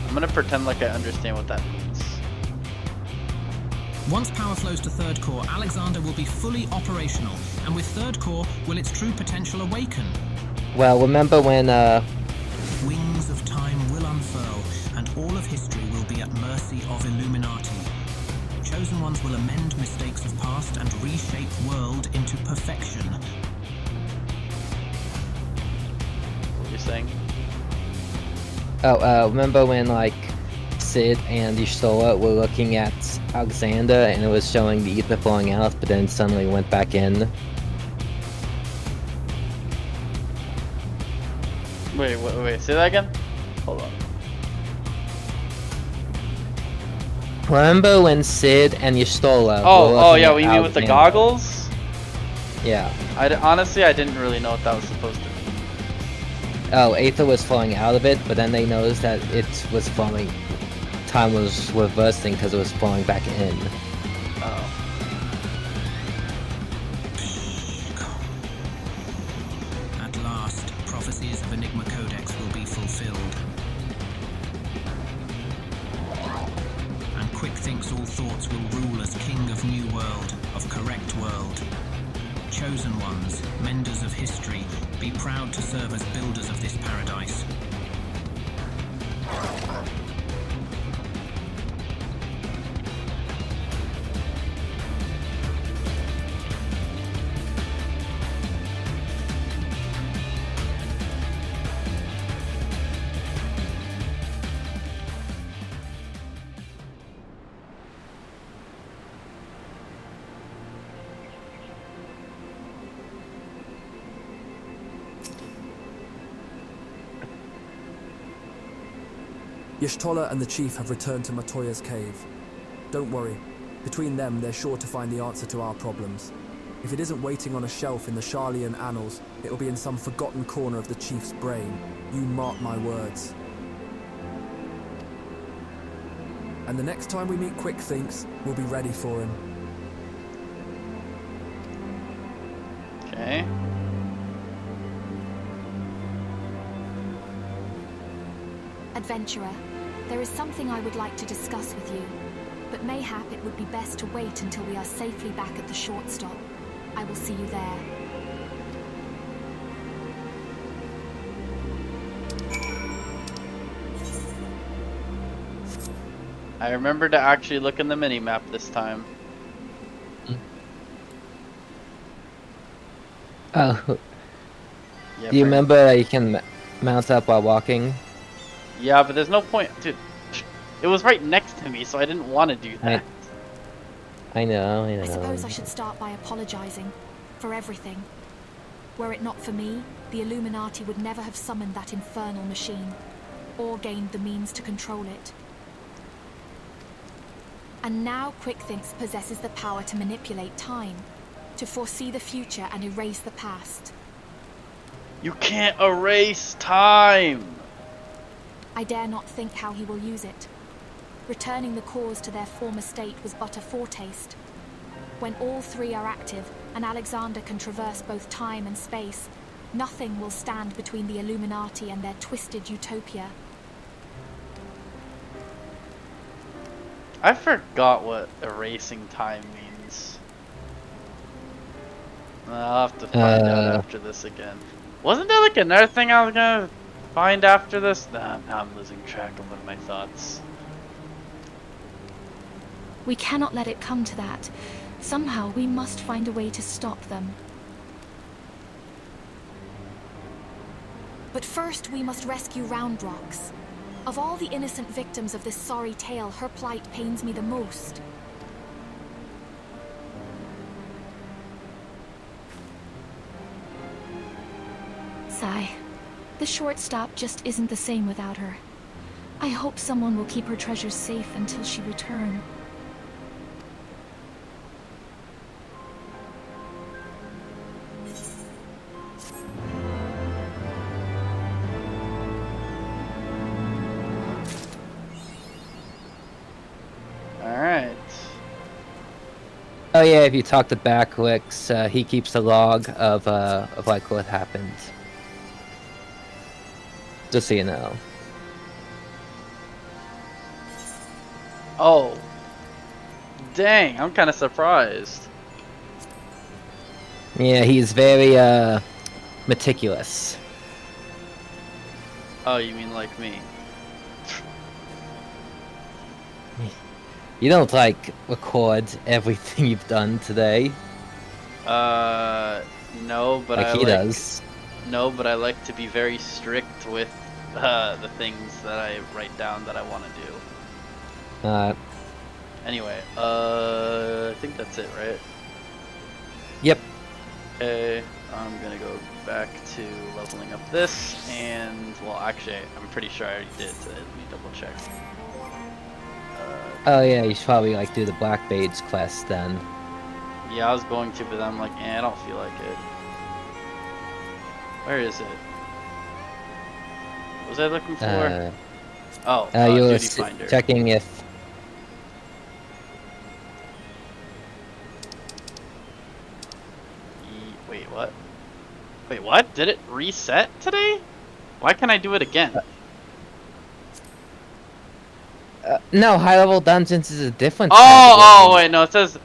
I'm gonna pretend like I understand what that means. Once power flows to third core, 𝕬𝕬 will be fully operational, and with third core, will its true potential awaken. Well, remember when Wings of time will unfurl, and all of history will be at mercy of Illuminati. Chosen ones will amend mistakes of past and reshape world into perfection. What are you saying? remember when like Sid and 𝕮𝖭l𝖏 were looking at Alexander and it was showing the ether flowing out, but then suddenly went back in? Wait, say that again? Hold on. Remember when Sid and 𝕮𝖭l𝖏 Oh yeah, what you mean with the goggles? Yeah. Honestly, I didn't really know what that was supposed to mean. Oh, Aether was flowing out of it, but then they noticed that it was flowing... Time was reversing because it was flowing back in. Oh. At last, prophecies of Enigma Codex will be fulfilled. And Quick thinks all thoughts will rule as king of new world, of correct world. Chosen ones, menders of history, be proud to serve as builders of this paradise. 𝕮𝖭l𝖏 and the chief have returned to Matoya's cave. Don't worry. Between them, they're sure to find the answer to our problems. If it isn't waiting on a shelf in the 𝕭𝖏 annals, it'll be in some forgotten corner of the chief's brain. You mark my words. And the next time we meet Quick Thinks, we'll be ready for him. Okay. Adventurer, there is something I would like to discuss with you, but mayhap it would be best to wait until we are safely back at the short stop. I will see you there. I remember to actually look in the mini-map this time. Oh. Yeah, Do you remember that you can mount up while walking? Yeah, but there's no point, dude. It was right next to me, so I didn't want to do that. I know. I suppose I should start by apologizing for everything. Were it not for me, the Illuminati would never have summoned that infernal machine, or gained the means to control it. And now Quick Thinks possesses the power to manipulate time, to foresee the future and erase the past. You can't erase time! I dare not think how he will use it. Returning the cores to their former state was but a foretaste. When all three are active, and Alexander can traverse both time and space, nothing will stand between the Illuminati and their twisted utopia. I forgot what erasing time means. I'll have to find out after this again. Wasn't there like another thing I was gonna find after this? Nah, now I'm losing track of my thoughts. We cannot let it come to that. Somehow we must find a way to stop them. But first we must rescue Round Rocks. Of all the innocent victims of this sorry tale, her plight pains me the most. Sigh. The short stop just isn't the same without her. I hope someone will keep her treasures safe until she returns. Alright. Oh yeah, if you talk to Backwix, he keeps a log of like what happened. Just so you know. Oh. Dang, I'm kind of surprised. Yeah, he's very meticulous. Oh, you mean like me? You don't like record everything you've done today. No, but like I he does. No, but I like to be very strict with the things that I write down that I want to do. Anyway, I think that's it, right? Yep. Okay, I'm gonna go back to leveling up this, and well, actually, I'm pretty sure I already did. So let me double check. Oh yeah, you should probably like do the 𝕱𝖌𝖍𝖙𝖎𝖓 quest then. Yeah, I was going to, but I'm like, I don't feel like it. Where is it? What was I looking for? You were Duty Finder. checking if. Wait, what? Wait, what? Did it reset today? Why can't I do it again? No, high level dungeons is a different. Oh, wait, no, it says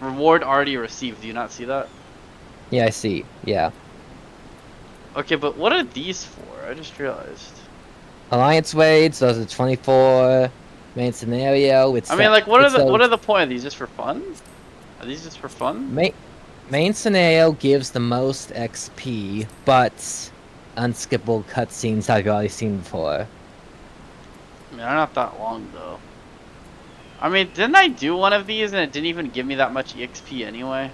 reward already received. Do you not see that? Yeah, I see. Yeah. Okay, but what are these for? I just realized. Alliance raids. Those are 24. Main scenario. I mean, like, what are the point of these? Just for fun? Are these just for fun? Main scenario gives the most XP, but unskippable cutscenes I've already seen before. I mean, they're not that long, though. I mean, didn't I do one of these and it didn't even give me that much EXP anyway?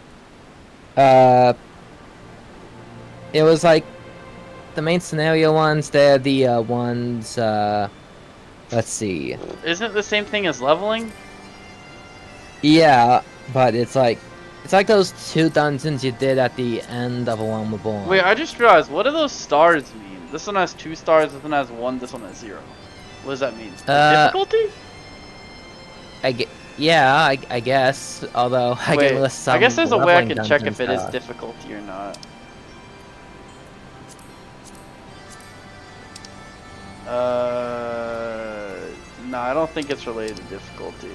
It was like the main scenario ones. They're the ones. Let's see. Isn't it the same thing as leveling? Yeah, but it's like those 2 dungeons you did at the end of A Realm Reborn. Wait, I just realized. What do those stars mean? This one has 2 stars. This one has 1. This one has 0. What does that mean? Difficulty? I guess. Although I can list some. I guess there's a way I can check dungeons, if it is difficulty or not. No, I don't think it's related to difficulty.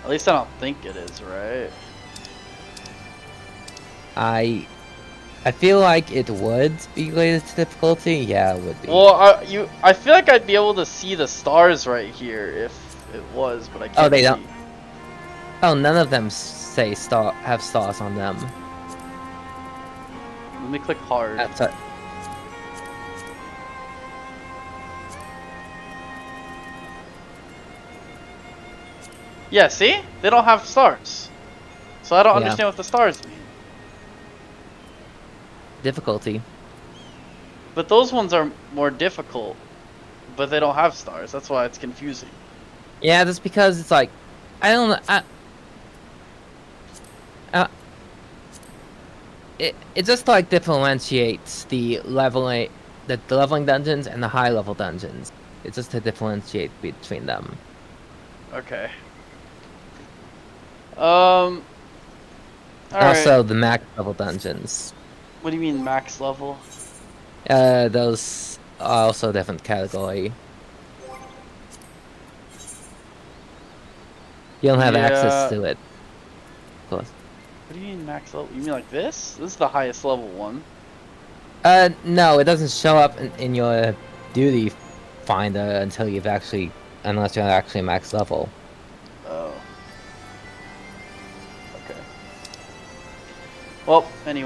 At least I don't think it is, right? I feel like it would be related to difficulty. Yeah, it would be. Well, I feel like I'd be able to see the stars right here if it was, but I can't. Oh, they see. don't. Oh, none of them have stars on them. Let me click hard. That's it. Yeah, see? They don't have stars. So I don't understand what the stars mean. Difficulty. But those ones are more difficult, but they don't have stars. That's why it's confusing. Yeah, that's because it's like, I don't know. It just like differentiates the leveling dungeons and the high level dungeons. It's just to differentiate between them. Okay. Also, right. the max level dungeons. What do you mean max level? Those are also a different category. You don't have access to it. Of course. What do you mean max level? You mean like this? This is the highest level one. No, it doesn't show up in your duty find it until you've actually, unless you're actually max level. Oh. Okay. Well, anyway.